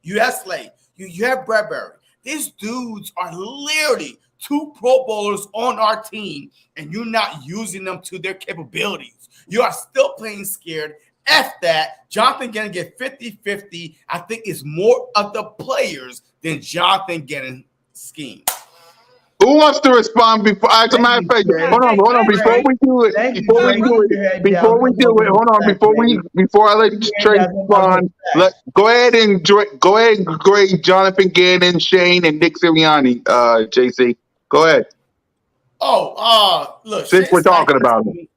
You had Slade. You have Bradbury. These dudes are literally 2 Pro Bowlers on our team, and you're not using them to their capabilities. You are still playing scared. F that. Jonathan Gannon get 50-50. I think it's more of the players than Jonathan Gannon scheme. Who wants to respond before? As a matter of fact, hold on. Before we do it, hold on. Before I let Trey respond, go ahead and grade Jonathan Gannon, Shane, and Nick Sirianni. JC, go ahead. Look. Since we're talking about it.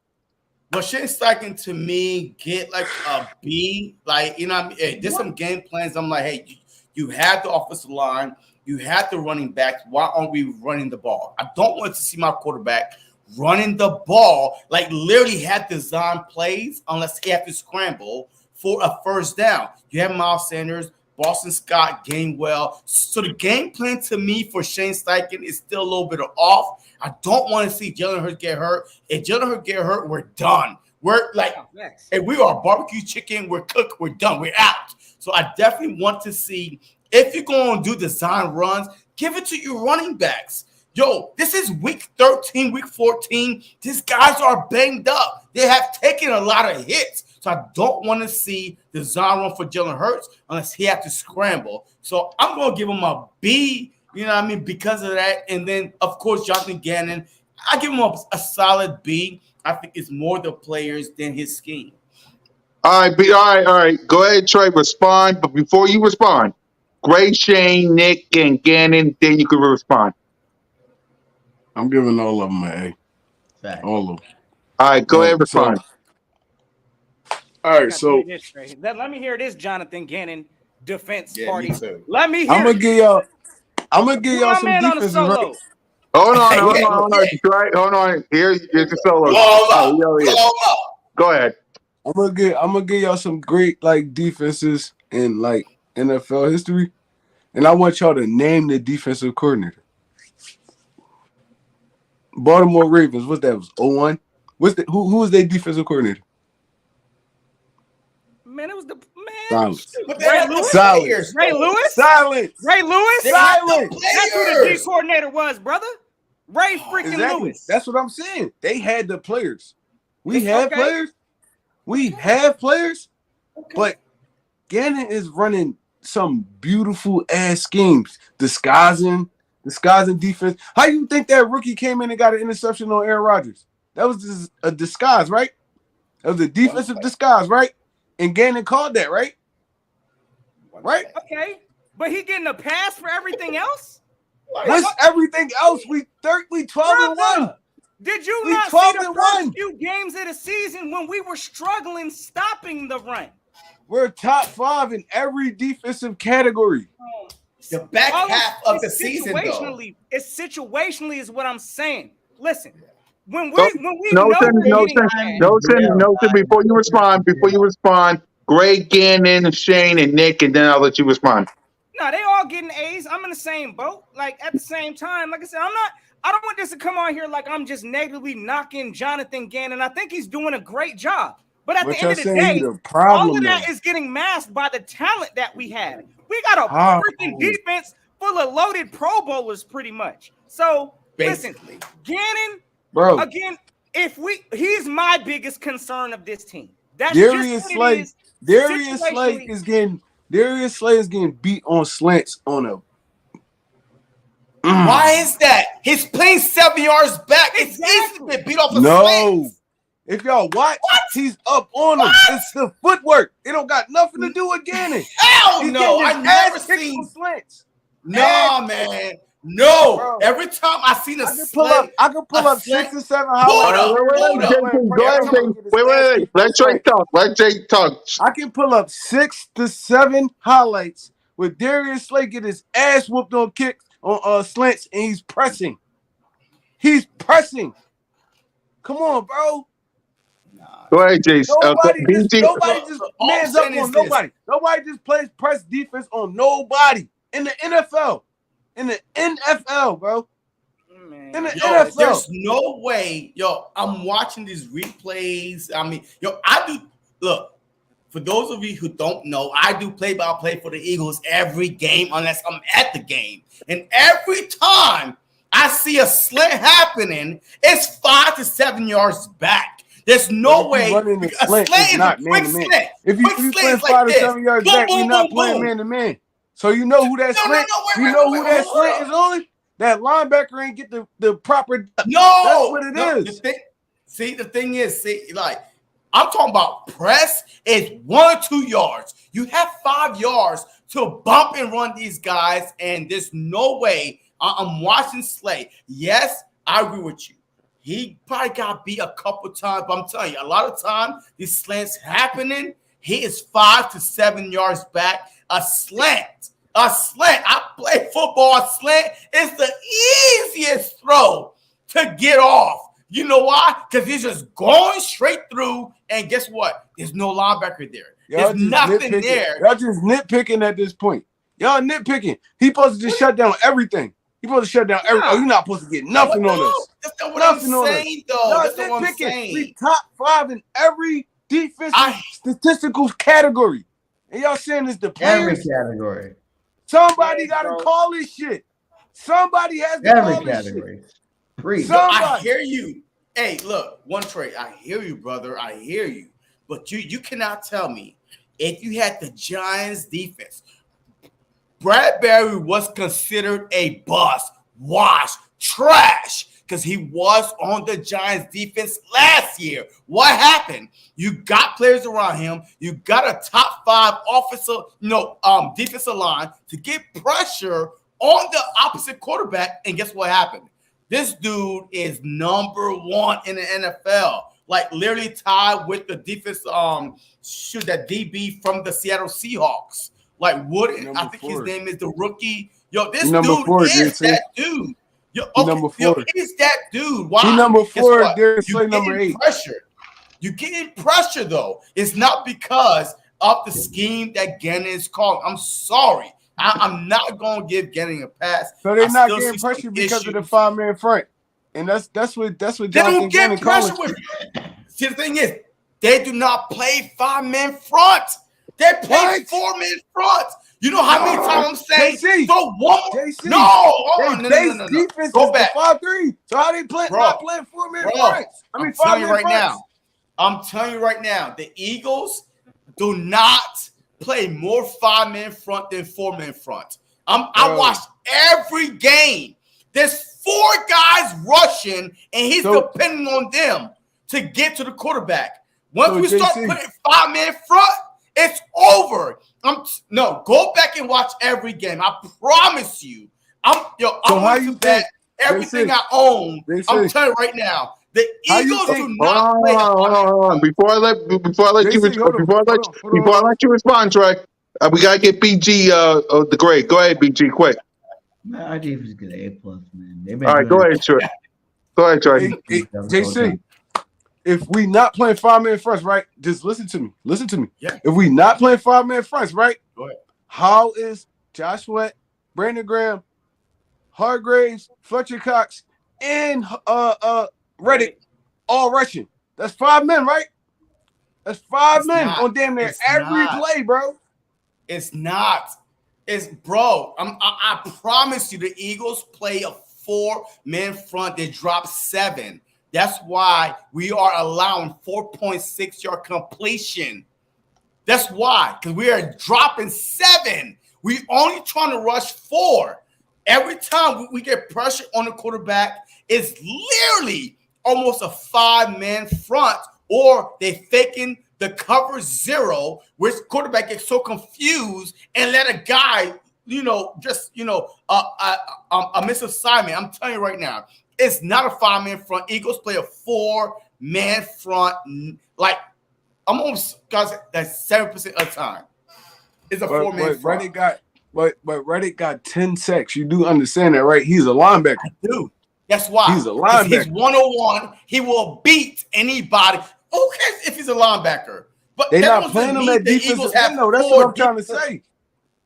But Shane Steichen to me get like a B. Like, what I mean? Hey, there's some game plans. I'm like, hey, you have the offensive line. You have the running backs. Why aren't we running the ball? I don't want to see my quarterback running the ball, like literally have design plays unless he have to scramble for a first down. You have Miles Sanders, Boston Scott, Gainwell. So the game plan to me for Shane Steichen is still a little bit off. I don't want to see Jalen Hurts get hurt. If Jalen Hurts get hurt, we're done. We're like, if we are barbecue chicken, we're cooked, we're done, we're out. So I definitely want to see, if you're going to do design runs, give it to your running backs. Yo, this is week 13, week 14. These guys are banged up. They have taken a lot of hits. So I don't want to see design run for Jalen Hurts unless he has to scramble. So I'm going to give him a B, because of that. And then, of course, Jonathan Gannon, I give him a solid B. I think it's more the players than his scheme. All right. Go ahead, Trey, respond. But before you respond, grade Shane, Nick, and Gannon, then you can respond. I'm giving all of them an A. All of them. All right, go ahead, respond. All right, so let me hear this Jonathan Gannon defense party. Me too. Let me hear. I'm gonna give y'all some defenses. Right? Hold on. Here's your solo. Go ahead. I'm gonna give y'all some great defenses in NFL history, and I want y'all to name the defensive coordinator. Baltimore Ravens. What's that? Was 0-1? Who was their defensive coordinator? Man, it was Silence. Ray Lewis. Silence. Ray Lewis. Silence. Ray Lewis. Silence. That's who the D coordinator was, brother. Ray freaking Lewis. That's what I'm saying. They had the players. We have players. We have players, but Gannon is running some beautiful ass schemes, disguising defense. How you think that rookie came in and got an interception on Aaron Rodgers? That was just a disguise, right? That was a defensive disguise, right? And Gannon called that, right? Right? Okay, but he getting a pass for everything else? What's everything else? We 12-1. Did you not see the first few games of the season when we were struggling stopping the run? We're top 5 in every defensive category. The back half of the season, though. It's situationally is what I'm saying. Listen, when we before you respond, grade Gannon, Shane, and Nick, and then I'll let you respond. No, they all getting A's. I'm in the same boat. Like at the same time, like I said, I don't want this to come on here like I'm just negatively knocking Jonathan Gannon. I think he's doing a great job. But at the end of the day, all of that is getting masked by the talent that we have. We got a freaking defense full of loaded Pro Bowlers pretty much. So listen, Gannon, again, he's my biggest concern of this team. That's Darius Slay is getting beat on slants on a. Why is that? He's playing 7 yards back. It's easy to get beat off the slants. If y'all watch, he's up on him. It's the footwork. It don't got nothing to do with Gannon. Hell no. I've never seen slants. Nah, man. No. Bro, Every time I seen a I can slant, pull up 6 or 7 Hold highlights. up. Wait, Jason, go ahead, Jason. Wait. Let Trey talk. Let Trey talk. I can pull up 6 to 7 highlights where Darius Slay get his ass whooped on kicks on slants, and he's pressing. He's pressing. Come on, bro. Go ahead, Jason. Nobody just BG. all I'm mans up saying is on nobody. Nobody just plays press defense on nobody in the NFL. In the NFL, bro. In the NFL. There's no way, I'm watching these replays. I mean, I do look. For those of you who don't know, I do play-by-play for the Eagles every game unless I'm at the game. And every time I see a slant happening, it's 5 to 7 yards back. There's no way. Running A slant is not a quick man-to-man. slant. If you playing 5 to 7 yards back, boom, we're not boom, playing boom. man-to-man. So you know who that slant? You know who that slant is on? That linebacker ain't get the proper. No, that's what it is. The thing is, I'm talking about press is 1 or 2 yards. You have 5 yards to bump and run these guys, and there's no way. I'm watching Slay. Yes, I agree with you. He probably got beat a couple times, but I'm telling you, a lot of time these slants happening, he is 5 to 7 yards back. A slant. I play football. A slant is the easiest throw to get off. You know why? Because he's just going straight through, and guess what? There's no linebacker there. There's nothing there. Y'all just nitpicking at this point. Y'all nitpicking. He supposed to just shut down everything. He supposed to shut down everything. Oh, you're not supposed to get nothing on us. That's not what I'm saying, though. That's not what I'm saying. We top 5 in every defensive statistical category. And y'all saying it's the players? Every category. Somebody got to call this shit. Somebody has to call this shit. I hear you. Hey, look, one trade. I hear you, brother. I hear you. But you cannot tell me if you had the Giants defense, Bradbury was considered a bust, wash, trash, because he was on the Giants defense last year. What happened? You got players around him. You got a top 5 defensive line to get pressure on the opposite quarterback. And guess what happened? This dude is number 1 in the NFL. Like literally tied with the defense, that DB from the Seattle Seahawks. Like Wooden, I think his name is the rookie. This dude is that dude. He's that dude. Why? He number 4. Darius Slay number 8. Pressure. You getting pressure though. It's not because of the scheme that Gannon is calling. I'm sorry. I'm not going to give Gannon a pass. So they're not getting pressure because of the 5-man front, and that's what they Jonathan don't get pressure with. See, the thing is, they do not play 5-man front. They play 4-man front. You know how many times I'm saying throw one? No. Defense go back. 5-3. So how they play? Not playing 4-man fronts. I mean, 5-man fronts. I'm telling you right now, the Eagles do not play more 5-man front than 4-man front. I watched every game. There's 4 guys rushing, and he's depending on them to get to the quarterback. Once we start putting 5-man front, it's over. Go back and watch every game. I promise you. I'm going to bet everything I own. I'm telling you right now. The Eagles do not play. Hold on. Before I let you respond, Trey, we gotta get BG the grade. Go ahead, BG, quick. Man, our defense get an A+, man. All right, go ahead, Trey. Go ahead, Trey. Hey, JC, if we not playing 5-man fronts, right? Just listen to me. Listen to me. Yeah. If we not playing 5-man fronts, right? Go ahead. How is Josh Sweat, Brandon Graham, Hargraves, Fletcher Cox, and Reddick all rushing? That's 5 men, right? That's 5 men on damn near every play, bro. It's not. It's bro. I promise you, the Eagles play a 4-man front. They drop 7. That's why we are allowing 4.6 yard completion. That's why, because we are dropping 7. We only trying to rush 4. Every time we get pressure on the quarterback, it's literally almost a 5-man front, or they faking the cover 0, which quarterback gets so confused and let a guy a misassignment. I'm telling you right now, it's not a 5-man front. Eagles play a 4-man front. Like I'm almost guys that's 7% of the time. It's a 4-man front. Reddick got 10 sacks. You do understand that, right? He's a linebacker. I do. That's why. He's a linebacker. He's 101. He will beat anybody. Who cares if he's a linebacker? But they're not playing him at defensive end, though. That's what I'm trying to say.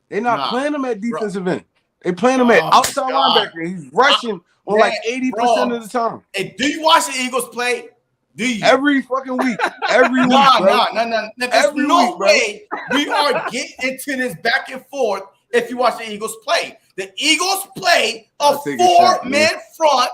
They're not playing him at defensive end. They're playing him at outside linebacker. He's rushing on like 80% of the time. Hey, do you watch the Eagles play? Do you? Every fucking week. Every week, bro. No. There's no way we are getting into this back and forth if you watch the Eagles play. The Eagles play a 4-man front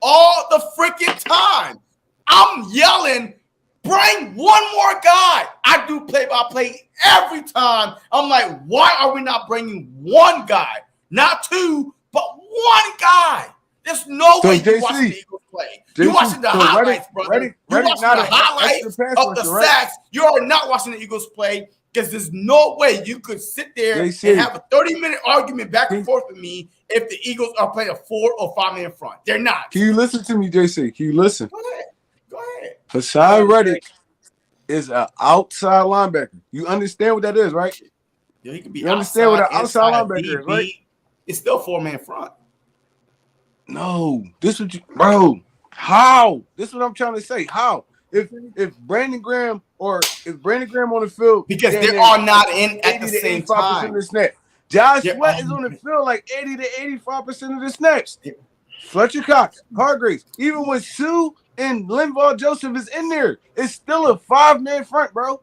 all the freaking time. I'm yelling, bring one more guy. I do play-by-play every time. I'm like, why are we not bringing one guy? Not two, but one guy. There's no way you watch the Eagles play. You're watching the highlights, brother. You're watching the highlights of the sacks. You are not watching the Eagles play because there's no way you could sit there and have a 30-minute argument back and forth with me if the Eagles are playing a 4 or 5-man front. They're not. Can you listen to me, JC? Can you listen? Go ahead. Hassan Reddick is an outside linebacker. You understand what that is, right? Yeah, he could be. You understand what an outside linebacker is, right? It's still 4-man front. No, this what you, bro. How? This is what I'm trying to say. How? If Brandon Graham on the field because they are not in at the same time. Of the snap. Josh Sweat is on the field like 80 to 85% of the snaps. Fletcher Cox, Hargraves, even when Sue and Linval Joseph is in there, it's still a 5-man front, bro.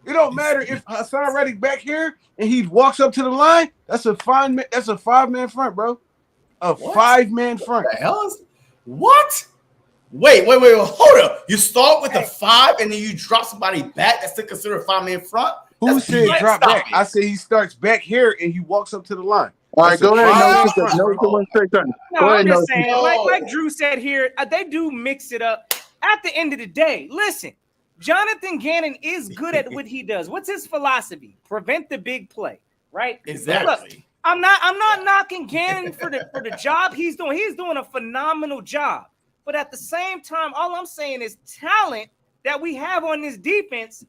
It don't matter if Hassan Reddick back here and he walks up to the line. That's a 5-man front, bro. A 5-man front. What the hell is what? Wait. Hold up. You start with a 5 and then you drop somebody back. That's still considered a 5-man front? Who said drop back? I say he starts back here and he walks up to the line. All right, go ahead. I'm just saying, like Drew said here, they do mix it up. At the end of the day, listen, Jonathan Gannon is good at what he does. What's his philosophy? Prevent the big play, right? Exactly. Look, I'm not knocking Gannon for the job he's doing. He's doing a phenomenal job. But at the same time, all I'm saying is talent that we have on this defense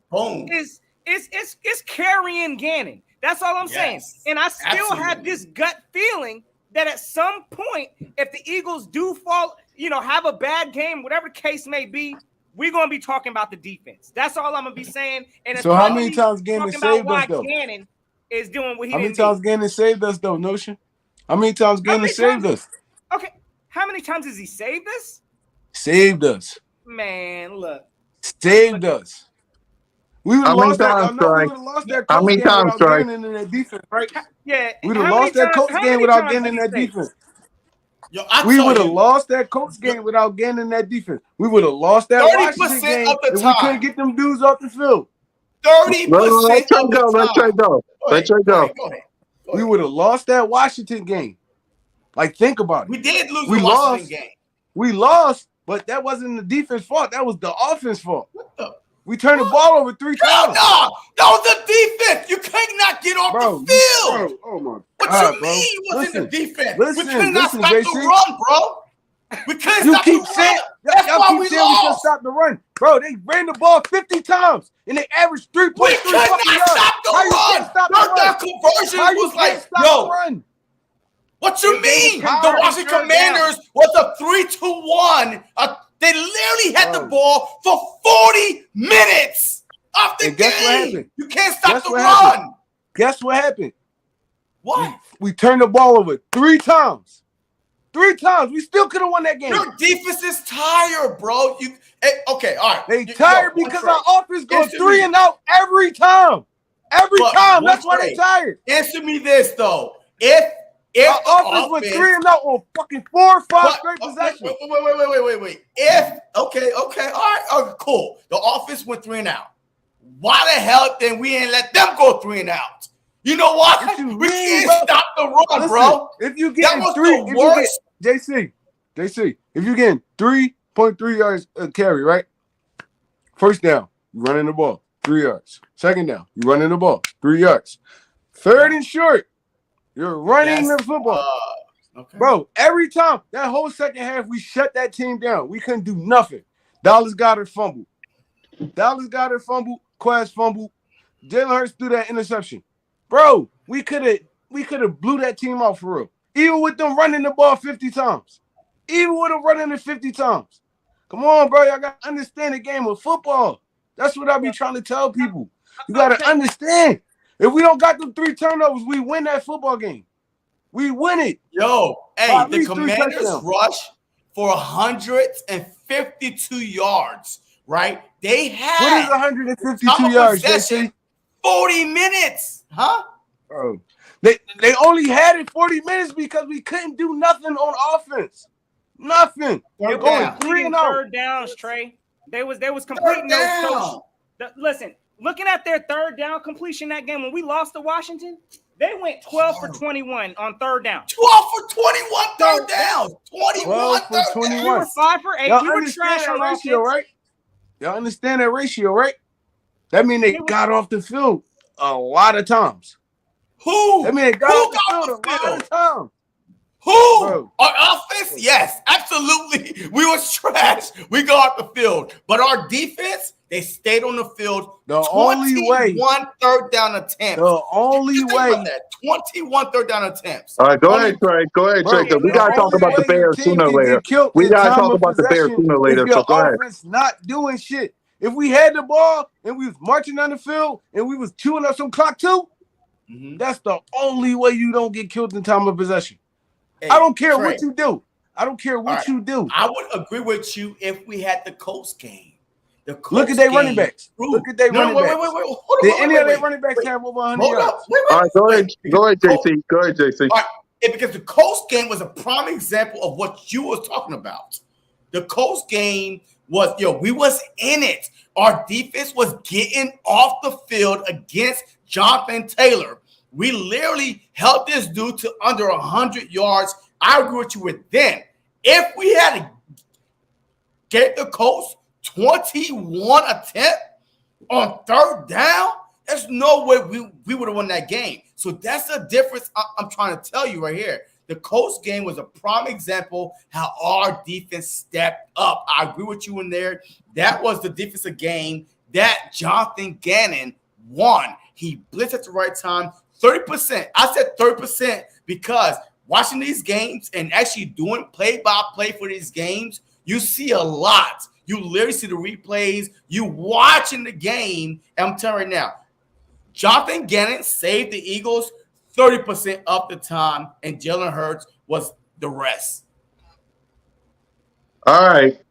is carrying Gannon. That's all I'm saying. And I still have this gut feeling that at some point, if the Eagles do fall, have a bad game, whatever the case may be, we're going to be talking about the defense. That's all I'm going to be saying. And so how many times Gannon saved us, though? Gannon is doing what he How many times Gannon saved us, though, Notion? How many times Gannon saved us? Okay. How many times has he saved us? Saved us. Man, look. Saved us. We would have lost that. How many times, without getting in that defense, right? Yeah. We would have lost that Colts game without getting in that defense. We would have lost that Colts game without getting in that defense. We would have lost that Washington game if we couldn't get them dudes off the field. 30%. Let you go. We would have lost that Washington game. Like, think about it. We did lose the Washington game. We lost, but that wasn't the defense fault. That was the offense fault. We turned the ball over 3 times. No, that was the defense. You cannot get off the field. Bro, oh my what God, you mean wasn't the defense? Listen, we could not stop JC. the run, bro. We couldn't stop the run. That's y'all why keep we saying we lost. couldn't stop the run. Bro, they ran the ball 50 times and they averaged 3.3 We could not stop the run. Their conversion was like, yo. What you mean? The Washington Commanders was a 3-2-1. They literally had the ball for 40 minutes of the game. Guess what happened? You can't stop the run. Guess what happened? What? We turned the ball over 3 times. 3 times. We still could have won that game. Your defense is tired, bro. Okay, all right. They tired because our offense goes 3 and out every time. Every time. That's why they tired. Answer me this, though. If our offense went 3 and out on fucking 4 or 5 straight possessions. Wait. Okay, all right, cool. The offense went 3 and out. Why the hell then we ain't let them go 3 and out? You know why? We can't stop the run, bro. If you get JC, if you getting 3.3 yards a carry, right? First down, you running the ball, 3 yards. Second down, you running the ball, 3 yards. Third and short, You're running the football. Okay. Bro, every time, that whole second half, we shut that team down. We couldn't do nothing. Dallas Goedert fumbled. Quaz fumbled. Jalen Hurts threw that interception. Bro, we could have blew that team out for real. Even with them running the ball 50 times. Even with them running it 50 times. Come on, bro. Y'all got to understand the game of football. That's what I be trying to tell people. You got to understand. If we don't got them 3 turnovers, we win that football game. We win it. Yo, hey, at the least 3 Commanders touchdowns. rush for 152 yards, right? They had What is 152 time of yards, possession, JC? 40 minutes, huh? Bro, they only had it 40 minutes because we couldn't do nothing on offense. Nothing. Third Going down. 3 and out. Third downs, Trey. They was completing those coach. Listen, looking at their third down completion that game when we lost to Washington, they went 12 for 21 on third down. 12 for 21 third downs. 21 for 21. We were 5 for 8. Y'all We were understand trash that on ratio, offense. right? Y'all understand that ratio, right? That means they got off the field a lot of times. Who? That means they got off the field a lot of times. Who? Bro. Our offense? Yes, absolutely. We was trash. We got off the field. But our defense, they stayed on the field. The only way. 21 third down attempts. The only way. 21 third down attempts. All right, go ahead, Trey. Go ahead, Trey. Because we got to talk about the Bears sooner or later. We got to talk about the Bears sooner or later. So go ahead. Offense not doing shit. If we had the ball and we was marching down the field and we was chewing up some clock too, that's the only way you don't get killed in time of possession. Hey, I don't care Trey, what you do. I don't care what you do. I would agree with you if we had the Colts game. The Colts Look at their running game backs. Look at their running backs. Did any of their running backs have over 100 yards? All right, go ahead, JC. Go ahead, JC. All right, because the Colts game was a prime example of what you was talking about. The Colts game was, we was in it. Our defense was getting off the field against Jonathan Taylor. We literally held this dude to under 100 yards. I agree with you with them. If we had to get the Colts 21 attempt on third down, there's no way we would have won that game. So that's the difference I'm trying to tell you right here. The Colts game was a prime example how our defense stepped up. I agree with you in there. That was the defensive game that Jonathan Gannon won. He blitzed at the right time. 30%. I said 30% because watching these games and actually doing play-by-play for these games, you see a lot. You literally see the replays. You watching the game. And I'm telling you right now, Jonathan Gannon saved the Eagles 30% of the time, and Jalen Hurts was the rest. All right.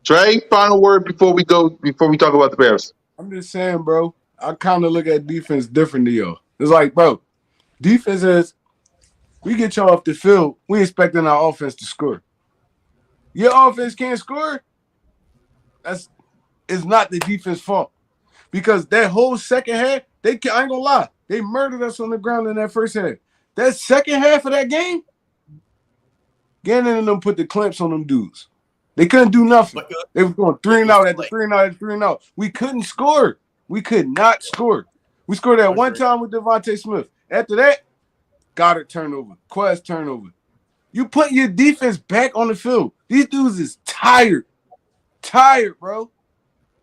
Trey, final word before we talk about the Bears. I'm just saying, bro, I kind of look at defense different to y'all. It's like, bro, defense is, we get y'all off the field, we expecting our offense to score. Your offense can't score, it's not the defense's fault. Because that whole second half, I ain't gonna lie, they murdered us on the ground in that first half. That second half of that game, Gannon and them put the clamps on them dudes. They couldn't do nothing. They were going 3 and out at the 3 and out at the 3 and out. We couldn't score. We could not score. We scored that one time with Devontae Smith. After that, Goddard turnover, Quest turnover. You put your defense back on the field. These dudes is tired. Tired, bro.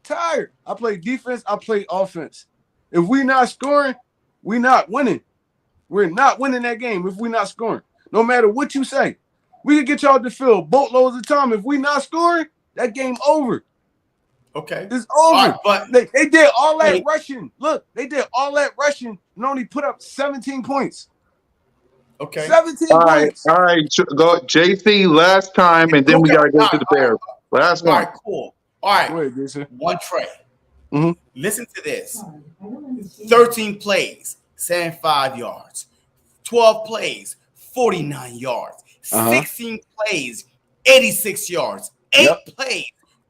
Tired. I play defense, I play offense. If we not scoring, we not winning. We're not winning that game if we not scoring. No matter what you say. We can get y'all to field boatloads of time. If we not scoring, that game over. Okay. It's over. Right, but they did all that rushing. Look, they did all that rushing and only put up 17 points. Okay. 17 All points. All right. Go JC last time, and then we got to go to the Bears. Last one. All right, cool. All right. Go ahead, Jason. One Trey. Mm-hmm. Listen to this. 13 plays, 75 yards. 12 plays, 49 yards. 16 plays, 86 yards. 8 plays,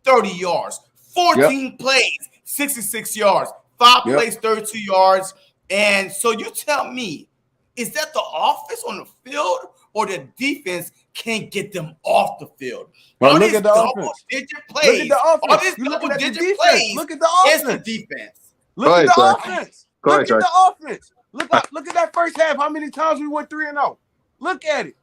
30 yards. 14 plays, 66 yards. 5 plays, 32 yards. And so you tell me, is that the offense on the field or the defense can't get them off the field? Well, All look these at the offense. double-digit plays. Look at the offense. All these You looking at the double-digit defense. plays. Look at the It's offense. the defense. Look at the offense. Go Look ahead, at the offense. Look at that first half. How many times we went 3-0? Look at it.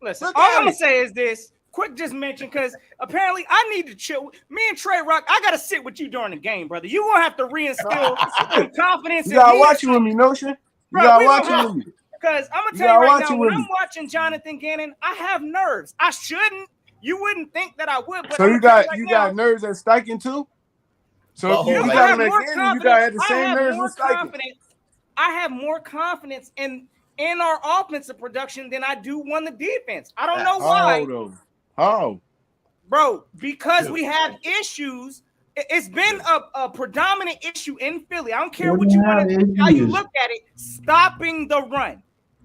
Listen, Look all at I'm gonna it. say is this. Quick, just mention because apparently I need to chill. Me and Trey Rock, I gotta sit with you during the game, brother. You gonna have to reinstill some confidence You in gotta me. watch it with me, Notion. You Bro, gotta we watch gonna it have with me. because I'm gonna You tell you gotta right watch now, it when with I'm me. watching Jonathan Gannon, I have nerves. I shouldn't. You wouldn't think that I would, but So I'm you gonna tell you got right you now, got nerves at Steichen too. So if Butthole you I got have him at more Gannon, you confidence. gotta have the I same have nerves more with Steichen. confidence. I have more confidence in our offensive production than I do on the defense. I don't know why. How though? How? Bro, because we have issues. It's been a predominant issue in Philly. I don't care We what you don't want have to, how you issues. look at it, stopping the run.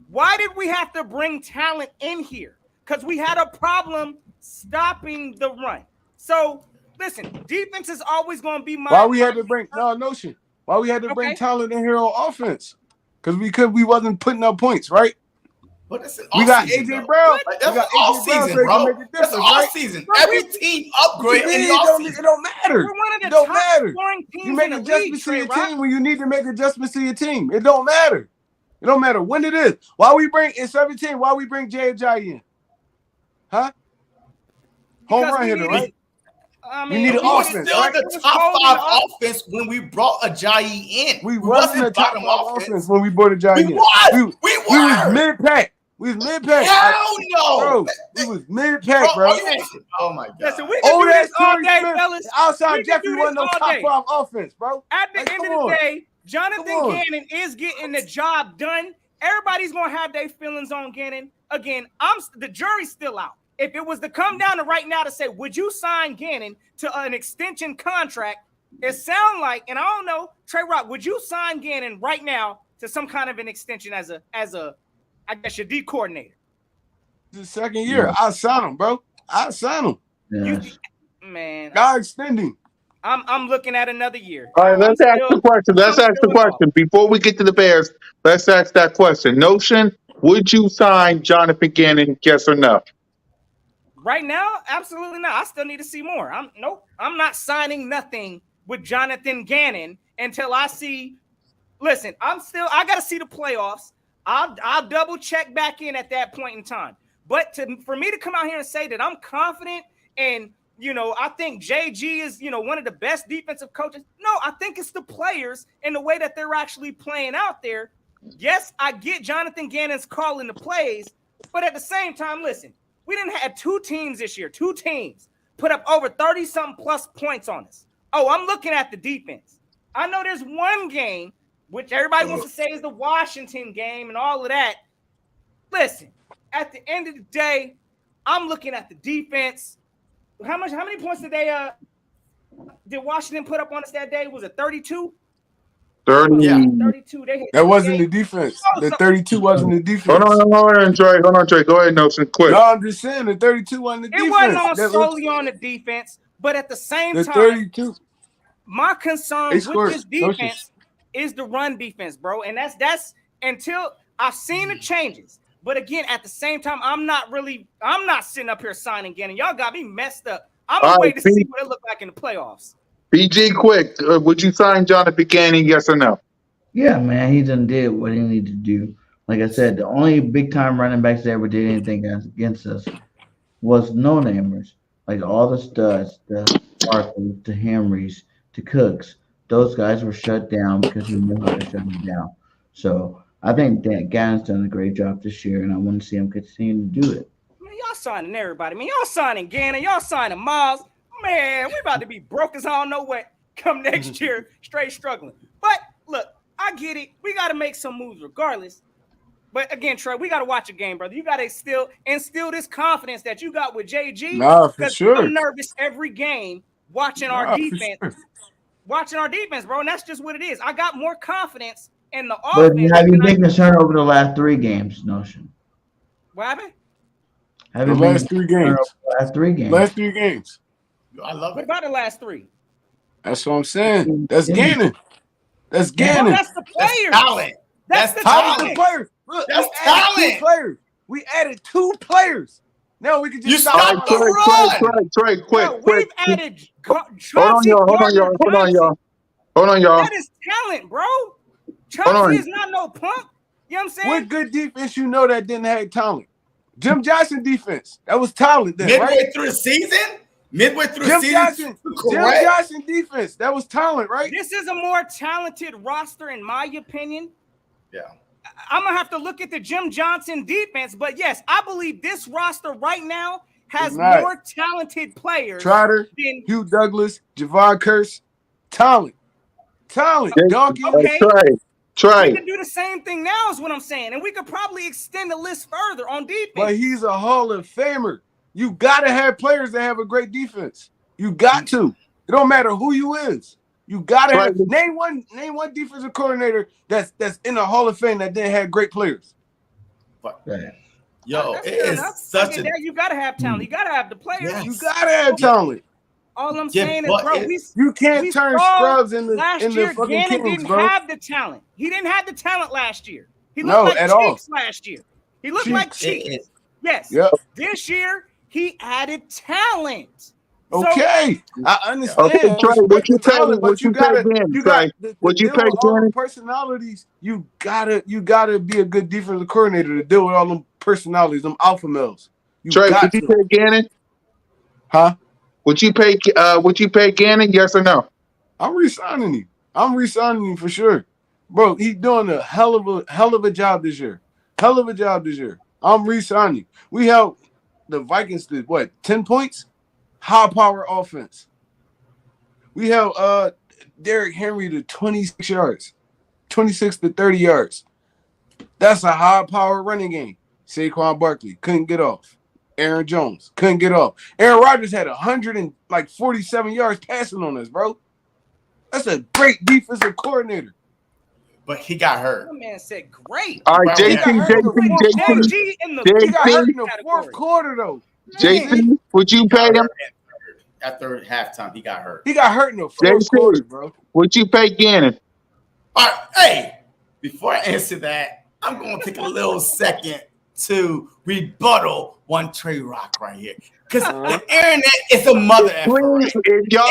Why did we have to bring talent in here? Because we had a problem stopping the run. So listen, defense is always going to be Why we had to bring Notion? Why we had to bring Okay. talent in here on offense? Because we wasn't putting up points, right? But that's an We off got season, AJ though. Brown. Like, We that's got off AJ Brown season, so he can bro. make a That's difference, off right? season. Bro, Every team upgrade in the off It season. don't matter. We're one of the It don't top matter. scoring You teams make in the league, adjustments to Trey your Rock. team when you need to make adjustments to your team. It don't matter. It don't matter when it is. Why we bring in 17? Why we bring Jay Ajayi in? Huh? Home Because run we hitter, needed, right? I We mean, needed We were offense, still right? the It was top cold in 5 the off- offense when we brought Ajayi in. We wasn't a top bottom 5 offense when we brought Ajayi We in. was. We We was were. mid-pack. We was mid-pack. Hell no. Bro, we was mid-pack, bro. Oh my god. Listen, we can Oh, do this that's all Torrey day, Smith. fellas. And outside We can Jeffrey do this wasn't no all top day. 5 offense, bro. At the Like, end come of the on. day, Jonathan Come on. Gannon is getting the job done. Everybody's gonna have their feelings on Gannon. Again, the jury's still out. If it was to come down to right now to say, would you sign Gannon to an extension contract? It sounds like, and I don't know, Trey Rock, would you sign Gannon right now to some kind of an extension as a, I guess, your D coordinator? The second year, Yeah. I signed him, bro. I signed him. Yes. Man, God extending. I'm looking at another year. All right, let's ask the question. Let's ask the question. Before we get to the Bears, let's ask that question. Notion, would you sign Jonathan Gannon, yes or no? Right now, absolutely not. I still need to see more. I'm not signing nothing with Jonathan Gannon until I see. Listen, I got to see the playoffs. I'll double check back in at that point in time. But for me to come out here and say that I'm confident and I think JG is one of the best defensive coaches. No, I think it's the players and the way that they're actually playing out there. Yes, I get Jonathan Gannon's calling the plays, but at the same time, listen. We didn't have 2 teams this year. 2 teams put up over 30-something plus points on us. Oh, I'm looking at the defense. I know there's one game, which everybody wants to say is the Washington game and all of that. Listen, at the end of the day, I'm looking at the defense. How many points did Washington put up on us that day? Was it 32? 30. Yeah. 32. That wasn't the defense. The 32 wasn't the defense. Hold on, Trey. Go ahead, Notion, quick. No, I'm just saying the 32 wasn't the defense. It wasn't solely on the defense, but at the same the time, 32. my concern They scored. with this defense is the run defense, bro. And that's until I've seen the changes. But again, at the same time, I'm not sitting up here signing Gannon. Y'all got me messed up. I'm gonna wait to see what it look like in the playoffs. BG, quick. Would you sign Jonathan Gannon, yes or no? Yeah, man, he done did what he needed to do. Like I said, the only big time running backs that ever did anything against us was no-namers. Like all the studs, the Barkleys, the Henrys, the Cooks. Those guys were shut down because he knew how to shut them down. So I think that Gannon's done a great job this year, and I want to see him continue to do it. Man, y'all signing everybody. Man, y'all signing Gannon. Y'all signing Miles. Man, we about to be broke as I don't know what come next year, straight struggling. But look, I get it. We got to make some moves regardless. But again, Trey, we got to watch a game, brother. You got to still instill this confidence that you got with JG. Nah, for sure. I'm nervous every game watching our defense. Sure. Watching our defense, bro. And that's just what it is. I got more confidence in the But offense. have you been concerned over the last 3 games, Notion? What happened? Have The you been last 3 concerned games. over the last 3 games? Last 3 games. I love What it. about the last 3? That's what I'm saying. That's Gannon. That's Bro, Gannon. that's the players. Talent. That's the How was talent. the players? Look, That's we added 2 talent. players. We added 2 players. Now we can just You stop. stopped the run. Trey, quick. We've added Hold on, Chauncey y'all. Gardner-Johnson. Hold on, y'all. That is talent, bro. Chauncey is not no punk. You know what I'm saying? What good defense you know that didn't have talent? Jim Johnson defense. That was talent then, Midway right? through the season? Midway through Jim the season? Johnson, Jim Correct? Johnson defense. That was talent, right? This is a more talented roster, in my opinion. Yeah. I'm going to have to look at the Jim Johnson defense. But, yes, I believe this roster right now has more talented players Trotter, than Hugh Douglas, Javon Curse. Talent. Donkey. Okay. Trey. We can do the same thing now is what I'm saying. And we could probably extend the list further on defense. But he's a Hall of Famer. You got to have players that have a great defense. You got to. It don't matter who you is. You got to have name one defensive coordinator that's in the Hall of Fame that didn't have great players. Yo, it is such a you got to have talent. You got to have the players. Yes. You got to have talent. All I'm saying is, bro, you can't turn scrubs in the fucking Gannon Kings, didn't bro. have the talent. He didn't have the talent last year. He looked No, like at all. Cheeks last year. He looked like Cheeks. Yes. Yep. This year he added talent. Okay, I understand. Okay, Trey, what you pay? Talent, What but you gotta, pay again? you got What you deal pay with all the again? personalities. You gotta be a good defensive coordinator to deal with all them personalities, them alpha males. You Trey, got would you pay Gannon? Huh? Would you pay Gannon? Yes or no? I'm re-signing him. I'm re-signing him for sure, bro. He's doing a hell of a job this year. I'm re-signing. We held the Vikings to what 10 points. High power offense. We held Derrick Henry to 26 yards, 26 to 30 yards. That's a high power running game. Saquon Barkley couldn't get off. Aaron Jones couldn't get off. Aaron Rodgers had 147 yards passing on us, bro. That's a great defensive coordinator. But he got hurt. That man said great. All right, Jason. He got hurt in the fourth quarter, though. Jason, would you pay him? After halftime, he got hurt. He got hurt in the fourth quarter, bro. Would you pay Gannon? All right, hey, before I answer that, I'm going to take a little second to rebuttal one Trey Rock right here. Because the internet is a mother Please, if y'all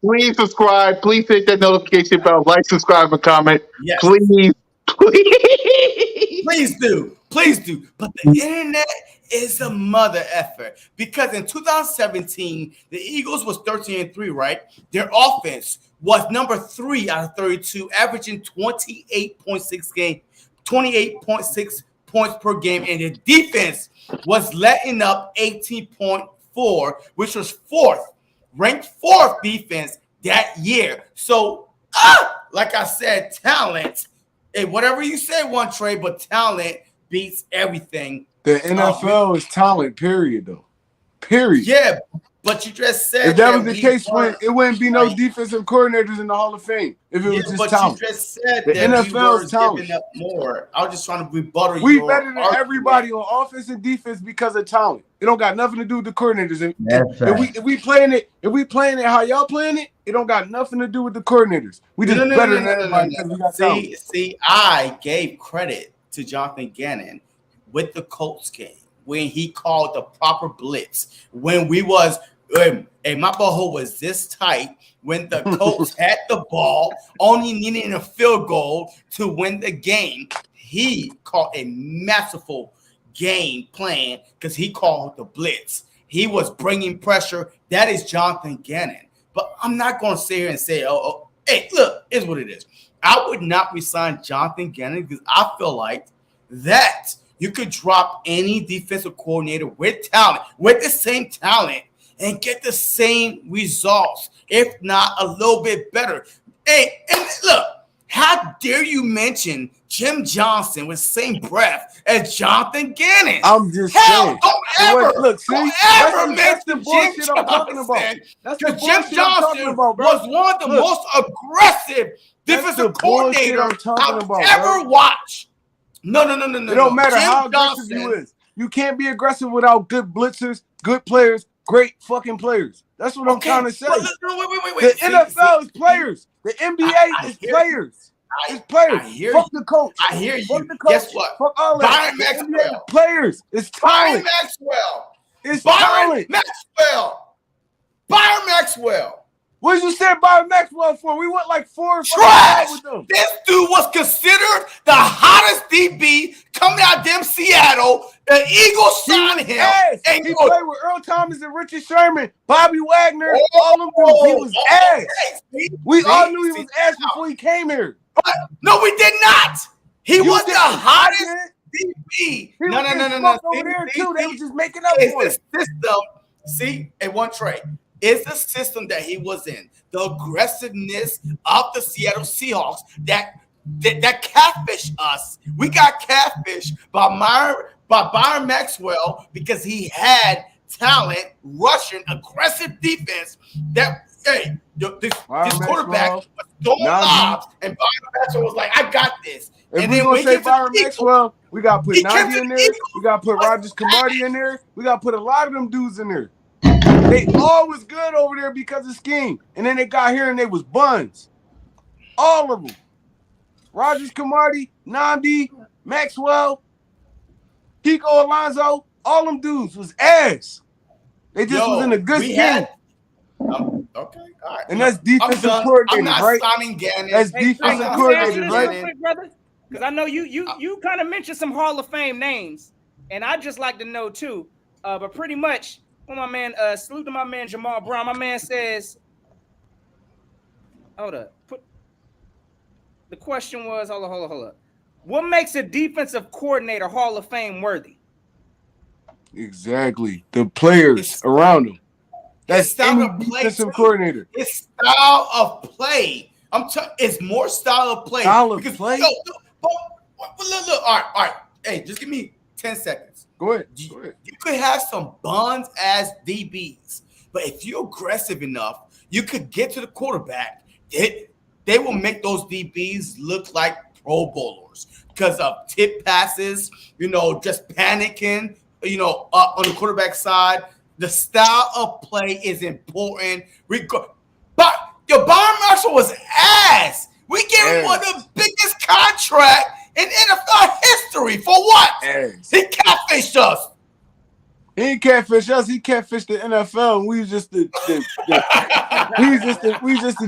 please subscribe. Please hit that notification bell. Like, subscribe, and comment. Yes. Please. Please do. But the internet is a mother effer because in 2017, the Eagles was 13-3, right? Their offense was number 3 out of 32, averaging 28.6 points per game, and the defense was letting up 18.4, which was ranked fourth defense that year. So, like I said, talent. Hey, whatever you say, one Trey, but talent beats everything. The NFL is talent, period, though. Period. Yeah, but you just said if that was the case, it wouldn't be no defensive coordinators in the Hall of Fame if it was just talent. You just said the that NFL is talent. Giving up more. I was just trying to rebuttal we your better than argument. everybody on offense and defense because of talent. It don't got nothing to do with the coordinators. If we playing it how y'all playing it, it don't got nothing to do with the coordinators. We just better than everybody because we got talent. See, I gave credit to Jonathan Gannon with the Colts game when he called the proper blitz. When we was my butthole was this tight when the Colts had the ball, only needing a field goal to win the game. He called a masterful game plan because he called the blitz. He was bringing pressure. That is Jonathan Gannon. But I'm not going to sit here and say, hey, look, here's what it is. I would not resign Jonathan Gannon because I feel like that you could drop any defensive coordinator with talent, with the same talent, and get the same results, if not a little bit better. Hey, and look, how dare you mention Jim Johnson with the same breath as Jonathan Gannon? I'm just saying. Don't ever mention the bullshit Jim I'm talking about. Johnson. That's the Jim bullshit Johnson I'm talking about, bro. was one of the most aggressive defensive coordinators I've ever watched. No. It don't matter how aggressive you is. You can't be aggressive without good blitzers, good players, great fucking players. That's what I'm trying to say. Wait. The NFL is players. The NBA is players. It's players. Fuck the coach. I hear you. Fuck the coach. Guess what? Fuck all that. Byron Maxwell. Players. It's talent. Maxwell. It's Byron talent. Maxwell. Byron Maxwell What did you say about Maxwell for? We went like 4 or 5 Trash. with them. This dude was considered the hottest DB coming out of them Seattle. The Eagles signed him. And he played with Earl Thomas and Richard Sherman, Bobby Wagner, all them dudes. He was ass. We all knew he was ass before he came here. But, no, we did not. He was the hottest DB. He No. over there too. They was just making up for it. System. See, in one trade. Is the system that he was in, the aggressiveness of the Seattle Seahawks that catfished us. We got catfished by Byron Maxwell because he had talent, rushing, aggressive defense. This quarterback was throwing lobs, and Byron Maxwell was like, "I got this." If and we then gonna say Byron Maxwell, we gotta put Najee in there. We gotta put Rogers Camardi in there. We gotta put a lot of them dudes in there. They all was good over there because of scheme. And then they got here and they was buns. All of them. Rogers Camardi, Nandi, Maxwell, Kiko Alonso, all them dudes was ass. They just was in a good scheme. Okay, all right. And that's defensive coordinator, I'm not right? Simon Gannon. That's defensive coordinator, right? Brother? Because I know you kind of mentioned some Hall of Fame names. And I'd just like to know too. But pretty much, when my man, salute to my man Jamal Brown. My man says, hold up. The question was, hold up. What makes a defensive coordinator Hall of Fame worthy? Exactly. The players around him. That's any defensive coordinator. It's style of play. It's more style of play. Look. All right. Hey, just give me 10 seconds. Go ahead. You could have some buns as DBs, but if you're aggressive enough, you could get to the quarterback. They will make those DBs look like Pro Bowlers because of tip passes, just panicking, on the quarterback side. The style of play is important. But your Byron Marshall was ass. We gave him one of the biggest contracts in NFL history. For what? He catfished us. He ain't catfished us. He catfished the NFL, and we was just the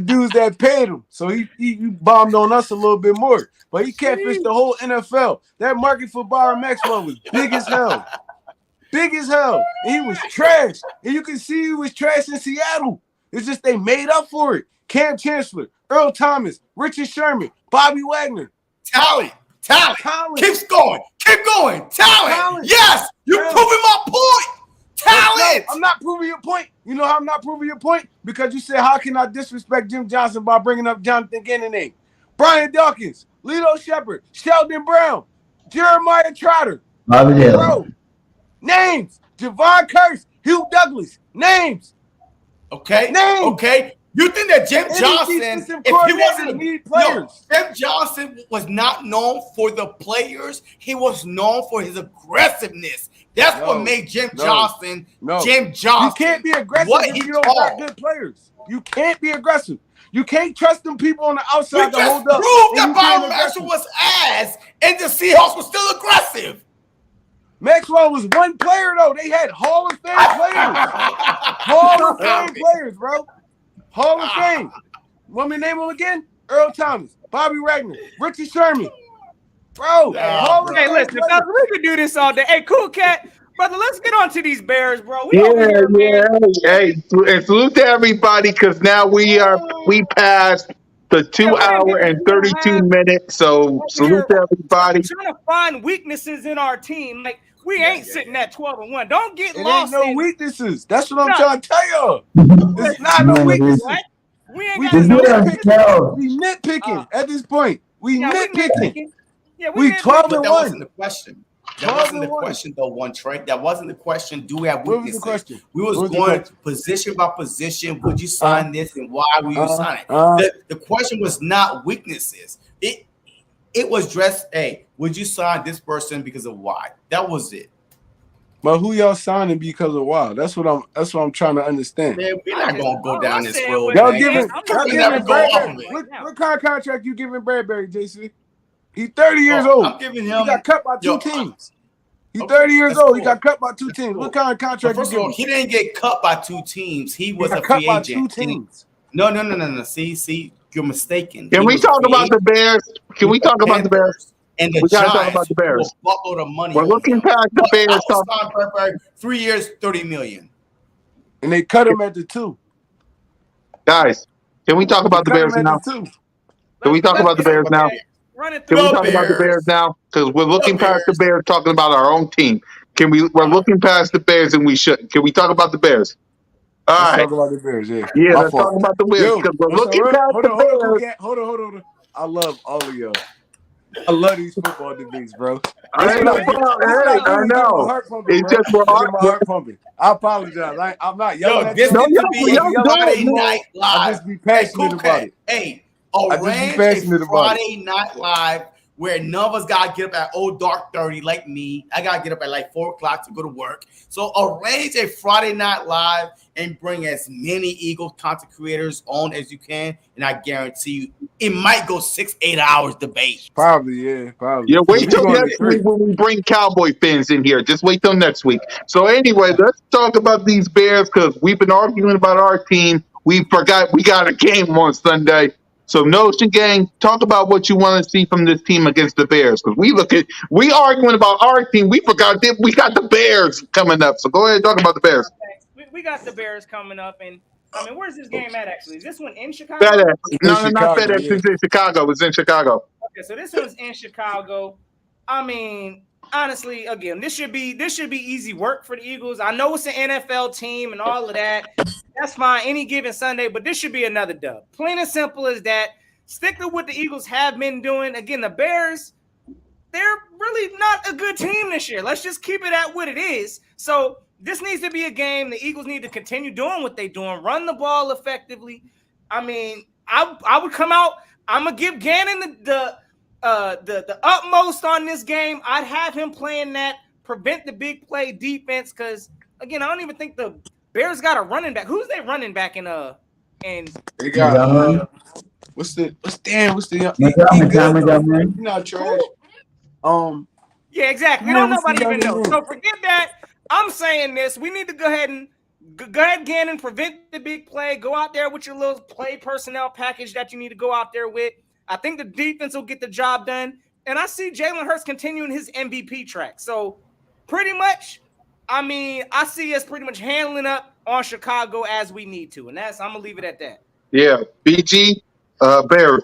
dudes that paid him. So he bombed on us a little bit more. But he catfished the whole NFL. That market for Byron Maxwell was big as hell. Big as hell. And he was trash. And you can see he was trash in Seattle. It's just they made up for it. Cam Chancellor, Earl Thomas, Richard Sherman, Bobby Wagner. Talent. Keep going. Talent. Yes, you're proving my point. Talent. No, I'm not proving your point. You know how I'm not proving your point? Because you said, how can I disrespect Jim Johnson by bringing up Jonathan Gannon name? Brian Dawkins, Lito Shepard, Sheldon Brown, Jeremiah Trotter. Bro, names. Javon Curse, Hugh Douglas. Names. Okay. Names. Okay. You think that Jim Johnson, if he wasn't Jim Johnson was not known for the players, he was known for his aggressiveness. That's what made Jim Johnson. Jim Johnson. You can't be aggressive if you don't got good players. You can't be aggressive. You can't trust them people on the outside to hold up. Prove that Byron Maxwell was ass and the Seahawks were still aggressive. Maxwell was one player though. They had Hall of Fame players. Hall of Fame players, bro. Hall of Fame. Want me to name them again? Earl Thomas, Bobby Wagner, Richard Sherman. Bro, hey, listen, we could do this all day. Hey, Cool Cat, brother, let's get on to these Bears, bro. Hey, and salute to everybody because now we passed the 2 hour and 32 minutes. So salute to everybody. We're trying to find weaknesses in our team. Like, we ain't sitting at 12-1. Don't get lost. Ain't no weaknesses. That's what I'm trying to tell y'all. It's not no weaknesses. We ain't got no nitpicking. We nitpicking at this point. We nitpicking. We 12-1. That wasn't the question. That wasn't the question, though, one Trey. That wasn't the question. Do we have weaknesses? What was the question? We was going position by position. Would you sign this and why would you sign it? The question was not weaknesses. It was dressed, hey, would you sign this person because of why? That was it. But who y'all signing because of why? That's what I'm trying to understand. Man, we're not gonna go down this road. Y'all giving Bradbury. What kind of contract you giving Bradbury, JC? He's 30 years old. I'm giving him. He got cut by two teams. He's 30 years old. Cool. He got cut by two teams. What kind of contract you giving? He didn't get cut by two teams. He was a free agent. By two teams. No. See, you're mistaken. Can He we was talk about created the Bears? Can with we the talk about the Bears? Panthers and the We gotta talk about Giants the who Bears. a buttload of money We're on looking him. past the But Bears. I was signed for 3 years, $30 million. And they cut him at the 2. Guys, can we talk They about the cut Bears him at now? the 2. Can we talk Let's about the talk Bears about now? the Bears. Run it Can through. we The talk about the Bears Bears. now? Because we're The looking past the Bears. Bears, talking about our own team. We're looking past the Bears, and we shouldn't. Can we talk about the Bears? All Let's right. talk about the Bears. Yeah, Yeah, my let's talk fault. about the Bears Yo, because we're what's up? looking past Hold the on, cool Bears. cat. Hold on. I love all of y'all. I love these football debates, bro. I ain't no problem. Hey, I This is getting my know. heart pumping, It's bro. just we're It's getting my all. heart pumping. I apologize. I'm not yelling Yo, at this y'all. No, needs to y'all, I be a just y'all yell at good, Friday people. man. night I live. just be Hey, passionate cool about cat. it. Hey, I just be arrange passionate a about it. Friday night live where none of us gotta get up at old dark 30 like me. I gotta get up at like 4 o'clock to go to work. So arrange a Friday night live and bring as many Eagles content creators on as you can, and I guarantee you it might go 6-8 hours debate. Probably, yeah, probably. Yeah, wait We till going to next week 3. when we bring Cowboy fans in here. Just wait till next week. So anyway, let's talk about these Bears because we've been arguing about our team. We forgot we got a game on Sunday. So Notion Gang, talk about what you want to see from this team against the Bears because we arguing about our team. We forgot that we got the Bears coming up. So go ahead and talk about the Bears. We got the Bears coming up, and I mean, where's this game at? Actually, is this one in Chicago? FedEx. It's in No, not Chicago, FedEx. yeah. It's in Chicago. It's in Chicago. Okay, so this one's in Chicago. I mean, honestly, again, this should be easy work for the Eagles. I know it's an NFL team and all of that. That's fine any given Sunday, but this should be another dub. Plain and simple as that. Stick to what the Eagles have been doing. Again, the Bears, they're really not a good team this year. Let's just keep it at what it is. So this needs to be a game. The Eagles need to continue doing what they're doing, run the ball effectively. I mean, I would come out. I'm gonna give Gannon the utmost on this game. I'd have him playing that prevent the big play defense because again, I don't even think the Bears got a running back. Who's they running back in and They got Montgomery, what's the he good Montgomery, though. Montgomery. He not trash. who? Yeah, exactly. Man, Don't what's the nobody young even know. name? So forget that. I'm saying this. We need to go ahead, Gannon, prevent the big play. Go out there with your little play personnel package that you need to go out there with. I think the defense will get the job done. And I see Jalen Hurts continuing his MVP track. So pretty much, I mean, I see us pretty much handling up on Chicago as we need to. And I'm gonna leave it at that. Yeah, BG, Bears.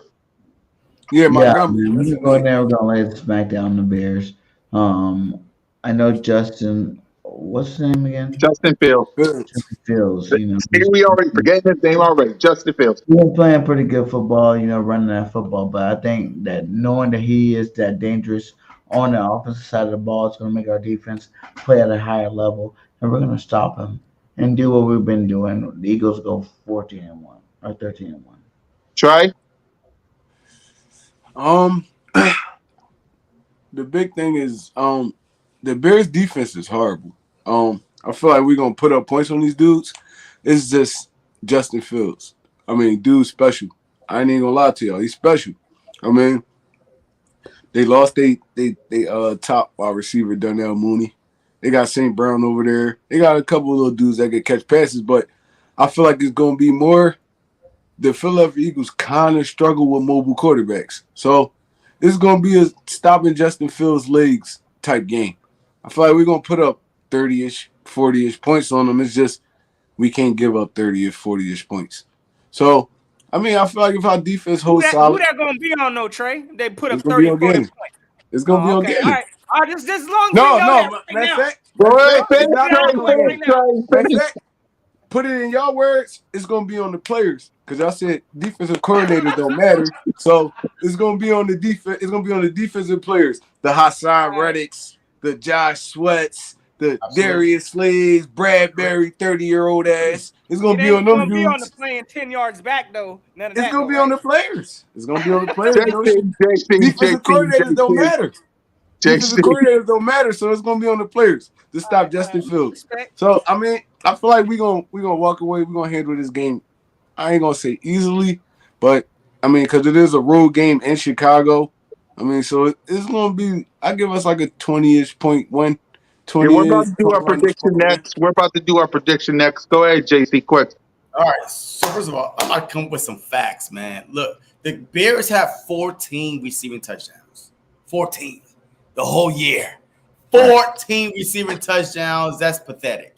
Yeah, Yeah, Montgomery. man, That's we're his going name. there. We're gonna lay the smack down on the Bears. I know Justin. What's his name again? Justin Fields. Good. Justin Fields. You know, Here we already forgetting his name already. Justin Fields. he's been playing pretty good football. You know, running that football. But I think that knowing that he is that dangerous on the offensive side of the ball, it's gonna make our defense play at a higher level, and we're gonna stop him and do what we've been doing. The Eagles go 14-1 or 13-1. Trey. Um, the big thing is the Bears defense is horrible. I feel like we're gonna put up points on these dudes. It's just Justin Fields. I mean, dude's special. I ain't even gonna lie to y'all. He's special. I mean, they lost they top wide receiver Darnell Mooney. They got St. Brown over there. They got a couple of little dudes that can catch passes, but I feel like it's gonna be more. The Philadelphia Eagles kind of struggle with mobile quarterbacks, so it's gonna be a stopping Justin Fields' legs type game. I feel like we're gonna put up 30-ish, 40-ish points on them. It's just we can't give up 30-ish, 40-ish points. So, I mean, I feel like if our defense Who holds that who solid, that gonna be on no Trey? They put it's up gonna be 30, on 40 game. points. It's gonna be Oh, on okay. game. All right. Just as long as we No, know no, that right matter of now. fact, Go matter of ahead, fact, finish, it's not Trey, gonna be on Trey, game. Trey, Matter of finish. fact, put it in y'all words, it's gonna be on the players. Because y'all said defensive coordinators don't matter. So it's gonna be on the defense, it's gonna be on the defensive players. The Hassan All right. Reddicks, the Josh Sweats, the Absolutely. Darius Slays, Bradbury, 30-year-old ass. It's gonna It be on ain't them gonna be on the dudes. playing 10 yards back though. None of It's that gonna though, be on right? the players. It's gonna be on the players. JC, JC, Defensive JC, coordinators don't JC, matter. Defensive JC. coordinators don't matter, so it's gonna be on the players to stop Justin Fields. Respect. So I mean, I feel like we're gonna walk away. We're gonna handle this game. I ain't gonna say easily, but I mean, because it is a road game in Chicago. I mean, so it's gonna be. I give us like a 20-ish point win, Yeah, we're about 20-ish to do point our one prediction point win. next. We're about to do our prediction next. Go ahead, JC, quick. All right. So first of all, I'm gonna come up with some facts, man. Look, the Bears have 14 receiving touchdowns. 14 the whole year. 14 receiving touchdowns. That's pathetic.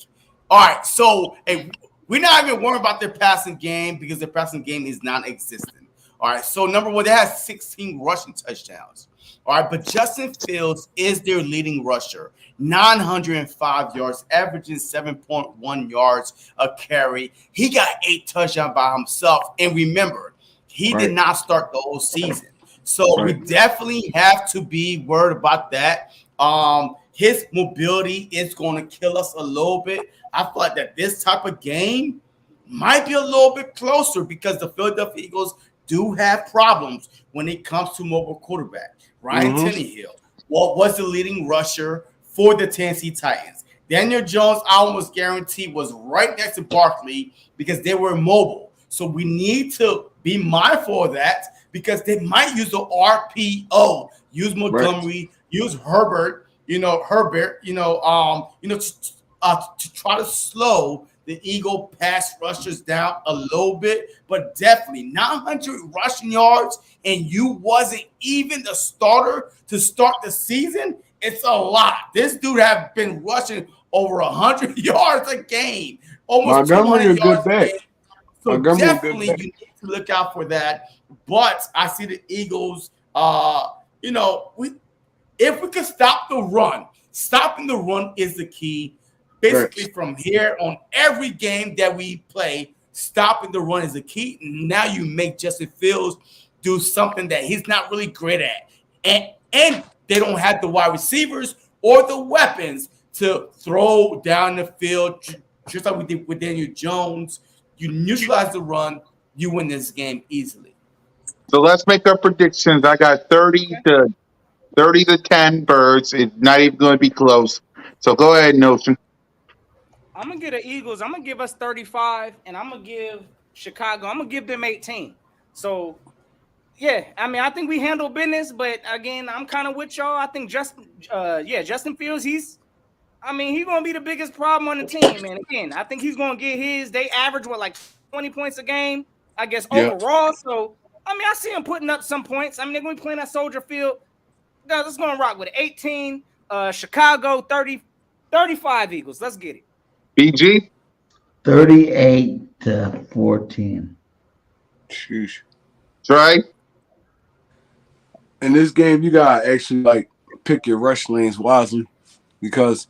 All right. So hey, we're not even worried about their passing game because their passing game is non-existent. All right. So number one, they have 16 rushing touchdowns. All right, but Justin Fields is their leading rusher, 905 yards, averaging 7.1 yards a carry. He got 8 touchdowns by himself. And remember, he did not start the whole season. So we definitely have to be worried about that. His mobility is going to kill us a little bit. I feel like that this type of game might be a little bit closer because the Philadelphia Eagles do have problems when it comes to mobile quarterback. Ryan Tannehill, what was the leading rusher for the Tennessee Titans? Daniel Jones, I almost guarantee, was right next to Barkley because they were mobile. So we need to be mindful of that because they might use the RPO, use Montgomery, use Herbert, to try to slow the Eagle pass rushers down a little bit, but definitely 900 rushing yards, and you wasn't even the starter to start the season. It's a lot. This dude have been rushing over 100 yards a game, almost Montgomery 200 a good yards a bet. game. So Montgomery a good definitely bet. you need to look out for that. But I see the Eagles. If we could stop the run, stopping the run is the key. Basically, from here on every game that we play, stopping the run is the key. Now you make Justin Fields do something that he's not really great at. And they don't have the wide receivers or the weapons to throw down the field, just like we did with Daniel Jones. You neutralize the run, you win this game easily. So let's make our predictions. I got 30 to 10 birds. It's not even going to be close. So go ahead, Notion. I'm gonna get the Eagles. I'm gonna give us 35, and I'm gonna give Chicago. I'm gonna give them 18. So yeah, I mean, I think we handle business, but again, I'm kind of with y'all. I think Justin Fields. He's gonna be the biggest problem on the team. And again, I think he's gonna get his. They average like 20 points a game, I guess overall. So I mean, I see him putting up some points. I mean, they're gonna be playing at Soldier Field. Guys, let's go and rock with it. 18. Chicago 30, 35 Eagles. Let's get it. BG. 38-14. Sheesh. Trey. In this game, you gotta actually pick your rush lanes wisely because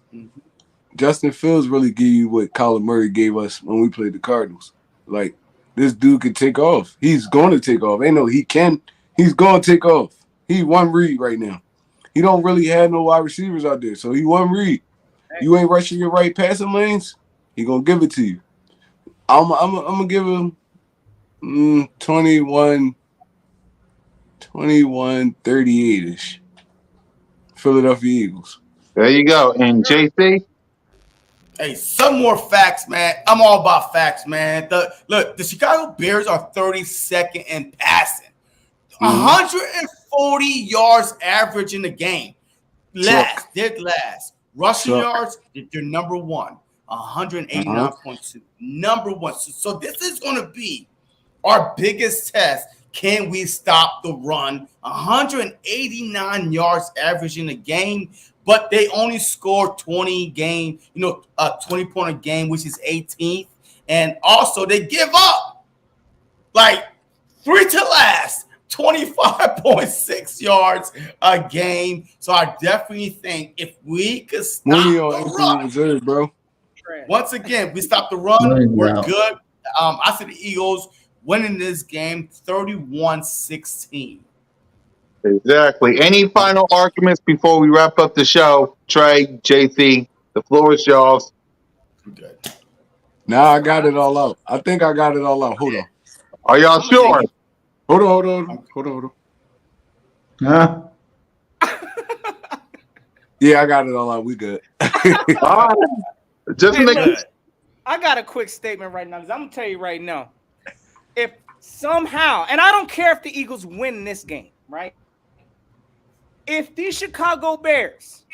Justin Fields really give you what Kyler Murray gave us when we played the Cardinals. Like, this dude can take off. He's going to take off. Ain't no he can. He's going to take off. He one read right now. He don't really have no wide receivers out there, so he one read. You ain't rushing your right passing lanes, he gonna give it to you. I'm gonna give him 21, 38-ish. Philadelphia Eagles. There you go. And JC. Hey, some more facts, man. I'm all about facts, man. The Chicago Bears are 32nd in passing, 140 yards average in the game. Dead last. Rushing yards, they're number one, 189.2. Number one. So this is going to be our biggest test. Can we stop the run? 189 yards average in the game, but they only scored 20 point a game, which is 18th. And also they give up like 3 to last. 25.6 yards a game. So I definitely think if we could stop the run, reserve, bro. Once again, we stop the run, we're good. I see the Eagles winning this game 31-16. Exactly. Any final arguments before we wrap up the show? Trey, JC, the floor is yours. Good. Now I got it all out. I think I got it all out. Hold on. Are y'all sure? Hold on. Huh? Yeah, I got it all out. We good. All right. Just make Look, I got a quick statement right now because I'm gonna tell you right now. If somehow, and I don't care if the Eagles win this game, right? If these Chicago Bears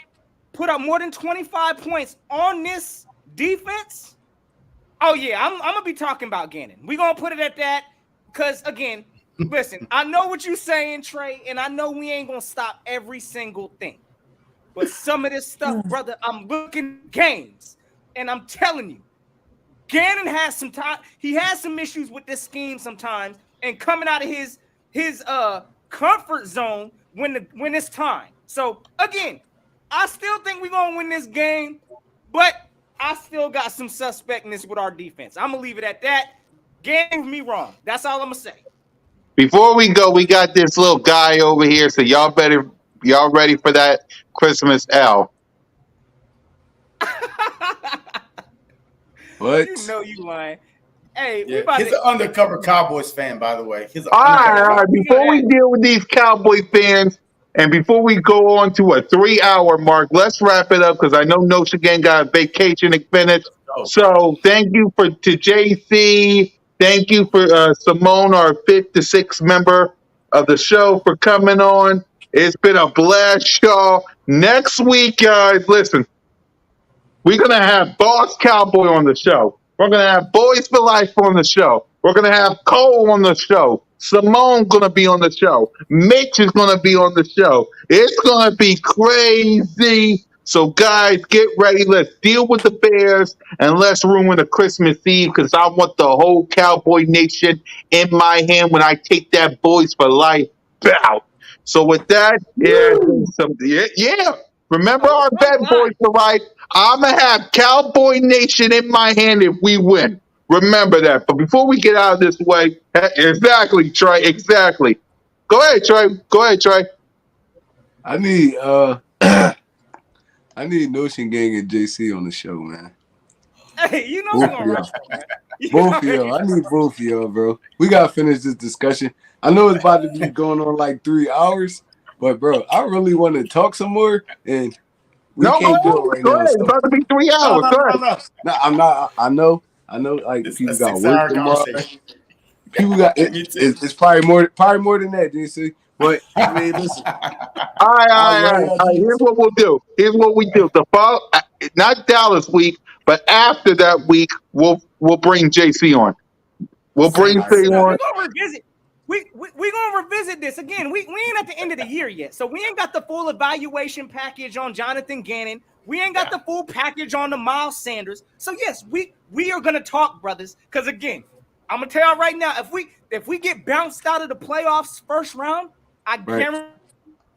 put up more than 25 points on this defense, Oh yeah, I'm gonna be talking about Gannon. We're gonna put it at that. Cause again, listen, I know what you're saying, Trey, and I know we ain't gonna stop every single thing. But some of this stuff, brother, I'm looking at games, and I'm telling you, Gannon has some time. He has some issues with this scheme sometimes, and coming out of his comfort zone when it's time. So again, I still think we're gonna win this game, but I still got some suspectness with our defense. I'm gonna leave it at that. Gannon proved me wrong. That's all I'm gonna say. Before we go, we got this little guy over here, so y'all ready for that Christmas L? What? You know you lying. Hey, we Yeah, about he's to an undercover Cowboys fan, by the way. He's an All right, undercover all right. Cowboys. we know Before we that. deal with these Cowboy fans, and before we go on to a 3-hour mark, let's wrap it up because I know Notion Gang got a vacation to finish. Oh, So thank you to JC. Thank you for Simone, our 5th to 6th member of the show, for coming on. It's been a blast, y'all. Next week, guys, listen. We're going to have Boss Cowboy on the show. We're going to have Boys for Life on the show. We're going to have Cole on the show. Simone going to be on the show. Mitch is going to be on the show. It's going to be crazy. So, guys, get ready. Let's deal with the Bears and let's ruin the Christmas Eve because I want the whole Cowboy Nation in my hand when I take that Boys for Life bout. So, with that, yeah. Remember Oh, our I'm bet, lying. Boys for Life. I'm going to have Cowboy Nation in my hand if we win. Remember that. But before we get out of this way, exactly, Trey, exactly. Go ahead, Trey. Go ahead, Trey. I need I need Notion Gang and JC on the show, man. Hey, you know we're Both of gonna y'all. rush them, man. You Both of already y'all. I know. need both of y'all, bro. We gotta finish this discussion. I know it's about to be going on like 3 hours, but bro, I really want to talk some more, and we No, go can't do ahead. it right Go now. ahead. It's So about to be 3 hours. Go ahead. no. I'm not. I know. Like this is a people got work 6-hour tomorrow. conversation. People got Me too. it's probably more than that, JC. But I mean, listen, All right, all I right, all love right. y'all All right. Here's dudes. what we'll do. Here's what we do. Not Dallas week, but after that week, we'll bring JC on. We'll bring See, All right, JC see. No, on. we're gonna revisit. We gonna revisit this again. We ain't at the end of the year yet, so we ain't got the full evaluation package on Jonathan Gannon. We ain't got the full package on the Miles Sanders. So yes, we are gonna talk, brothers. Because again, I'm gonna tell you right now, if we get bounced out of the playoffs first round, I right.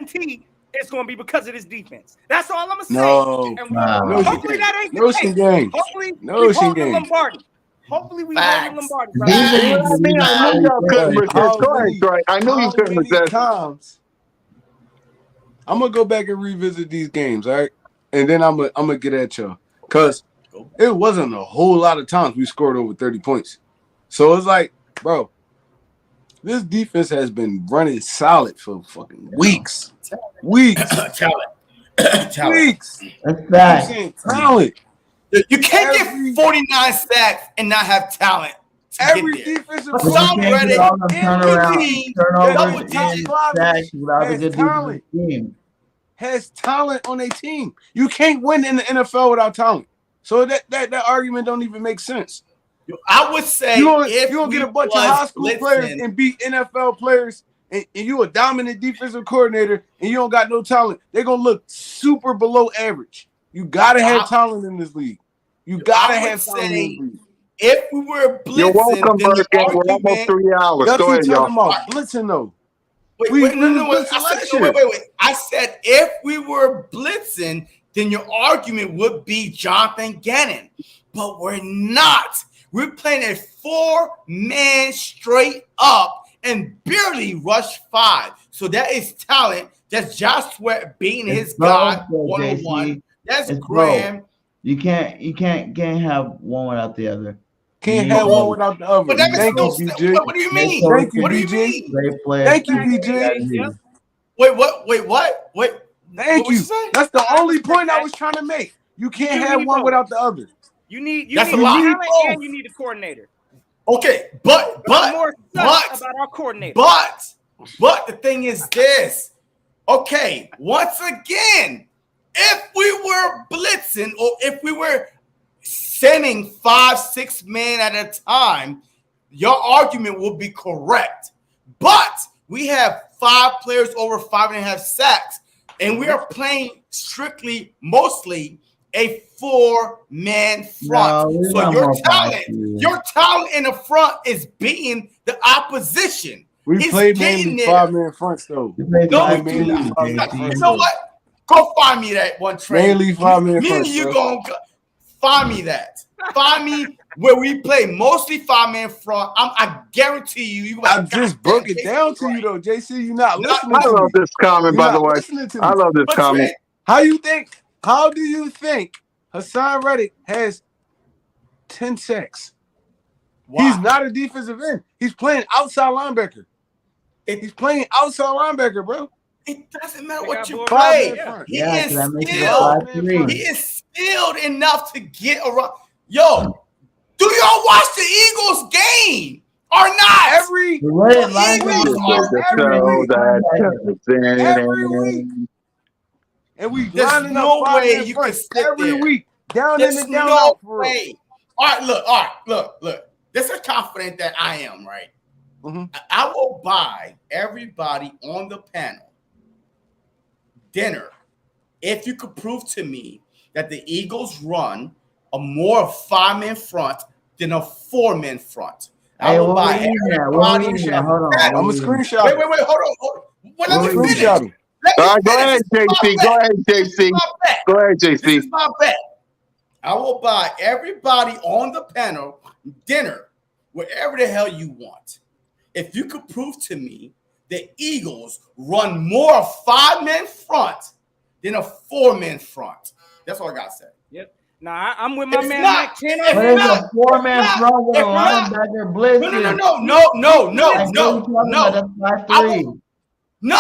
guarantee it's gonna be because of this defense. That's all I'm gonna say. No, And we Notion hopefully Gang, that ain't the Notion case. Gang, Hopefully we Notion holding Gang. Lombardi. Hopefully we holding Facts. Lombardi, brother. See Defense what is I the mean? reason I why knew we y'all couldn't But failed. resist. Go ahead, Trey. I knew you how couldn't many resist. times? I'm gonna go back and revisit these games, all right? And then I'm gonna get at y'all. Cause it wasn't a whole lot of times we scored over 30 points. So it's like, bro, this defense has been running solid for fucking weeks. Weeks. Talent. Talent. Weeks. That's I'm fact. saying talent. You can't Every get 49 sacks and not have talent to every get there. defensive But you Tom can't get Reddick, coordinator all them in the turnaround league that's turnovers in double the top digits. and five sacks without a has good defensive talent. team. Has talent on their team. You can't win in the NFL without talent. So that argument don't even make sense. I would say You if gonna get we a bunch of was high school players blitzing, and beat NFL players, and you a dominant defensive coordinator, and you don't got no talent. They're gonna look super below average. You gotta have talent in this league. You gotta I would have talent in this say league. if we were You're blitzing, welcome, then the Bird Gang. We're almost argument. 3 hours. Y'all Go keep ahead, talking y'all. about blitzing though. Wait, We no, was no, wait. blitzing I said last no, year. wait. I said if we were blitzing, then your argument would be Jonathan Gannon, but we're not. We're playing a 4-man straight up and barely rush 5. So that is talent. That's Josh Sweat beating his guy Both, though, 1-on-1. JC. That's It's Graham. You can't have one without the other. Can't You have need one both. without the other. But that makes Thank no you, sense. BJ. What do you Great mean? Thank you, What do you BJ. mean? Great players. Thank you, Facts, BJ. yep. Wait, what? Wait, what? Wait. Thank What would you. you say? That's the I only respect point I that. was trying to make. You You can't do have need one both. without the other. You need That's a You lot. need talent both. and you need a coordinator. Okay, I'm more sus about our coordinator. but the thing is this. Okay, once again, if we were blitzing or if we were sending 5, 6 men at a time, your argument will be correct. But we have 5 players over 5.5 sacks, and we are playing mostly a 4-man front. No, So your talent in the front is beating the opposition. We It's played getting mainly there. 5-man fronts though. No, we do mainly not. 5-man You fronts, know though. what? Go find me that one, Trey. Mainly 5-man Me and fronts, you bro. gonna find me that. Find me where we play mostly 5-man front. I guarantee you. I just broke it down to you though, JC. You're not listening I to love me. this comment, You're by the not way. listening to I me. love this But comment. Trey, How do you think Hassan Reddick has 10 sacks? wow. He's not a defensive end. He's playing outside linebacker. He's playing outside linebacker, bro. It doesn't matter They what got you board play. Five-man front. He Yeah, is that makes it skilled. 5-3. He is skilled enough to get around. Yo, do y'all watch the Eagles game or not? Every The way The linebackers Eagles are every week. And we There's lining no up way 5-man you front can sit every there. week. Down There's in and down no out for real. way. All right, look. This is confident that I am, right? Mhm. I will buy everybody on the panel dinner if you could prove to me that the Eagles run a more 5-man front than a 4-man front. I Hey, will what buy we eating at? everybody. What we eating at? Hold on. I'm a what we eating? screenshot. Wait, hold on. Well, let I'm a me finish. screenshot. Let me All right, go finish. ahead, This is my JC. bet. Go ahead, This is JC. my bet. Go ahead, This JC. is my bet. I will buy everybody on the panel dinner, wherever the hell you want. If you could prove to me the Eagles run more 5-man front than a 4-man front. That's all I got to say. Yep. Nah, I'm with my It's man not. Mike 10 It's on But that. it's a 4-man not. front with a It's not. linebacker blitzing. No. Like, what are you talking about? That's 5-3. No.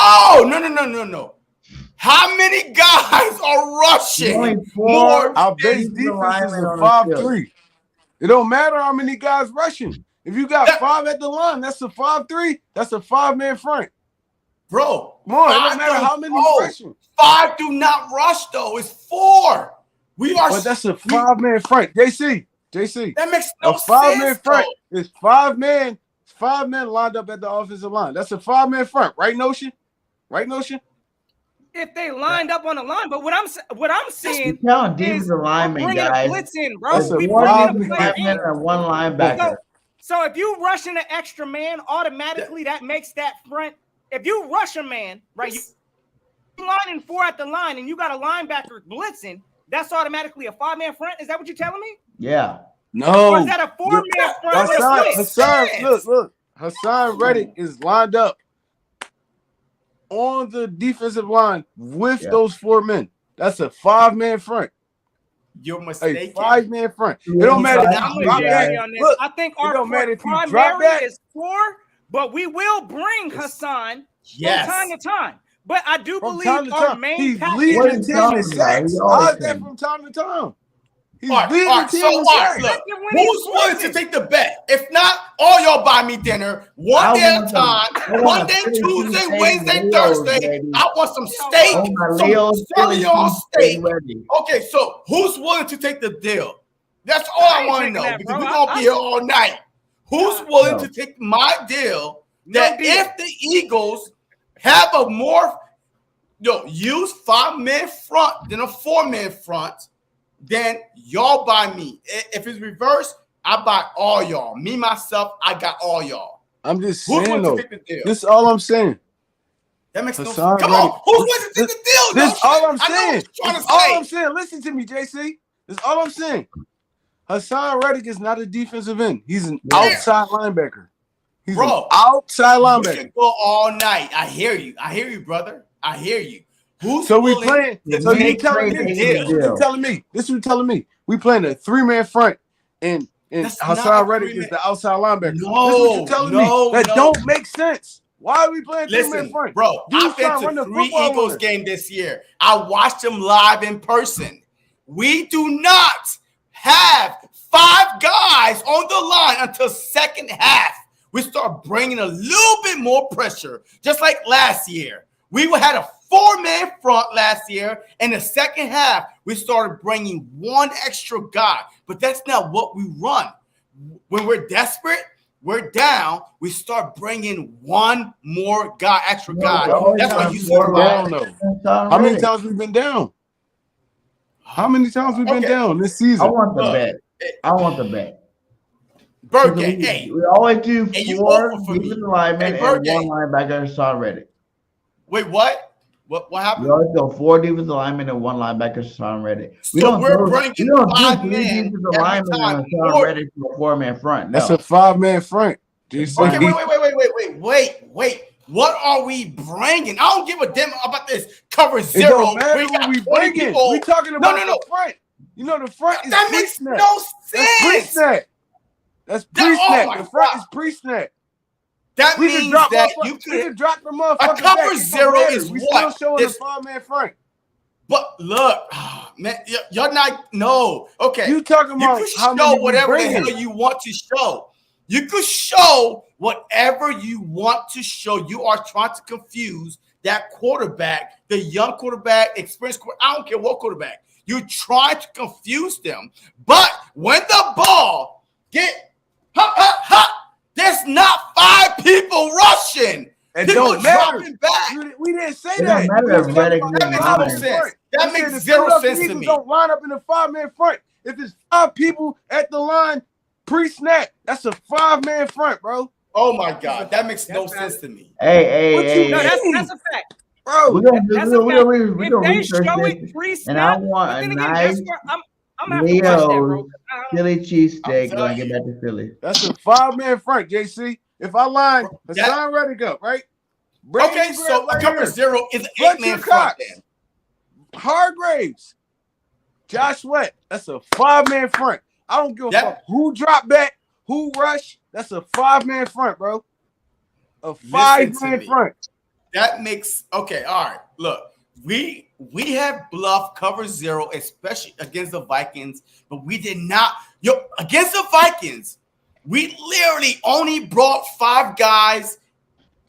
How many guys are rushing Only more? 4. Our base Defensive defense is linemen a on the field. 5-3. It don't matter how many guys rushing. If you got 5 at the line, that's a 5-3. That's a 5-man front. Bro, Come on, it don't matter how many rushing. 5 do not rush though. It's 4. But that's a 5-man front. JC. That makes no A 5-man sense. front is 5 men. 5 men lined up at the offensive line. That's a 5-man front, right, Notion? If they lined up on the line, but what I'm seeing You're telling is defensive we're linemen, bringing a guys. blitz in, bro. That's a We 4 bringing a defensive player linemen in. and 1 linebacker. So if you rushing an extra man, automatically that makes that front. If you rush a man, right, you lining 4 at the line, and you got a linebacker blitzing, that's automatically a 5-man front. Is that what you're telling me? Yeah. No. Or is that a 4-man front? with a blitz? Hassan, look. Hassan Reddick is lined up on the defensive line with those 4 men. That's a 5-man front. You're mistaken. A 5-man front. It Yeah, don't matter if I'm you with drop Jerry back. on this. Look, I think it our don't matter if you drop primary back. is 4, but we will bring Hassan Yes. from time to time. But I do From believe time to our time, main he's package leading What the are you team talking in about? sacks. He always How is that can. from time to time? He's All leading right, the so team in all right, sacks. look. When he's Who's willing to blitzing. take the bet? If not, all y'all buy me dinner one day at a time. Monday, Tuesday, Wednesday, Thursday. Baby. I want some steak, Oh, my some Leo's Philly on steak. ready. Okay, so who's willing to take the deal? That's all I ain't want to taking know that, because bro. we're gonna be here all night. Who's willing to take my deal that deal. if the Eagles have a more use 5-man front than a 4-man front, then y'all buy me. If it's reverse, I buy all y'all. Me, myself, I got all y'all. I'm just Who's saying, willing to though. take the deal? This is all I'm saying. That makes no Hassan sense. Come Reddick. on. Who's willing to take the deal? This is all I'm I know saying. what you're trying This to all say. I'm saying. Listen to me, JC. This is all I'm saying. Hassan Reddick is not a defensive end. He's an outside linebacker. He's an outside We linebacker. could go all night. I hear you, brother. I hear you. Who's So we willing playing. to So you take telling the me? deal? This is what you telling me. This is what you telling me. We playing a 3-man front, and That's Hassan not a Reddick is 3-man. the outside linebacker. This is No, what you telling me. That don't make sense. Why are we playing 3-man Listen, front? bro, Dude's I've been trying to run the 3 football Eagles on us. games this year. I watched them live in person. We do not have 5 guys on the line until second half. We start bringing a little bit more pressure, just like last year. We had a 4-man front last year. In the second half, we started bringing 1 extra guy. but that's not what we run. When we're desperate, we're down, we start bringing one more guy, extra guy. That's why you see down though. How many times we've been down? How many times we've been down this season? I want the bet. I want the bet. Bird game. Hey, we always do you 4 open for me. defensive linemen Hey, and Bird 1 game. linebacker, Hassan Reddick. Wait, what? What We happened? always go 4 defensive linemen and 1 linebacker, Hassan Reddick. We So don't we're do, bringing we don't 5 do 3 men defensive every linemen and time. Hassan More- Reddick to a 4-man front. No. That's a 5-man front. JC. Okay, wait. What are we bringing? I don't give a damn about this cover It zero. don't matter We got what we 20 bringing. people. We talking about No. the front. You know the front is That makes pre-snap. no That's sense. pre-snap. That's That- oh pre-snap. my The front God. is pre-snap. That We can means drop that we you can could. drop the motherfucker A cover back. It don't zero matter. is we what? still showing It's- the 5-man front. But look, man, you're not. No, okay. You talking You about can how show many we whatever the bringing? hell you want to show. You could show whatever you want to show. You are trying to confuse that quarterback, the young quarterback, experienced quarterback. I don't care what quarterback. You're trying to confuse them. But when the ball there's not 5 people rushing. It People don't matter. dropping back. We didn't say It that. don't matter We if was Reddick talking is about That makes the no lying. five-man sense. front. That We makes said the zero Philadelphia sense to Eagles me. don't line up in a 5-man front. If it's 5 people at the line pre-snap, that's a 5-man front, bro. Oh my God, that makes no That's sense to me. Hey, No, hey. that's a fact. Bro, We're gonna That's a fact. we If gonna they research show this, it and I pre-snap, want but a then again, nice that's where I'm gonna have to watch that, bro. Leo's Philly cheesesteak I'm when I telling get back to Philly. that's a 5-man front, JC. If I line That- Hassan Reddick up, right? Okay, so a cover zero is an Fletcher 8-man front Cox. then. Hargraves, Josh Sweat, that's a 5-man front. I don't give a That- fuck who drop back, who rush. That's a 5-man front, bro. A 5-man me. front. That makes okay. All right, look, we have bluff cover zero, especially against the Vikings, but we did not. Against the Vikings, we literally only brought 5 guys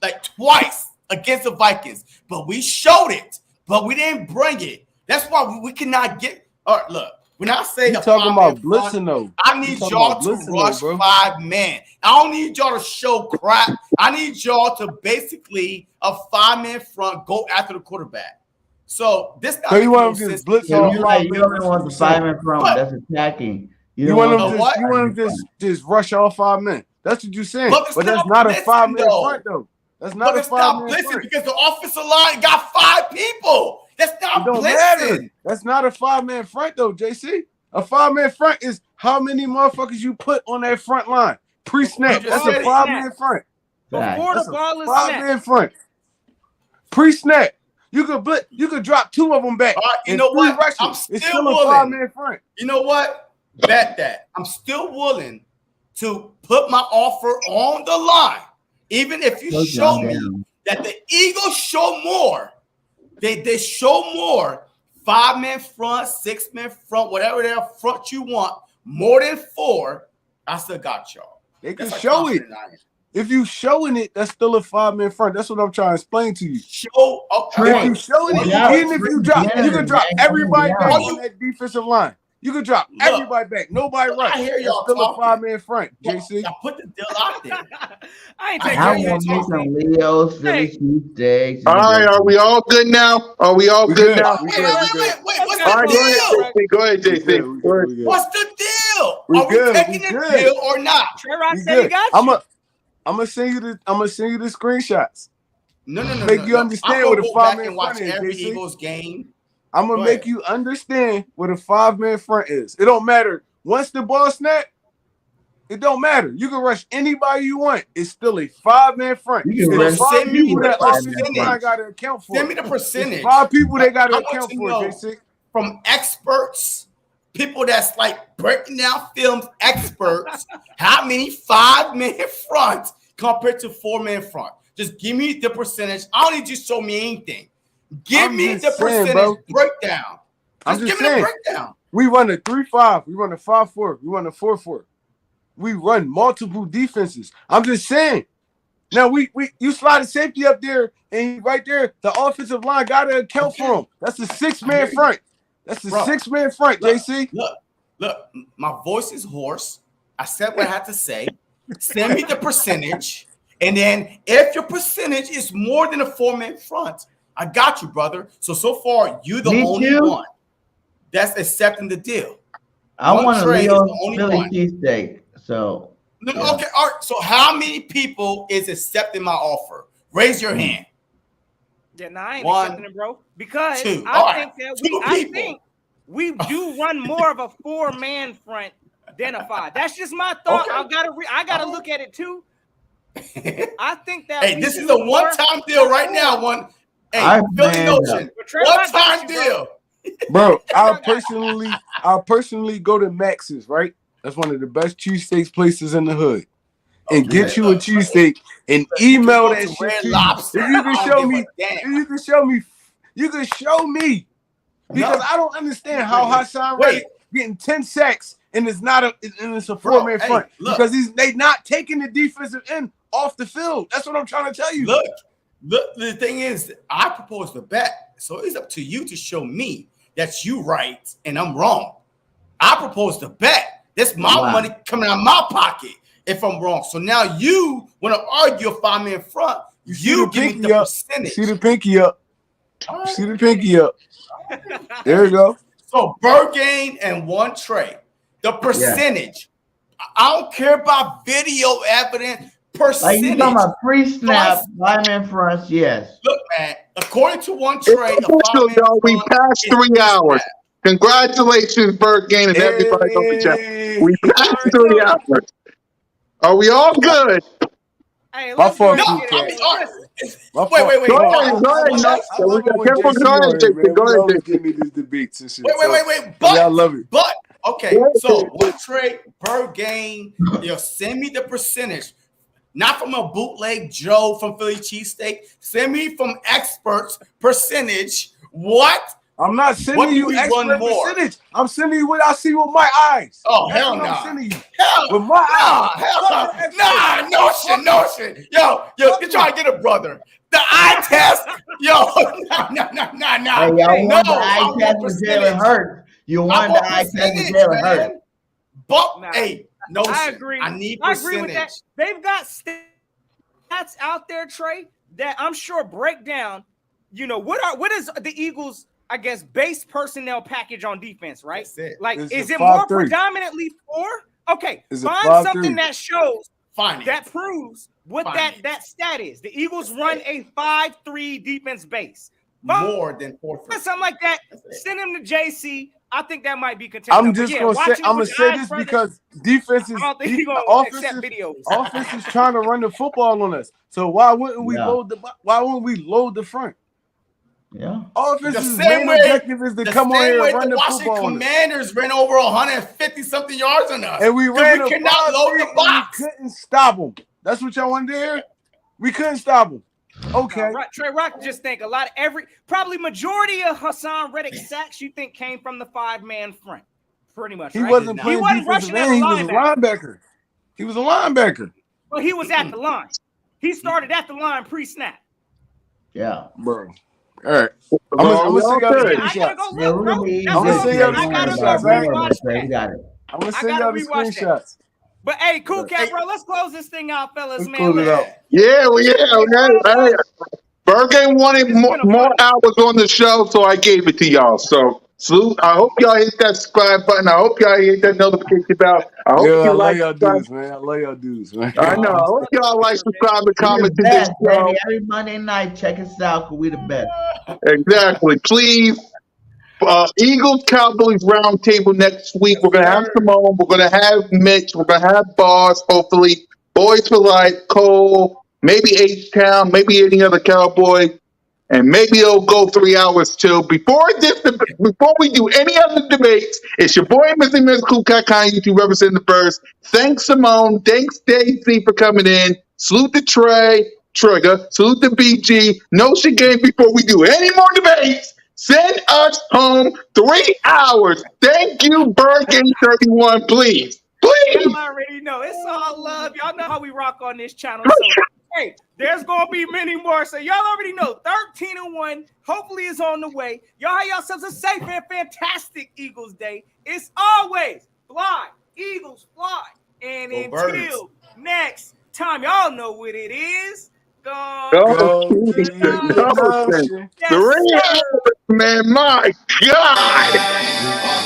like twice against the Vikings, but we showed it, but we didn't bring it. That's why we cannot get. All right, look, when I say You a talking 5-man about blitzing though? I need talking y'all about to blitzing, rush though, bro. 5 men. I don't need y'all to show crap. I need y'all to basically a 5-man front go after the quarterback. So this not So you making want no them to sense. just blitz So all you 5 you men? don't want the 5-man front But- that's attacking. You don't want them a to what? just, you want them to just rush all 5 men. That's what you're saying. But it's But that's not not a blitzing, 5-man though. front though. That's But not a it's not 5-man blitzing front. because the offensive line got 5 people. That's It not don't blitzing. matter. That's not a 5-man front though, JC. A 5-man front is how many motherfuckers you put on that front line. Pre-snap. You That's just a said it. 5-man front. Before That's the a ball is snapped. 5-man front. Pre-snap. You could blitz. You could drop 2 of them back. All right, you and know 3 what? rushes. I'm It's still still a willing. 5-man front. You know what? Bet that. I'm still willing to put my offer on the line, even if you show me that the Eagles show more. They show more 5-man front, 6-man front, whatever their front you want, more than 4. I still got y'all. They can That's show it. confident I am. If you showing it, that's still a 5-man front. That's what I'm trying to explain to you. Show If you showing it, Yeah, even if you drop, you can drop everybody back Yeah. on that defensive line. You can drop Look, everybody back. Nobody rush. I hear That's y'all still talking. a 5-man front, JC. I put the deal out there. I ain't I taking I care want of me you. some Leo's Philly Hey. cheesesteaks. All right, are we all good now? Are we all We good good. now? We Wait, good. wait, We wait, good. wait, wait. What's All right, the go ahead, deal? JC. Go ahead, We JC. good. We good. We good. What's the deal? We Are good. we taking We the good. deal or not? Trey Rock We said he good. got I'm you. gonna send you the screenshots. No. Make you understand I'm what gonna a go back 5-man and watch front is, every JC. Eagles game. I'm gonna Go make ahead. you understand what a 5-man front is. It don't matter. Once the ball snap, it don't matter. You can rush anybody you want. It's still a 5-man front. You can It's rush 5 send me people the that percentage. offensive line got to account for. Send me the It's percentage 5 people they got to I want account to for, know. JC. from experts, people that's like breaking down films, experts. How many 5-man fronts compared to 4-man front? Just give me the percentage. I don't need you to show me anything. Give I'm me the just saying, percentage bro. breakdown. I'm Just just give me the saying. breakdown. We run a 3-5. We run a 5-4. We run a 4-4. We run multiple defenses. I'm just saying. Now you slide a safety up there, and right there, the offensive line got to account for him. That's a 6-man front. That's a Bro, 6-man front, Look, JC. Look, Look, my voice is hoarse. I said what I had to say. Send me the percentage. And then if your percentage is more than a 4-man front, I got you, brother. So far, you the Me only too. one that's accepting the deal. I One want a trade is Leo the only Philly one. cheesesteak. So No, yeah. okay, all right. So how many people is accepting my offer? Raise your hand. Yeah, no, I ain't One, accepting it, bro. Because two. I All think right. that Two I people. think we do run more of a 4-man front than a 5. That's just my thought. Okay. I gotta look at it too. I think that Hey, we this do is a more one-time deal right now. before. Hey, Philly man Notion, But Trey Rock one-time got you, bro. deal. Bro, I'll personally go to Max's, right? That's one of the best cheesesteaks places in the hood. And Okay, get you a look, cheesesteak and you can email go that to shit Red to you. Lobster. If you can I show don't give me, a damn. if you can show me, you can show me. Because No. I don't understand how Hassan Wait. Reddick getting 10 sacks and it's not and it's a Bro, 4-man hey, front. look. Because they not taking the defensive end off the field. That's what I'm trying to tell you. Look, the thing is, I proposed a bet. So it's up to you to show me that you right and I'm wrong. I proposed a bet. That's my money coming out of my pocket if I'm wrong. So now you want to argue a 5-man front. You give me the percentage. See the pinky up. All right. See the pinky up. There you go. So Burgain and one trade. The percentage. I don't care about video evidence. Like Percentage. you talking about pre-snap 5-man fronts? Yes. Look, man. According to one trade, It's official, y'all. We passed 3 hours. Congratulations, Burgain and everybody on the chat. We passed 3 hours. Are we all good? Hey, My let's fault, go Cool ahead Cat. and get it. Wait. Go ahead. No, I love it when go JC ahead, on here, Jason. man. Go We ahead, always Jason. give me these debates and shit. Wait. Yeah, I love it. But okay, so one trade per game, send me the percentage. Not from a bootleg Joe from Philly cheesesteak. Send me from experts percentage. What? I'm not sending you expert percentage. I'm sending you what I see with my eyes. Oh, That's hell what no. I'm sending you. Hell, With my eyes. hell no. Notion. Yo, you're trying to get a brother. The eye test. Yo, no. Hey, y'all No, want the I eye want test with Jalen percentage. Hurts. You want the eye test with percentage, Jalen Hurts. man. But, Nah, hey, no, I agree. I need I percentage. agree with that. They've got stats out there, Trey, that I'm sure break down. What is the Eagles, I guess, base personnel package on defense, right? That's it. Like, It's is a it more 5-3. predominantly 4? Okay, It's a find 5-3. something that shows Fine. that proves what Fine. that stat is. The Eagles run a 5-3 defense base. More than 4-3. Something like that. Send him to JC. I think that might be contentious. I'm just gonna say this because defense is I don't think he's gonna accept videos. Offense is trying to run the football on us. So why wouldn't we load the front? Yeah. Offense's main objective is to come on here and run the Washington football on us. Commanders ran over 150 something yards on us. And we ran we a cannot load 5-3 the and box. we couldn't stop them. That's what y'all wanted to hear? We couldn't stop them. Okay. No, Trey Rock just think probably majority of Hassan Reddick's sacks you think came from the 5-man front. Pretty much. He right? wasn't He playing wasn't defensive rushing as end. a He was a linebacker. He was a linebacker. Well, he was at the line. He started at the line pre-snap. Yeah. Bro. All right. I'm gonna send y'all the I gotta go screenshots. look, bro. I'm gonna send y'all the I gotta go screenshots. rewatch We that. got it. I'm gonna I send gotta y'all the rewatch that. screenshots. But hey, cool cat, bro. Let's close this thing out, fellas, Let's man. close it out. Yeah. Hey. Burgain wanted more hours on the show, so I gave it to y'all. So salute. I hope y'all hit that subscribe button. I hope y'all hit that notification bell. I hope Yeah, I you love like. y'all dudes, man. I love y'all dudes, man. I know. I hope y'all like, subscribe, and We the comment to this best, show. baby. Every Monday night, check us out because we the best. Exactly. Please. Eagles Cowboys roundtable next week. We're gonna have Simone. We're gonna have Mitch. We're gonna have Boss. Hopefully, Boys for Life, Cole, maybe H Town, maybe any other Cowboy, and maybe it'll go 3 hours too. Before we do any other debates, it's your boy Mr. Cool Cat Khan, YouTube representing the first. Thanks Simone. Thanks Daisy for coming in. Salute to Trey, Trigger. Salute to BG. Notion game before we do any more debates. Send us home 3 hours. Thank you, Burgain 31, please. Please. Y'all already know. It's all love. Y'all know how we rock on this channel. So Hey, there's gonna be many more. So y'all already know 13-1. Hopefully it's on the way. Y'all have yourselves a safe and fantastic Eagles Day. It's always fly, Eagles fly. And Go until Birds. next time, y'all know what it is. Go. Go Houston, Houston. Houston. Yes, 3 sir. hours, man. My God.